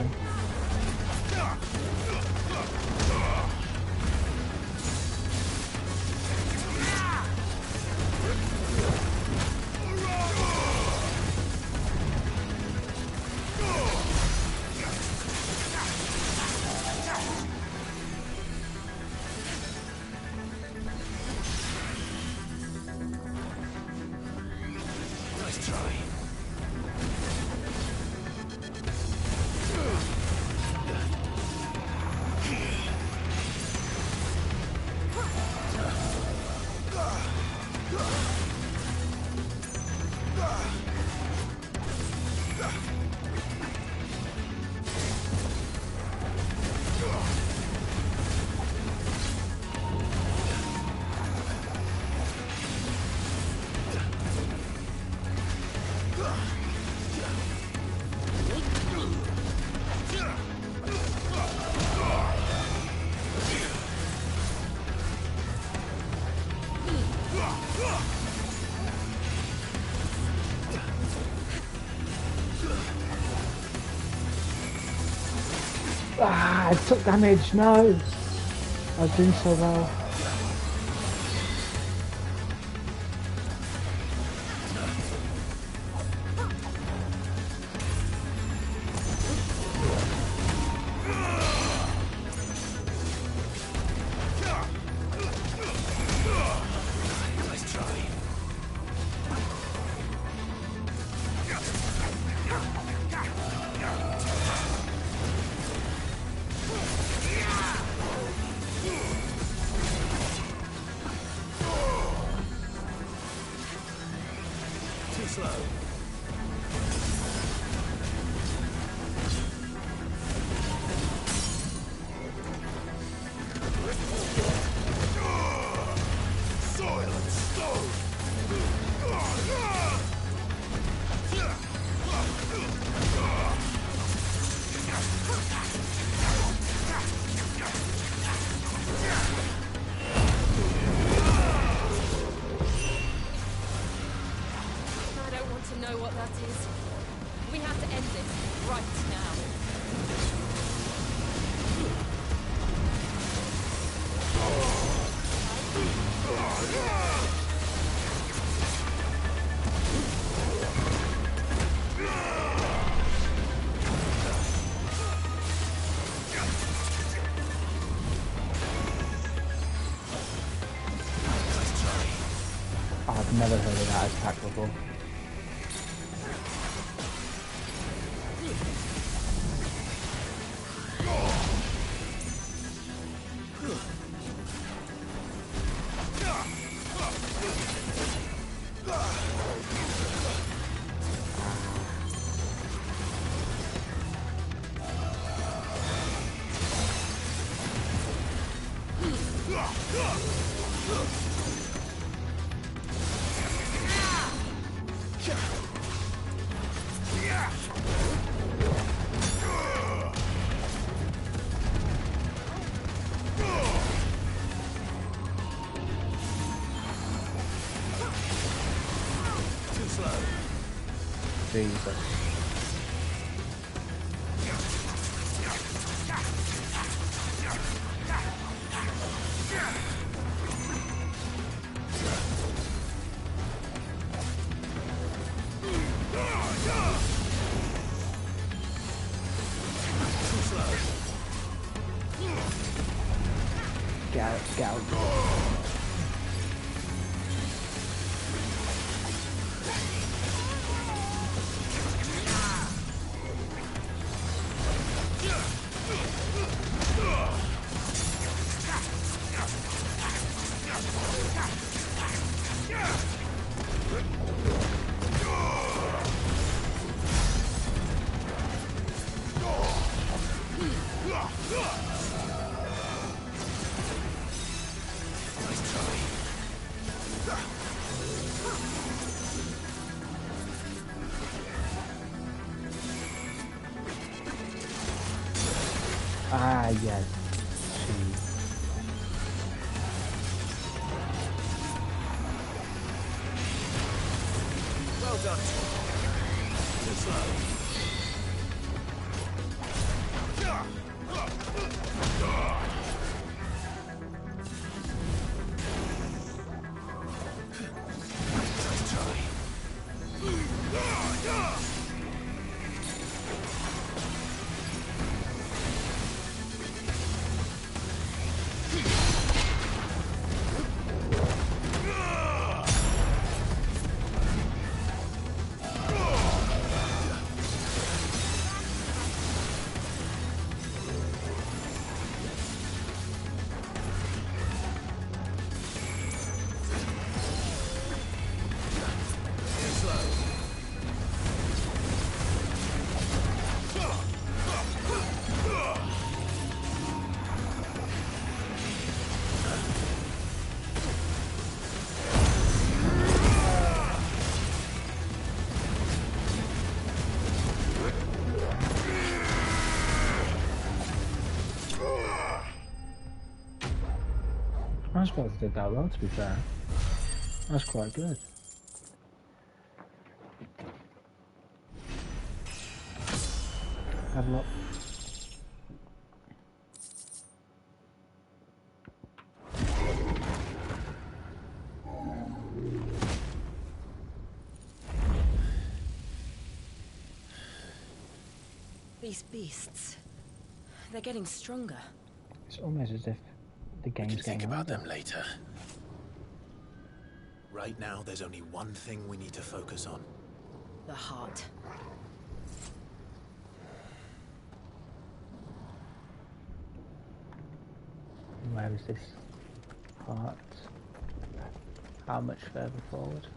Nice try. Ah, I took damage, no! I was doing so well. right now. I've never heard of that attack before. Jesus. Get out. Ah, yes. Well done. Too slow. Nice try. I'm surprised they did that well, to be fair. That's quite good. Have a look. These beasts, they're getting stronger. It's almost as if the game's We can think getting about harder. them later. Right now, there's only one thing we need to focus on. The heart. Where is this heart? How much further forward?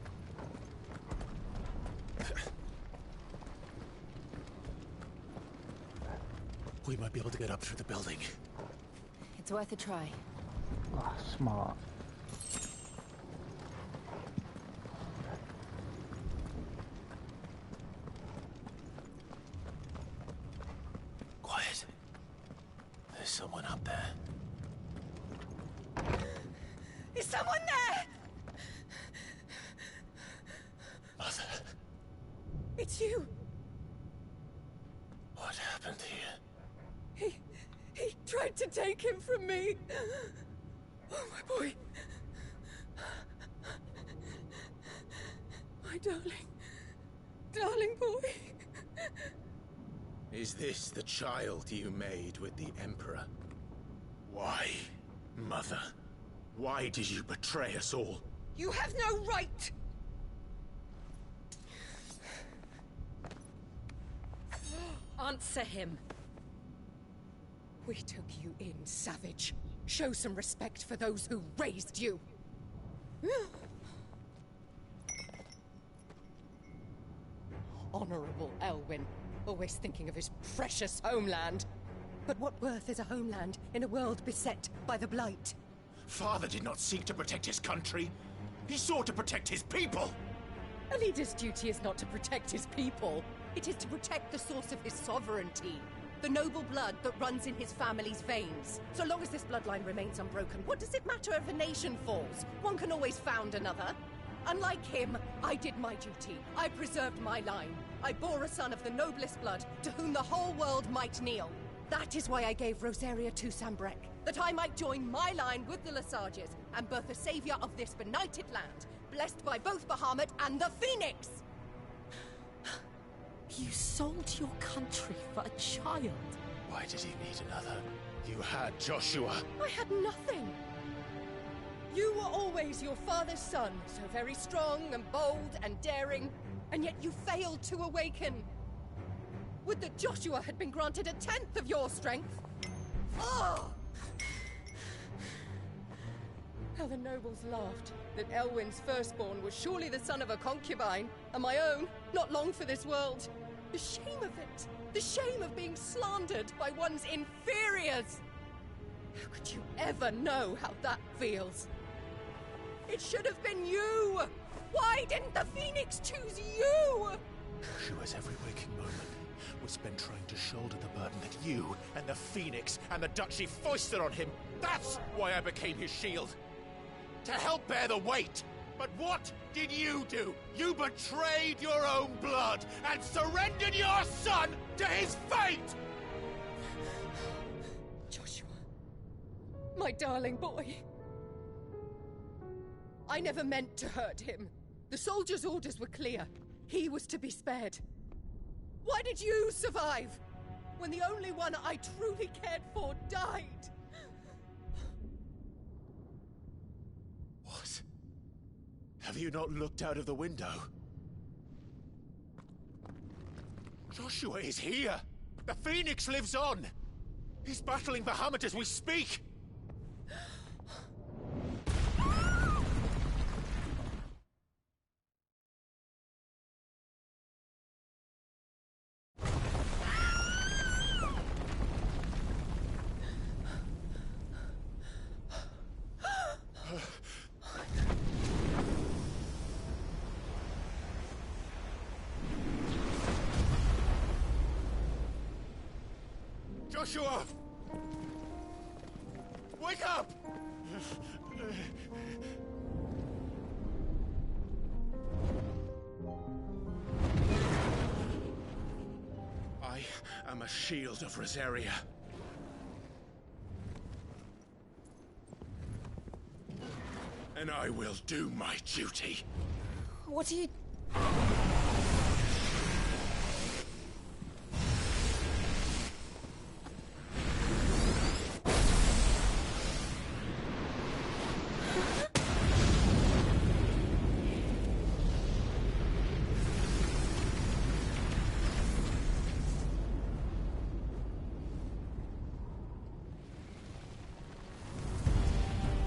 We might be able to get up through the building. It's worth a try. Ah, smart. Quiet. There's someone up there. Is someone there? Mother. It's you. to take him from me. Oh, my boy. My darling boy. Is this the child you made with the Emperor? Why, Mother? Why did you betray us all? You have no right! Answer him. We took you in, savage. Show some respect for those who raised you. Honorable Elwyn, always thinking of his precious homeland. But what worth is a homeland in a world beset by the Blight? Father did not seek to protect his country. He sought to protect his people. A leader's duty is not to protect his people. It is to protect the source of his sovereignty. The noble blood that runs in his family's veins. So long as this bloodline remains unbroken, what does it matter if a nation falls? One can always found another. Unlike him, I did my duty. I preserved my line. I bore a son of the noblest blood, to whom the whole world might kneel. That is why I gave Rosaria to Sambrek, that I might join my line with the Lesages and birth a savior of this benighted land, blessed by both Bahamut and the Phoenix! You sold your country for a child. Why did he need another? You had Joshua. I had nothing. You were always your father's son, so very strong and bold and daring, and yet you failed to awaken. Would that Joshua had been granted 1/10 of your strength? Oh! How the nobles laughed that Elwyn's firstborn was surely the son of a concubine, and my own, not long for this world. The shame of it! The shame of being slandered by one's inferiors! How could you ever know how that feels? It should have been you! Why didn't the Phoenix choose you? Joshua's every waking moment was spent trying to shoulder the burden that you and the Phoenix and the Duchy foisted on him. That's why I became his shield. To help bear the weight. But what did you do? You betrayed your own blood and surrendered your son to his fate! Joshua, my darling boy. I never meant to hurt him. The soldiers' orders were clear. He was to be spared. Why did you survive when the only one I truly cared for died? What? Have you not looked out of the window? Joshua is here! The Phoenix lives on! He's battling Bahamut as we speak! Joshua! Wake up! I am a shield of Rosaria. And I will do my duty. What are you...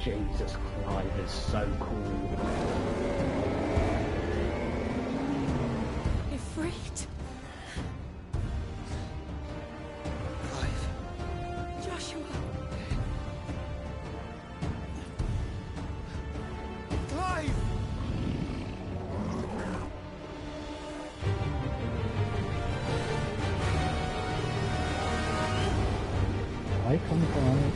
Jesus, Clive is so cool. You're freed. Clive. Joshua. Clive! I come from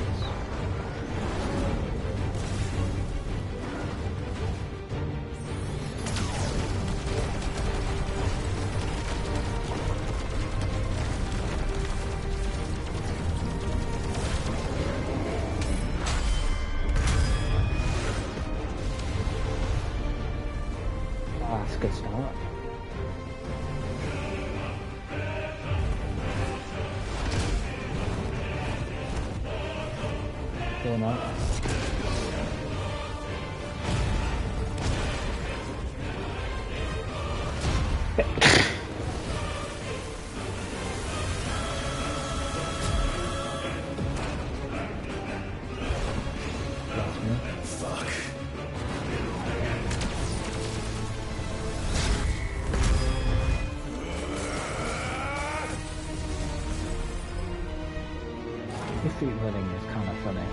Or not. Fuck. His feet running is kind of funny.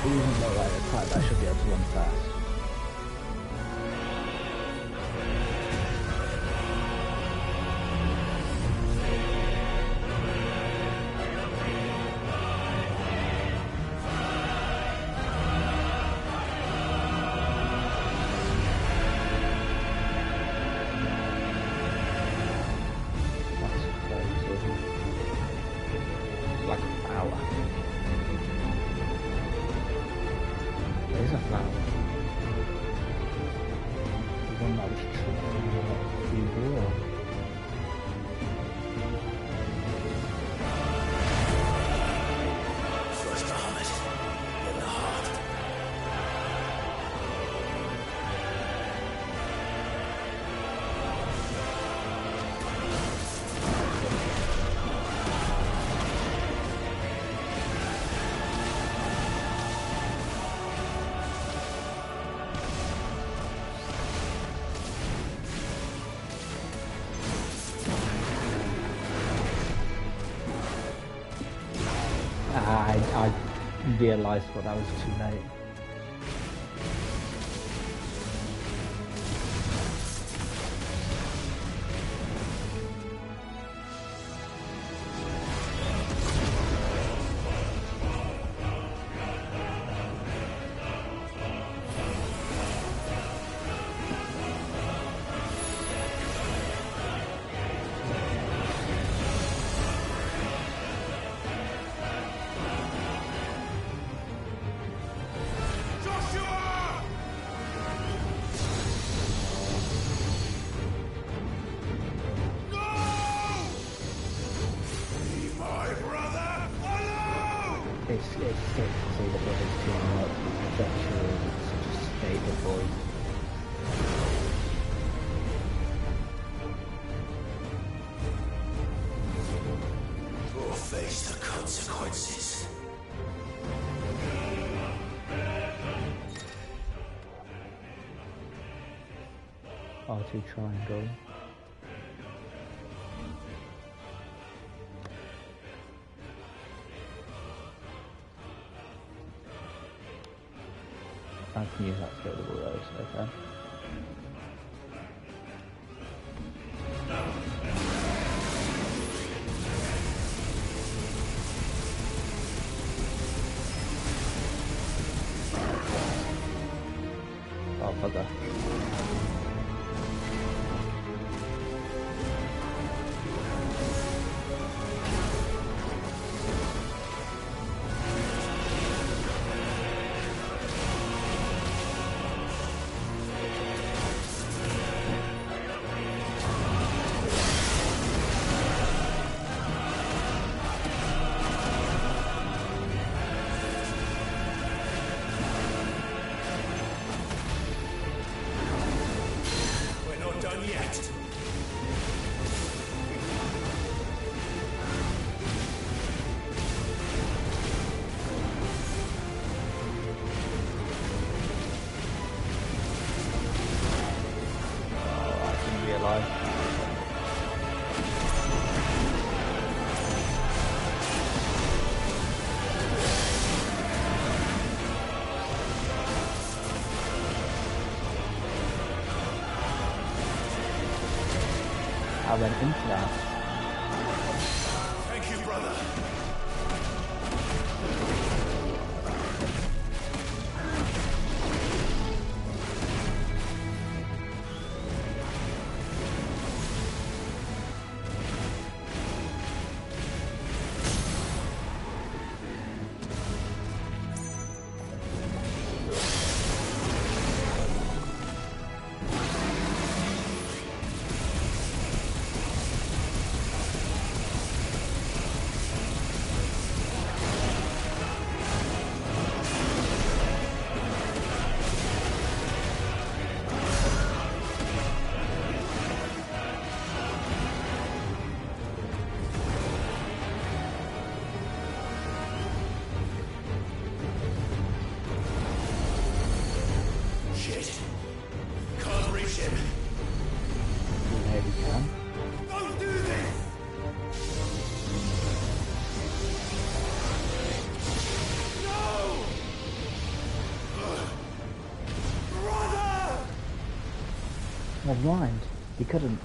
Even though like a type that should be able to run fast. Like a flower. There's a flower. The one that was trying to grow. First Bahamut, in the heart. I realised what that was too late. It's sick to see the brothers teaming up with such a stable boy. Or face the consequences. R2 triangle. I can use that to go to the roads, okay. Oh, bugger. I went into that. Thank you, brother. Never mind. He couldn't.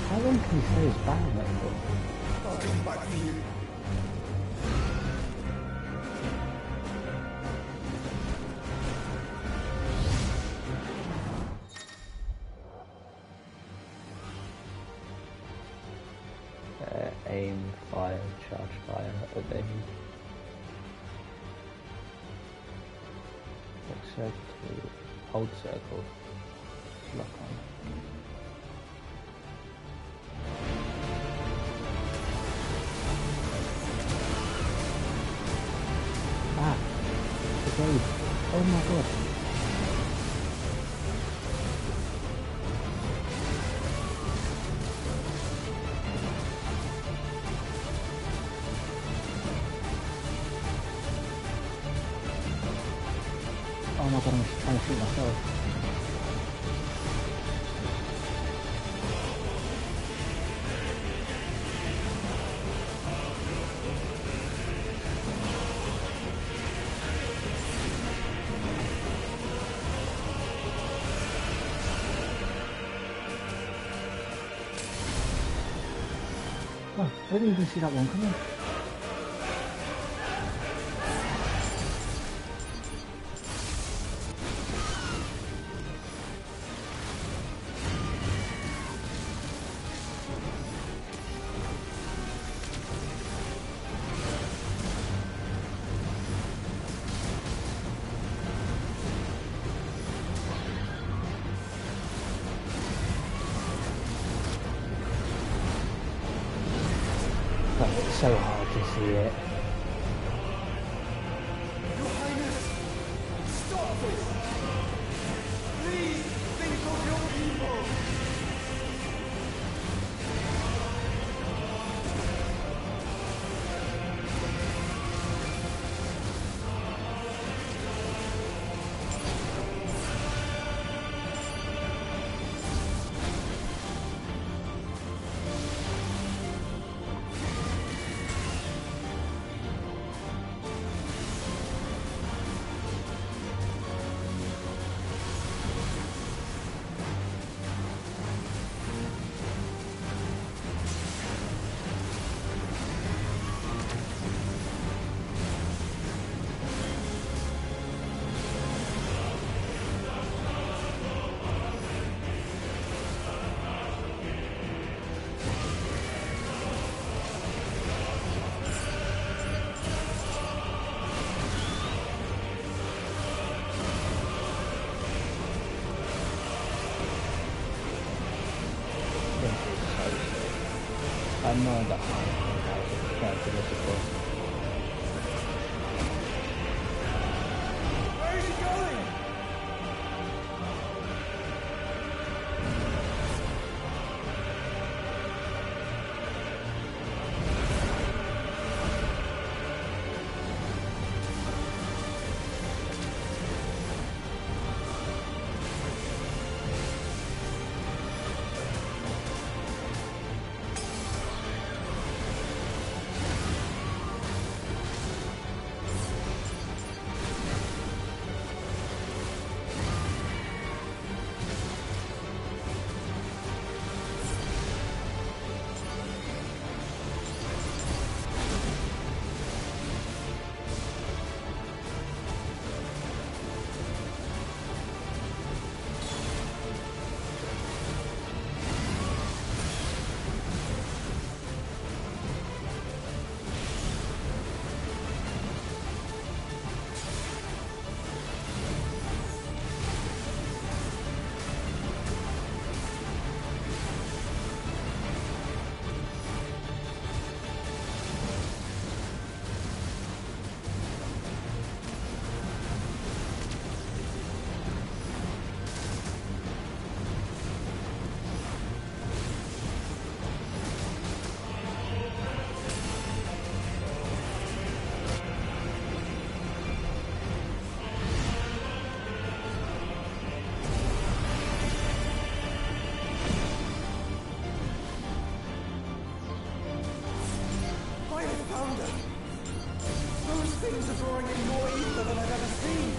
How long can he stay as Bahamut for? I'll come back for you. Aim, fire, charge fire, obey. Circle, hold circle, lock on. Ah, the blade. Oh my god. Oh my god, I'm just trying to shoot myself. Oh, I didn't even see that one coming. It's so hard to see it. Your Highness, stop this! Please think of your people! I know that I'm trying to look at this. Where is he going? are drawing in more ether than I've ever seen.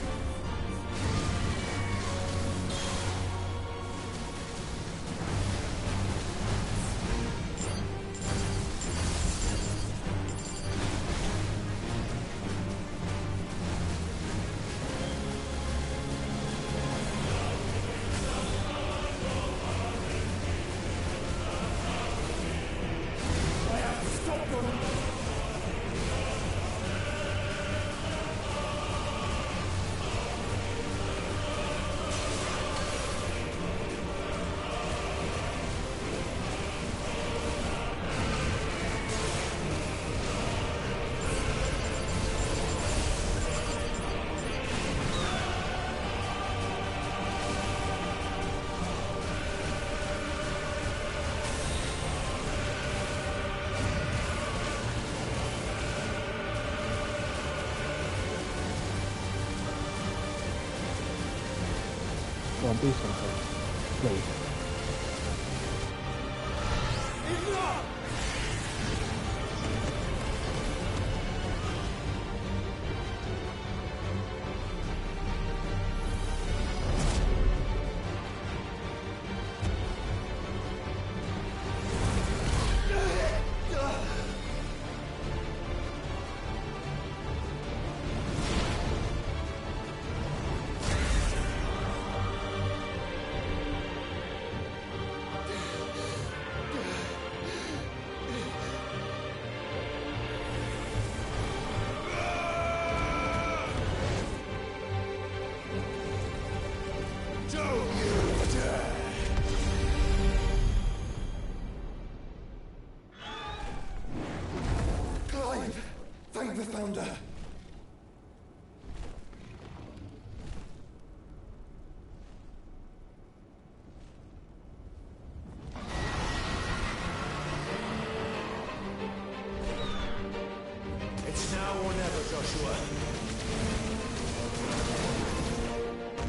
Go on, do something. Please. Thank the Founder! It's now or never, Joshua.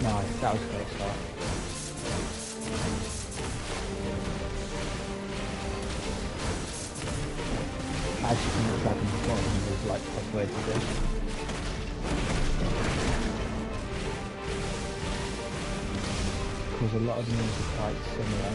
Nice, that was a great start. As you can look in the bottom, there's like halfway to this. Because a lot of them are quite similar.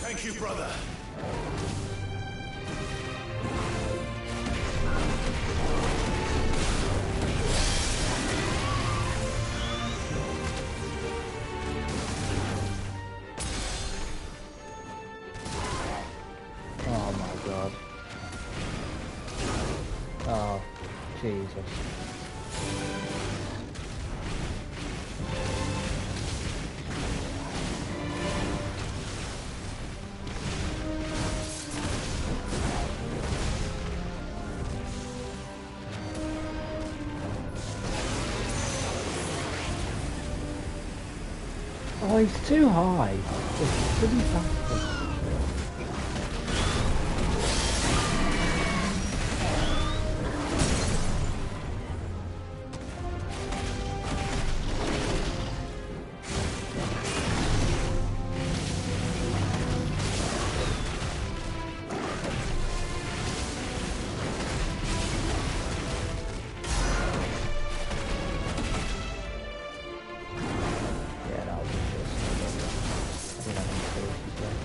Thank you, brother. Oh my god. Oh, Jesus. Oh, he's too high. It's pretty fast. Yeah, that was just... I don't know how to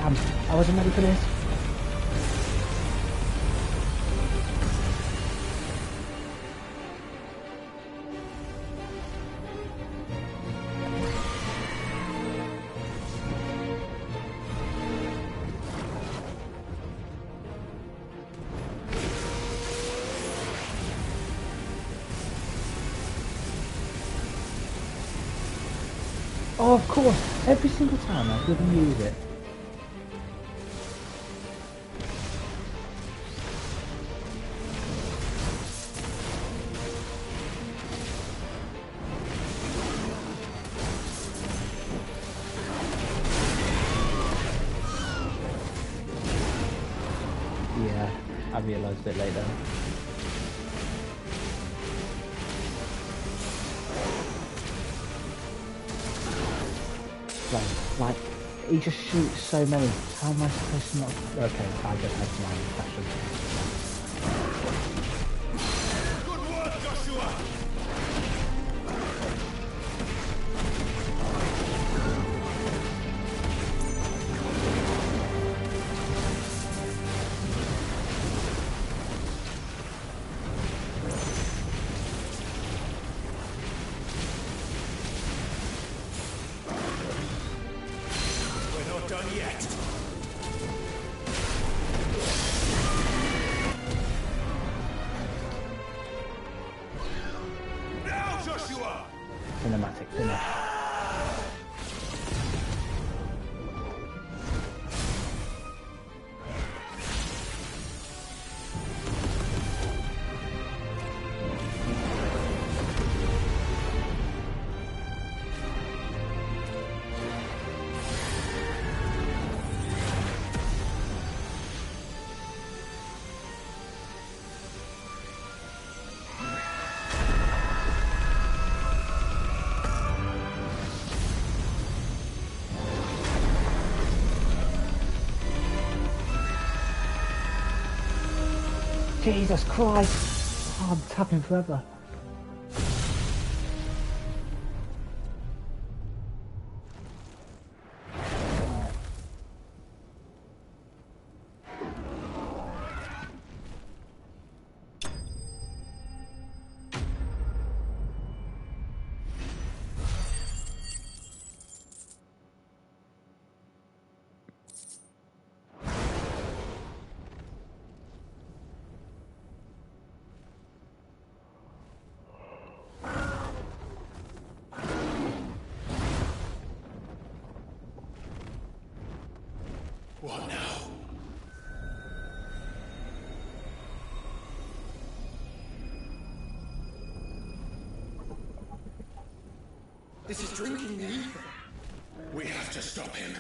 Damn, I wasn't ready for this. Oh, of course, every single time I couldn't use it. Yeah, I realised it later. Like, he just shoots so many. How am I supposed to not? Okay, I just had mine. That should Good work, Joshua! Done yet. Now, Joshua! cinematic finish. Jesus Christ! Oh, I'm tapping forever. What now? This is drinking the ether. We have to stop him.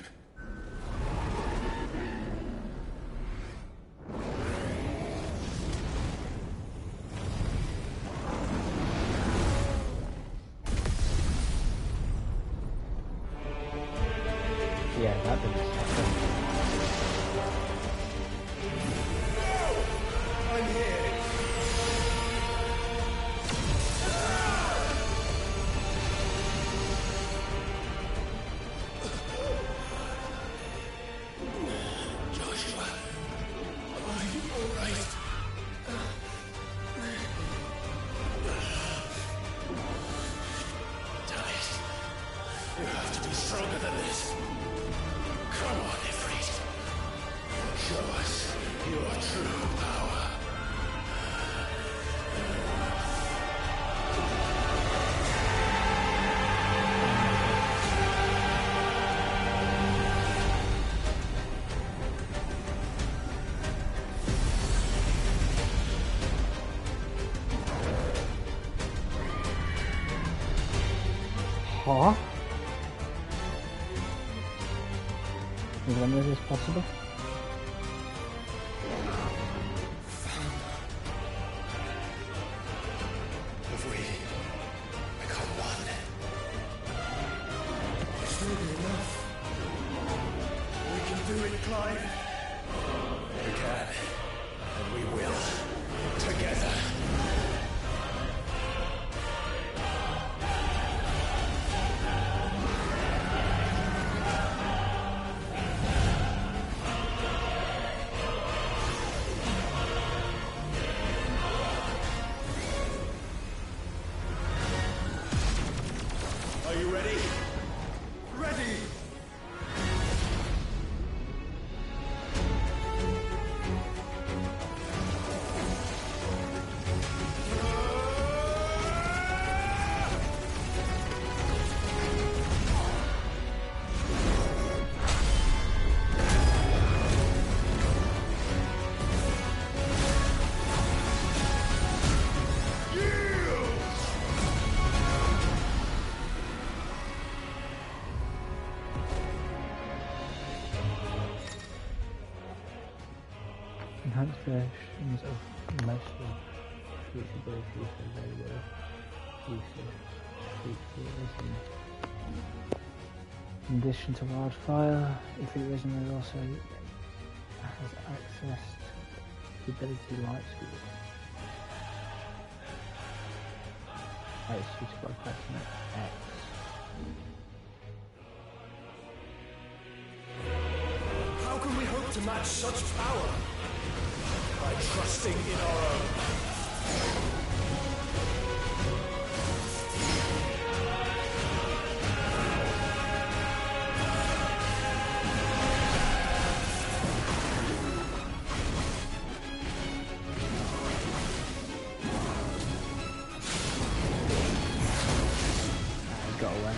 Yeah, that didn't stop. I'm here. Joshua, are you all right? Damn it. You have to be stronger than this. Come on, Ifrit. Show us your true power. Huh? When is this possible? Have we become one? It's really enough. We can do it, Clive. We can, and we will. Together. enhanced versions of most of future abilities are available features. In addition to Wildfire, if it isn't, it also has access to the ability Light Speed. Light Speed by pressing X. How can we hope to match such power? By trusting in our own. Got away.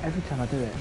Every time I do it.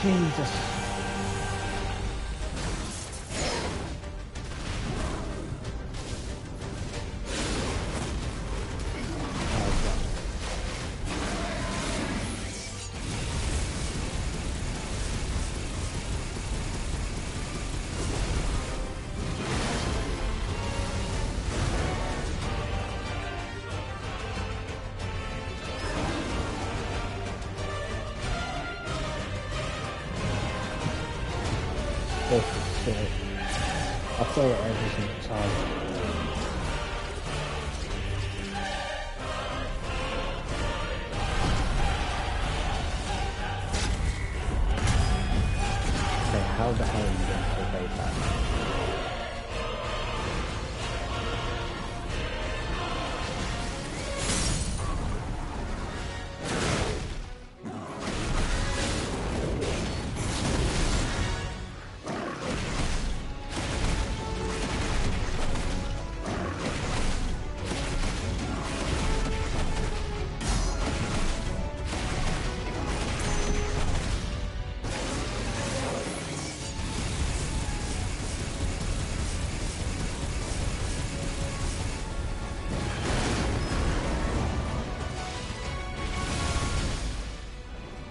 Jesus. This is sick. I play it every single time. Okay, how the hell are you going to evade that?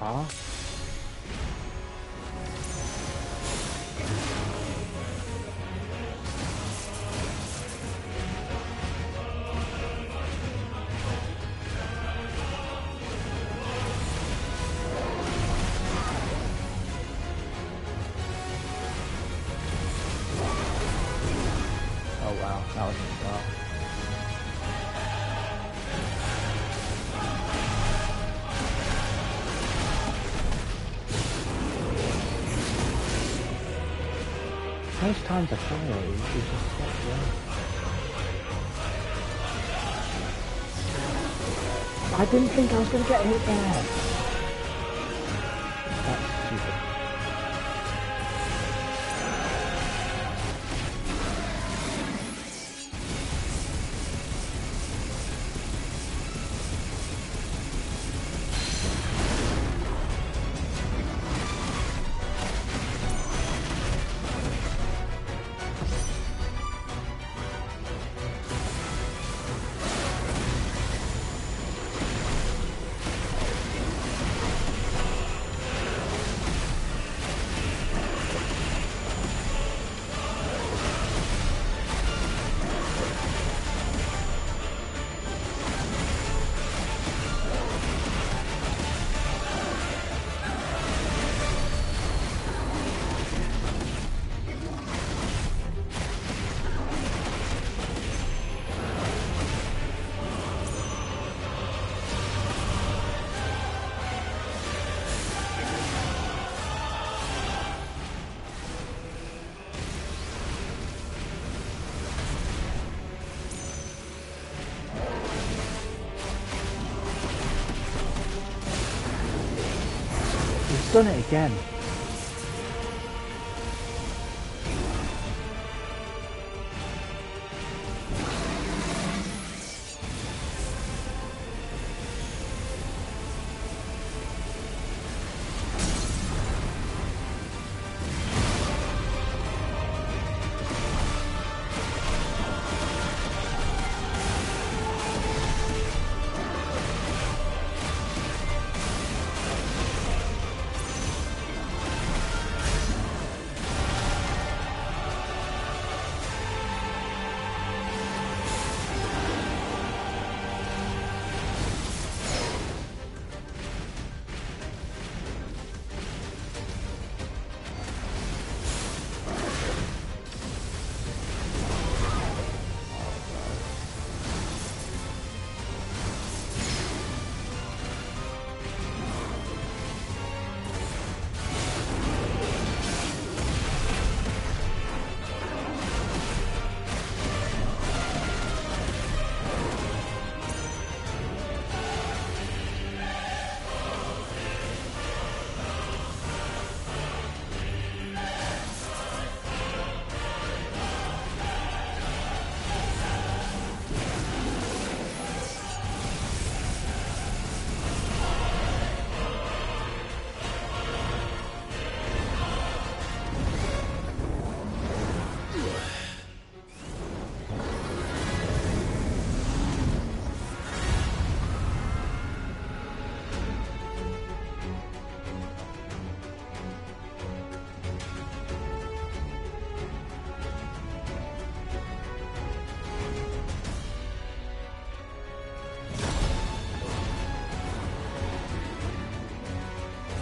Huh? Oh wow, that was wow. Most times I try it, it's just like, I didn't think I was going to get hit there. That's stupid. I've done it again.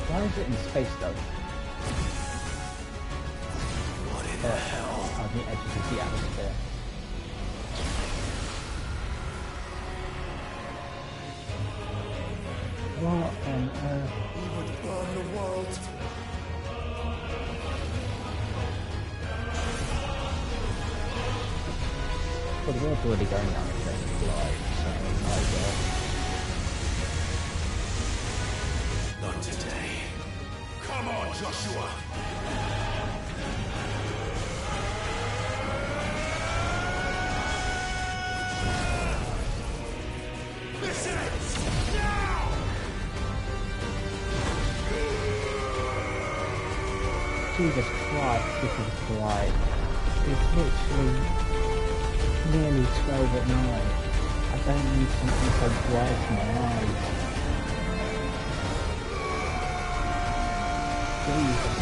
Why is it in space though? What in the hell? On the edges of the atmosphere. What on earth? We would burn the world. Well, the world's already going down the same line, so might as well. Not today. Come on, Joshua! This ends now! Jesus Christ, this is bright. It's literally nearly 12 at night. I don't need something so bright in my eyes. Jesus.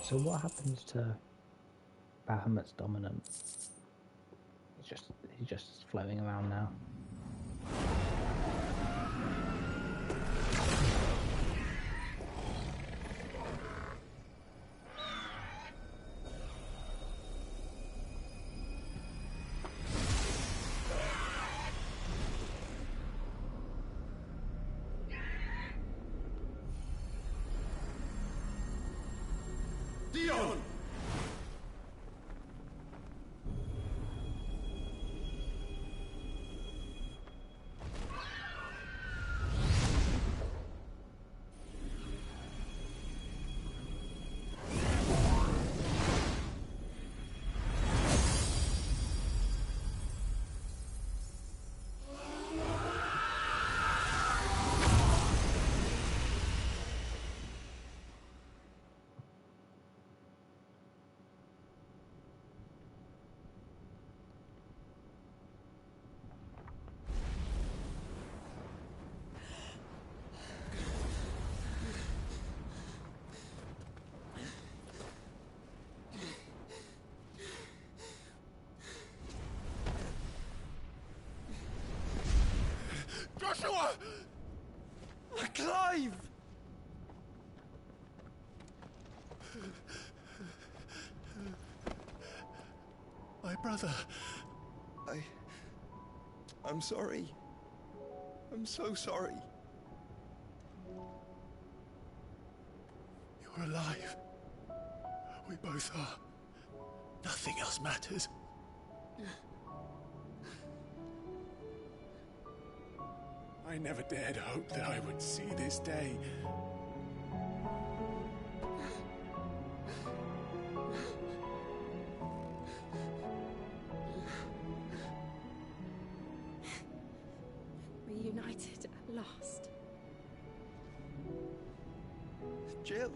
So what happens to Bahamut's dominant? He's just floating around now. Dion! Joshua! Clive! My brother. I'm sorry. I'm so sorry. You're alive. We both are. Nothing else matters. I never dared hope that I would see this day. Reunited at last. Jill.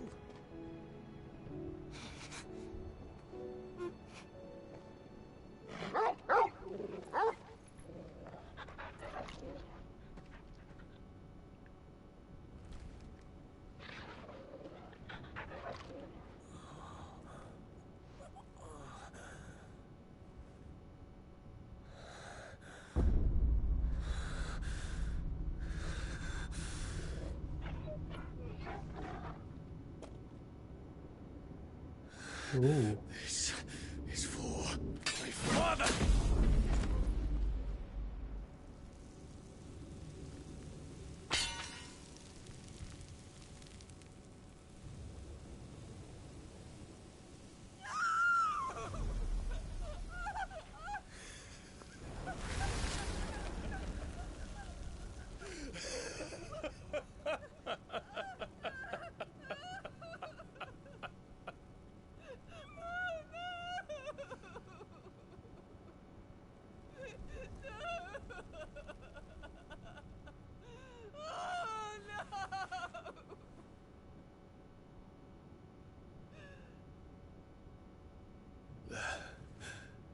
Ooh. This is for my father!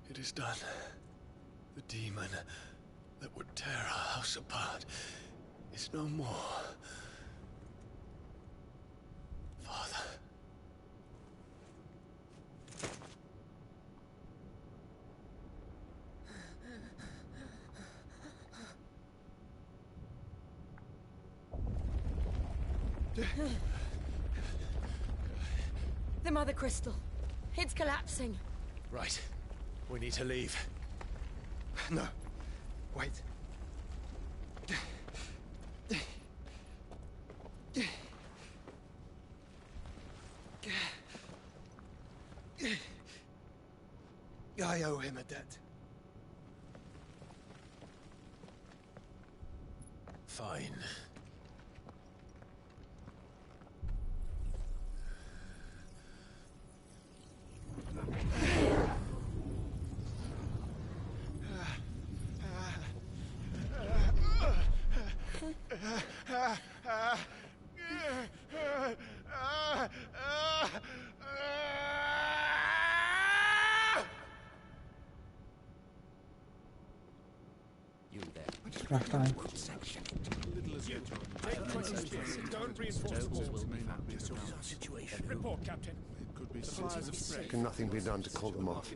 It is done. The demon that would tear our house apart is no more. Father. The Mother Crystal. It's collapsing. Right. We need to leave. No. Wait. I owe him a debt. Fine. You there. Last time. Don't reinforce the walls. Situation. Report, Captain. Can nothing be done to call them off?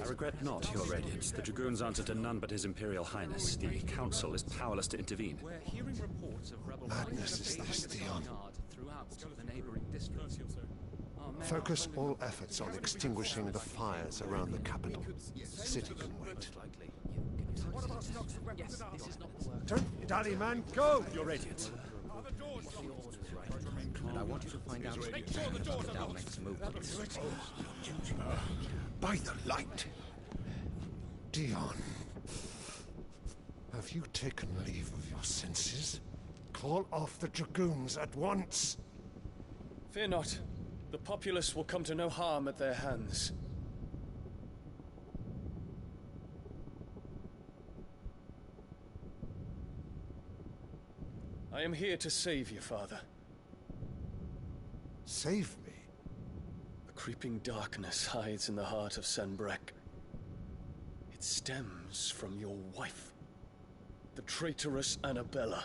I regret not, Your Radiance. The Dragoons answer to none but His Imperial Highness. The Council is powerless to intervene. We're hearing reports of rebel Madness is this, Dion. throughout the neighboring districts. Focus all efforts on extinguishing the fires around the capital. Sit and wait. Yes, this is not the work. Don't dally, man. Go! Your Radiance. And I want you to find out if the Dalmec's movements. By the light. Dion. Have you taken leave of your senses? Call off the Dragoons at once. Fear not. The populace will come to no harm at their hands. I am here to save you, Father. Save me? A creeping darkness hides in the heart of Sanbrek. It stems from your wife, the traitorous Annabella.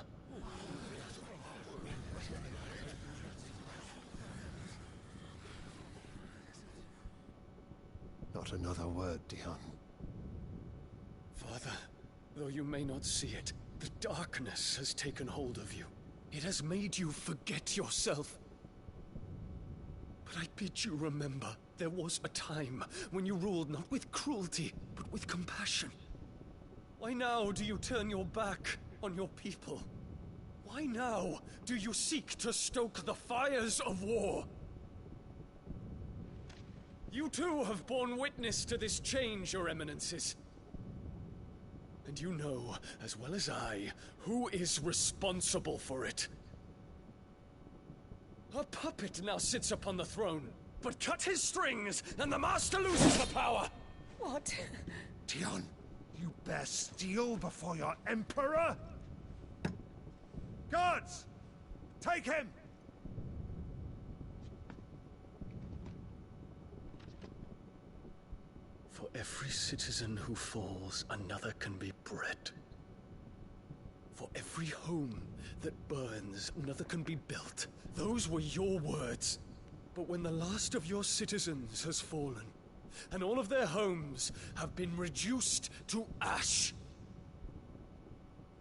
Not another word, Dion. Father, though you may not see it, the darkness has taken hold of you. It has made you forget yourself. But I bid you remember, There was a time when you ruled not with cruelty, but with compassion. Why now do you turn your back on your people? Why now do you seek to stoke the fires of war? You too have borne witness to this change, Your Eminences. And you know, as well as I, who is responsible for it. A puppet now sits upon the throne, but cut his strings, and the Master loses the power! What? Dion, you bear steel before your Emperor? Guards! Take him! For every citizen who falls, another can be bred. For every home that burns, another can be built. Those were your words. But when the last of your citizens has fallen, and all of their homes have been reduced to ash,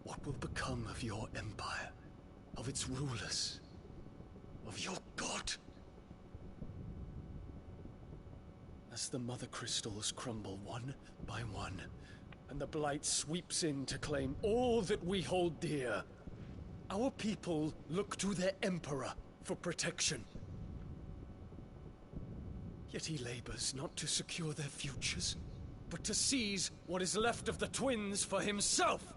what will become of your empire, of its rulers, of your god? As the Mother Crystals crumble one by one, and the Blight sweeps in to claim all that we hold dear, our people look to their Emperor for protection. Yet he labors not to secure their futures, but to seize what is left of the twins for himself.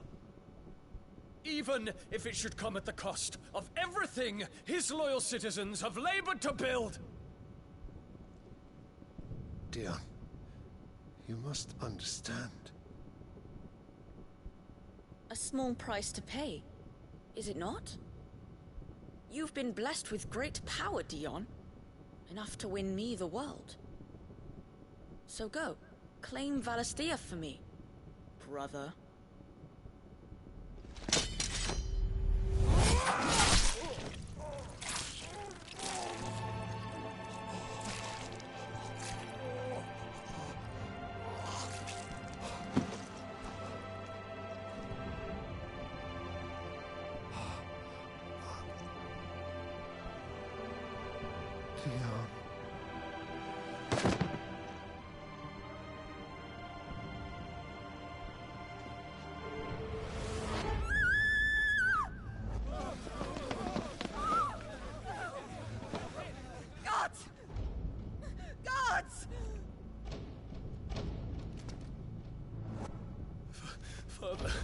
Even if it should come at the cost of everything his loyal citizens have labored to build. Dion, you must understand. A small price to pay, is it not? You've been blessed with great power, Dion. Enough to win me the world. So go, claim Valisthea for me, brother.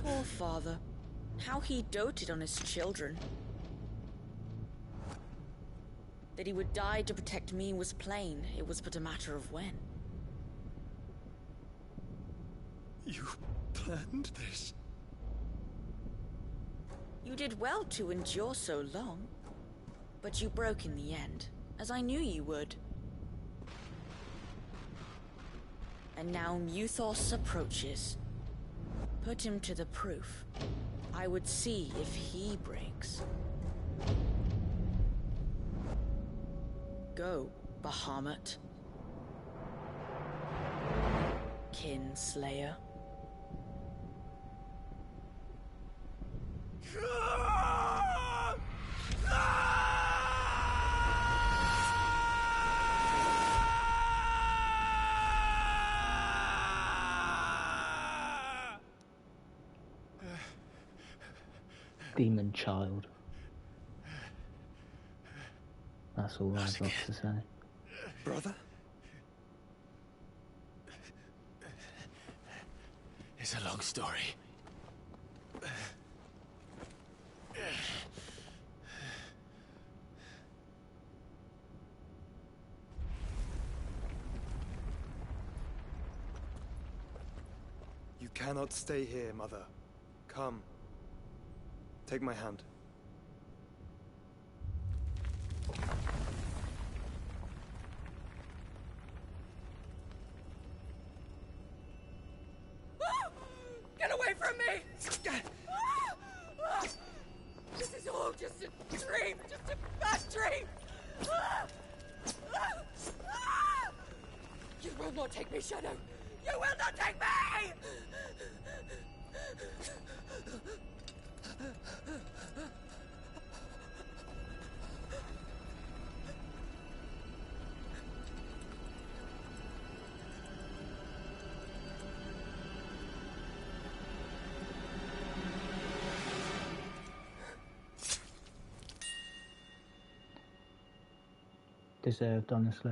Poor father. How he doted on his children. That he would die to protect me was plain. It was but a matter of when. You planned this? You did well to endure so long. But you broke in the end, as I knew you would. And now Muthos approaches. Put him to the proof. I would see if he breaks. Go, Bahamut. Kinslayer. Demon child. That's all I've got to say. Brother? It's a long story. You cannot stay here, Mother. Come. Take my hand. Get away from me! This is all just a dream, just a bad dream! You will not take me, Shadow! You will not take me! Deserved, honestly.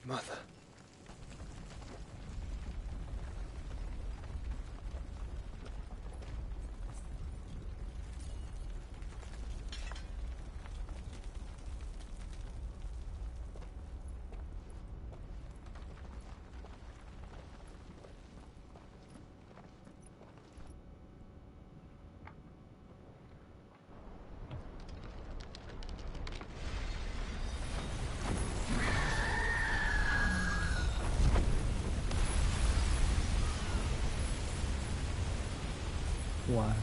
Mother. Wow.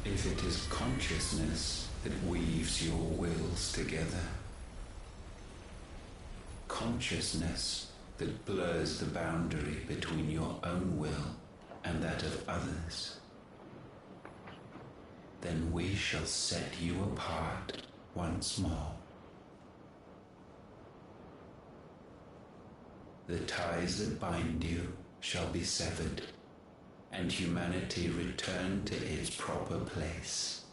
If it is consciousness that weaves your wills together, consciousness that blurs the boundary between your own will and that of others, then we shall set you apart once more. The ties that bind you shall be severed, and humanity return to its proper place.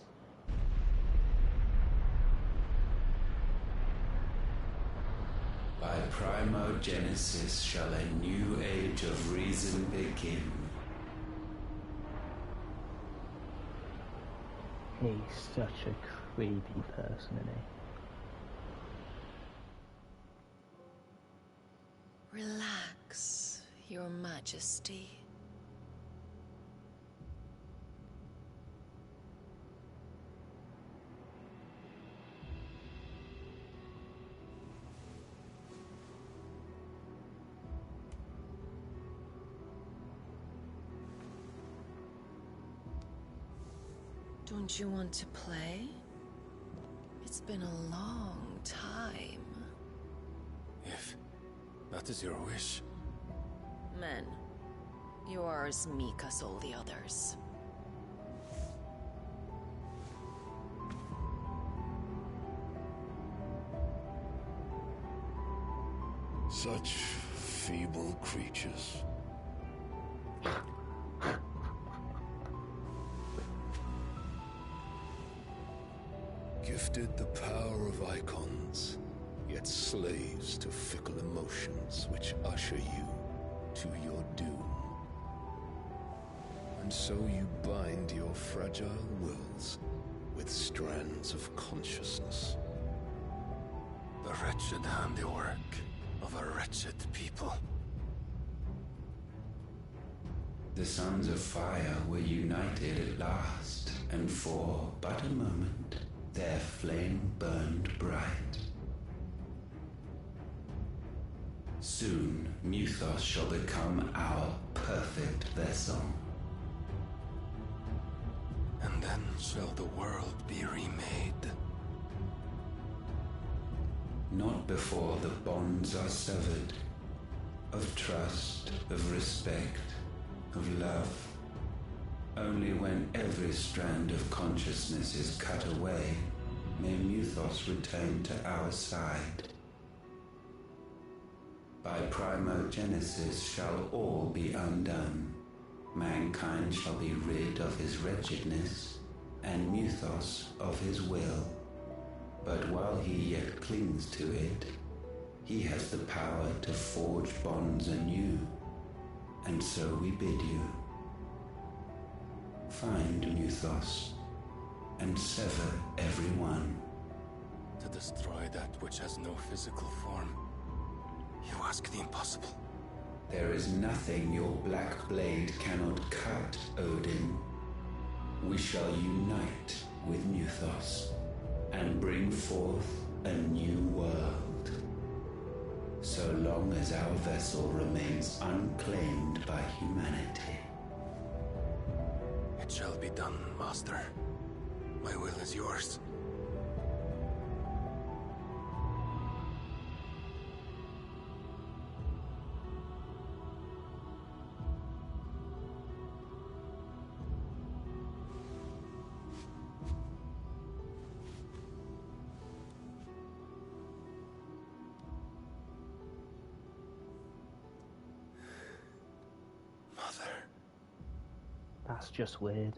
By primogenesis shall a new age of reason begin. He's such a creepy person, isn't he? Relax, Your Majesty. Don't you want to play? It's been a long time. If that is your wish. Men, you are as meek as all the others. Such feeble creatures. Gifted the power of icons, yet slaves to fickle emotions which usher you to your doom. And so you bind your fragile wills with strands of consciousness. The wretched handiwork of a wretched people. The sons of fire were united at last, and for but a moment their flame burned bright. Soon Muthos shall become our perfect vessel. And then shall the world be remade. Not before the bonds are severed, of trust, of respect, of love. Only when every strand of consciousness is cut away may Muthos return to our side. By primogenesis shall all be undone. Mankind shall be rid of his wretchedness, and Muthos of his will. But while he yet clings to it, he has the power to forge bonds anew. And so we bid you, find Muthos, and sever everyone. To destroy that which has no physical form. You ask the impossible. There is nothing your black blade cannot cut, Odin. We shall unite with Muthos, and bring forth a new world. So long as our vessel remains unclaimed by humanity. It shall be done, Master. My will is yours. That's just weird.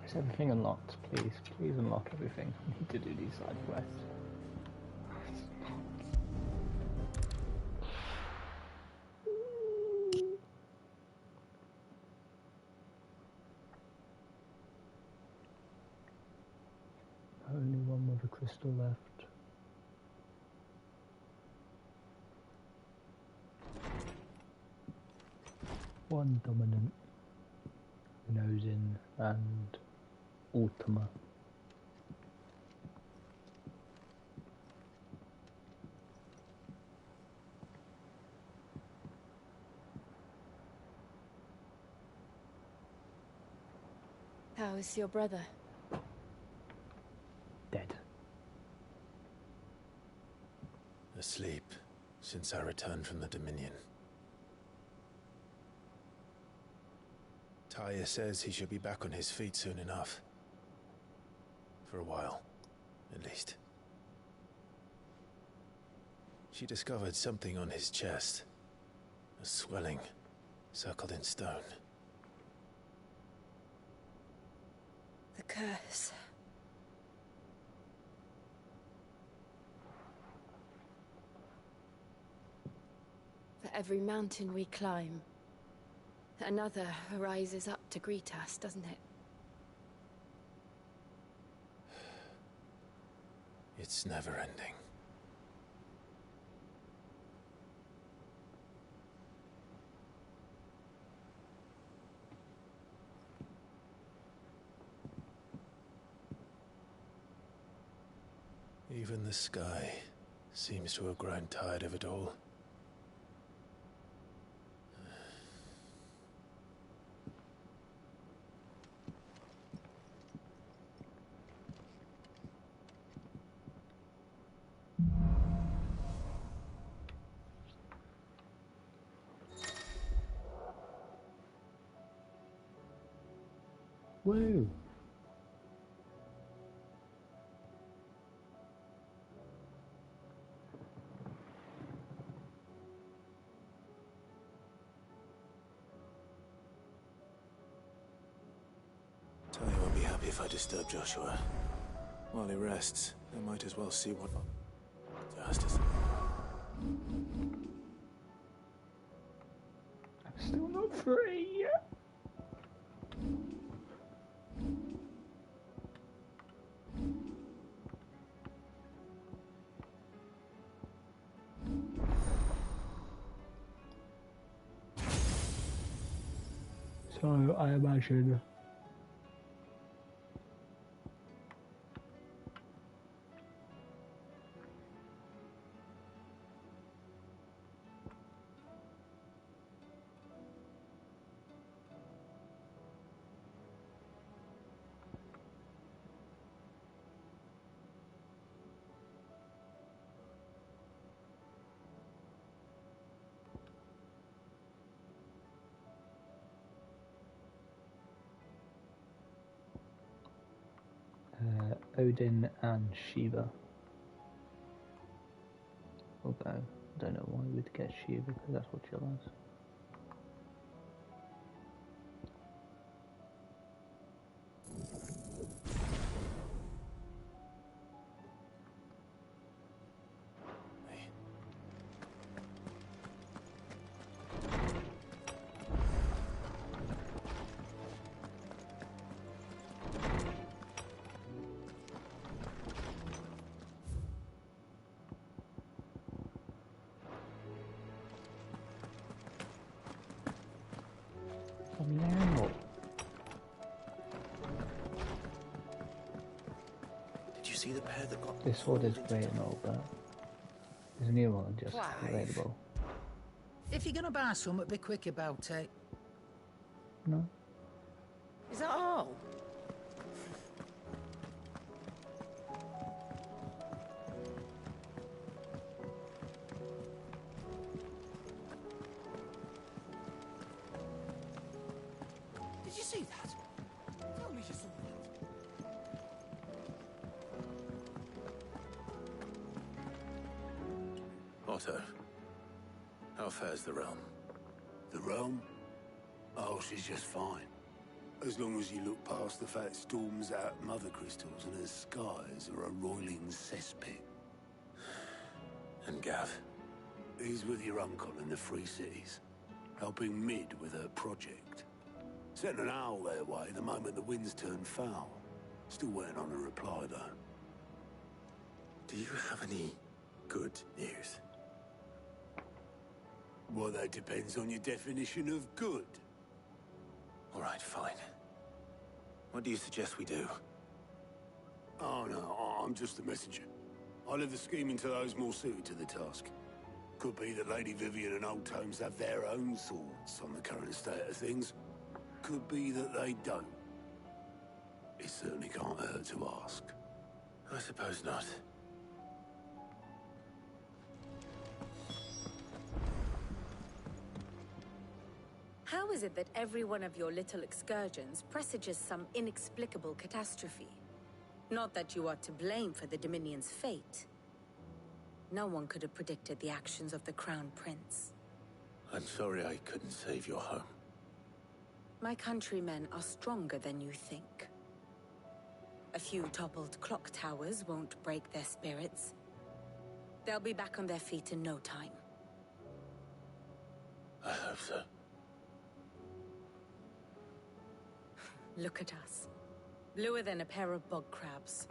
Is everything unlocked? Please, please unlock everything. I need to do these side quests. Only one with a crystal left. One dominant, Nosin, and Ultima. How is your brother? Dead. Asleep since I returned from the Dominion. Taya says he should be back on his feet soon enough. For a while, at least. She discovered something on his chest. A swelling, circled in stone. The curse. For every mountain we climb, another rises up to greet us, doesn't it? It's never ending. Even the sky seems to have grown tired of it all. Woo! Tony won't be happy if I disturb Joshua. While he rests, I might as well see what... Justice. I'm still not free yet. So I imagine Odin and Shiva. Although, I don't know why we'd get Shiva, because that's what Jill has. Now. Did you see the pair that got... This sword is great and all, but there's a new one just Clive. available. If you're gonna buy something, be quick about it. No. Is that all? Did you see that? Tell me you saw that. Otto, how fares the realm? The realm? Oh, she's just fine. As long as you look past the fat storms out mother crystals and her skies are a roiling cesspit. And Gav? He's with your uncle in the Free Cities, helping Mid with her project. Sent an owl their way the moment the winds turned foul. Still waiting on a reply, though. Do you have any good news? Well, that depends on your definition of good. All right, fine. What do you suggest we do? Oh, no, I'm just the messenger. I'll leave the scheming to those more suited to the task. Could be that Lady Vivian and Old Tomes have their own thoughts on the current state of things. Could be that they don't. It certainly can't hurt to ask. I suppose not. How is it that every one of your little excursions presages some inexplicable catastrophe? Not that you are to blame for the Dominion's fate. No one could have predicted the actions of the Crown Prince. I'm sorry I couldn't save your home. My countrymen are stronger than you think. A few toppled clock towers won't break their spirits. They'll be back on their feet in no time. I hope so. Look at us. Bluer than a pair of bog crabs.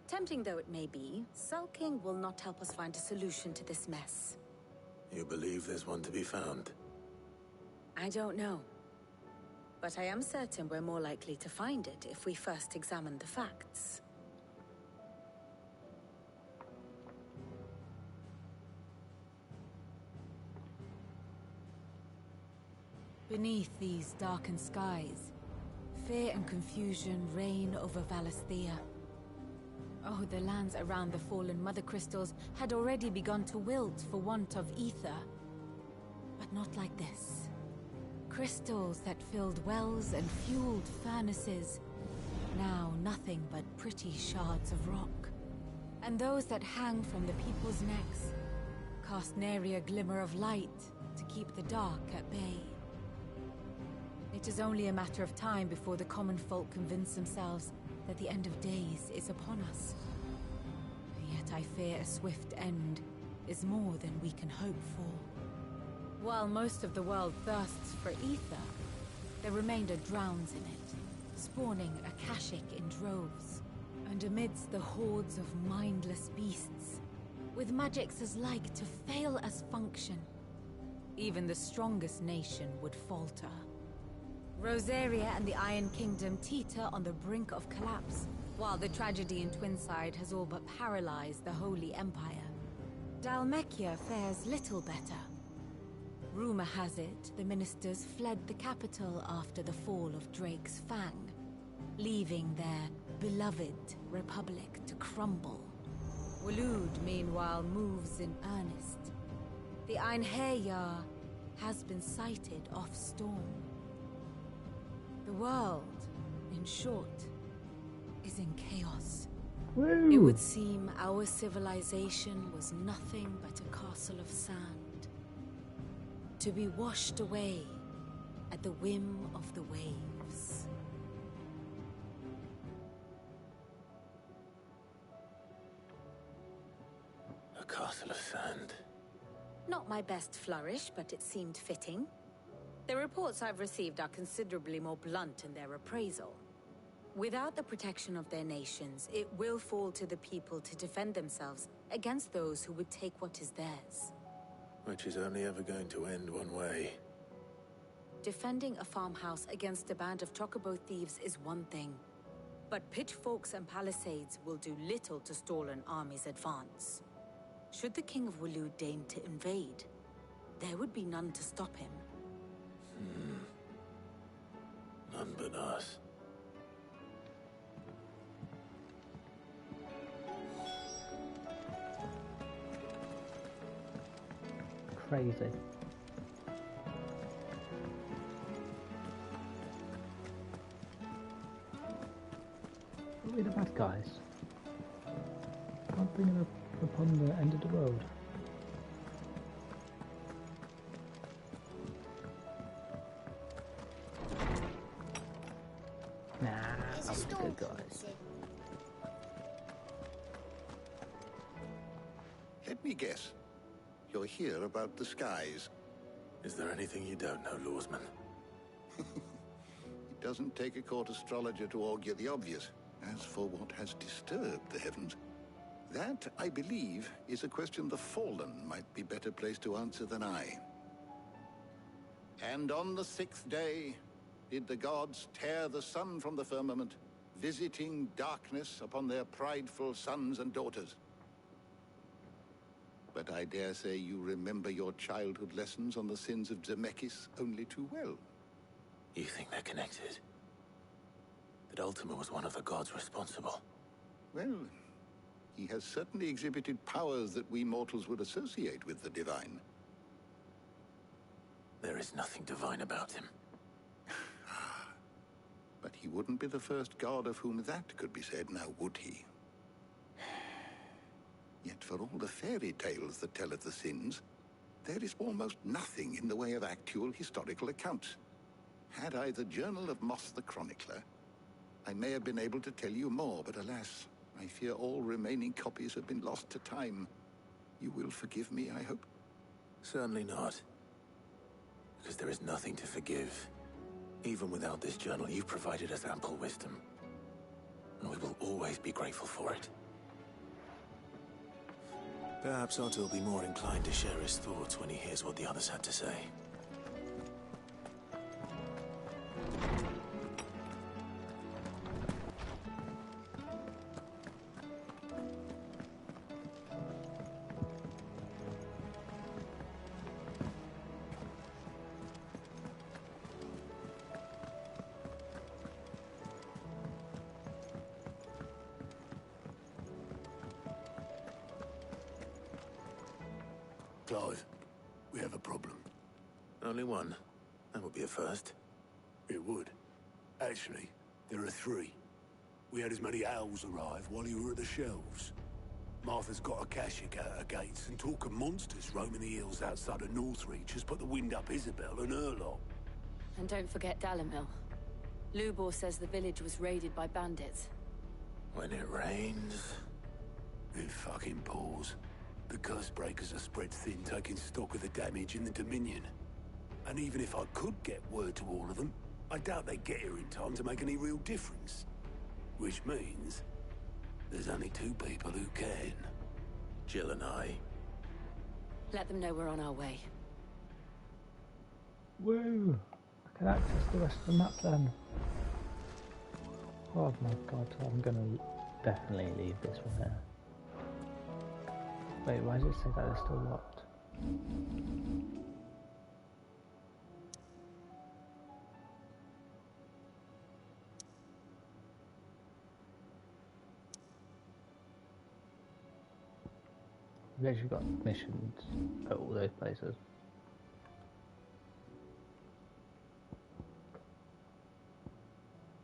Tempting though it may be, sulking will not help us find a solution to this mess. You believe there's one to be found? I don't know. But I am certain we're more likely to find it if we first examine the facts. Beneath these darkened skies, fear and confusion reign over Valisthea. Oh, the lands around the fallen Mother Crystals had already begun to wilt for want of ether. But not like this. Crystals that filled wells and fueled furnaces, now nothing but pretty shards of rock. And those that hang from the people's necks cast nary a glimmer of light to keep the dark at bay. It is only a matter of time before the common folk convince themselves that the end of days is upon us. Yet I fear a swift end is more than we can hope for. While most of the world thirsts for ether, the remainder drowns in it, spawning Akashic in droves. And amidst the hordes of mindless beasts, with magics as like to fail as function, even the strongest nation would falter. Rosaria and the Iron Kingdom teeter on the brink of collapse, while the tragedy in Twinside has all but paralyzed the Holy Empire. Dhalmekia fares little better. Rumor has it the ministers fled the capital after the fall of Drake's Fang, leaving their beloved republic to crumble. Waloed, meanwhile, moves in earnest. The Einherjar has been sighted off-storm. The world, in short, is in chaos. Woo! It would seem our civilization was nothing but a castle of sand, to be washed away at the whim of the waves. A castle of sand. Not my best flourish, but it seemed fitting. The reports I've received are considerably more blunt in their appraisal. Without the protection of their nations, it will fall to the people to defend themselves against those who would take what is theirs. Which is only ever going to end one way. Defending a farmhouse against a band of chocobo thieves is one thing, but pitchforks and palisades will do little to stall an army's advance. Should the King of Waloed deign to invade, there would be none to stop him. None but us. Crazy. Are we the bad guys? Can't bring them upon the end of the world. the good guys. Let me guess. You're here about the skies. Is there anything you don't know, Lawsman? It doesn't take a court astrologer to augur the obvious. As for what has disturbed the heavens, that, I believe, is a question the Fallen might be better placed to answer than I. And on the 6th day, did the gods tear the sun from the firmament, visiting darkness upon their prideful sons and daughters. But I dare say you remember your childhood lessons on the sins of Zemeckis only too well. You think they're connected? That Ultima was one of the gods responsible? Well, he has certainly exhibited powers that we mortals would associate with the divine. There is nothing divine about him. But he wouldn't be the first god of whom that could be said, now would he? Yet for all the fairy tales that tell of the sins, there is almost nothing in the way of actual historical accounts. Had I the Journal of Moss the Chronicler, I may have been able to tell you more, but alas, I fear all remaining copies have been lost to time. You will forgive me, I hope? Certainly not. Because there is nothing to forgive. Even without this journal, you've provided us ample wisdom. And we will always be grateful for it. Perhaps Otto will be more inclined to share his thoughts when he hears what the others had to say. Clive, we have a problem. Only one. That would be a first. It would. Actually, there are 3. We had as many owls arrive while you were at the shelves. Martha's got a Kashik at her gates, and talk of monsters roaming the hills outside of Northreach has put the wind up Isabel and her lot. And don't forget Dalimil. Lubor says the village was raided by bandits. When it rains... It fucking pours. The curse breakers are spread thin, taking stock of the damage in the Dominion. And even if I could get word to all of them, I doubt they get here in time to make any real difference. Which means there's only 2 people who can. Jill and I. Let them know we're on our way. Woo! I can access the rest of the map then. Oh my god, I'm gonna definitely leave this one here. Wait, why does it say that it's still locked? We've actually got missions at all those places.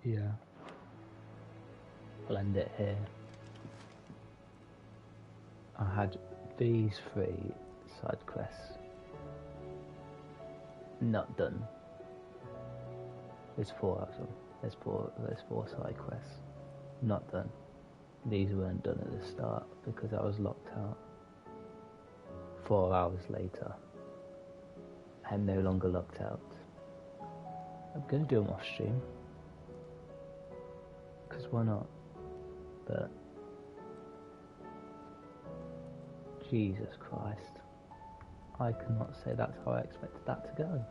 Yeah. Blend it here. I had these 3 side quests not done. There's 4 of them. There's 4 side quests not done. These weren't done at the start because I was locked out. 4 hours later, I'm no longer locked out. I'm gonna do them off stream because why not? But Jesus Christ, I cannot say that's how I expected that to go.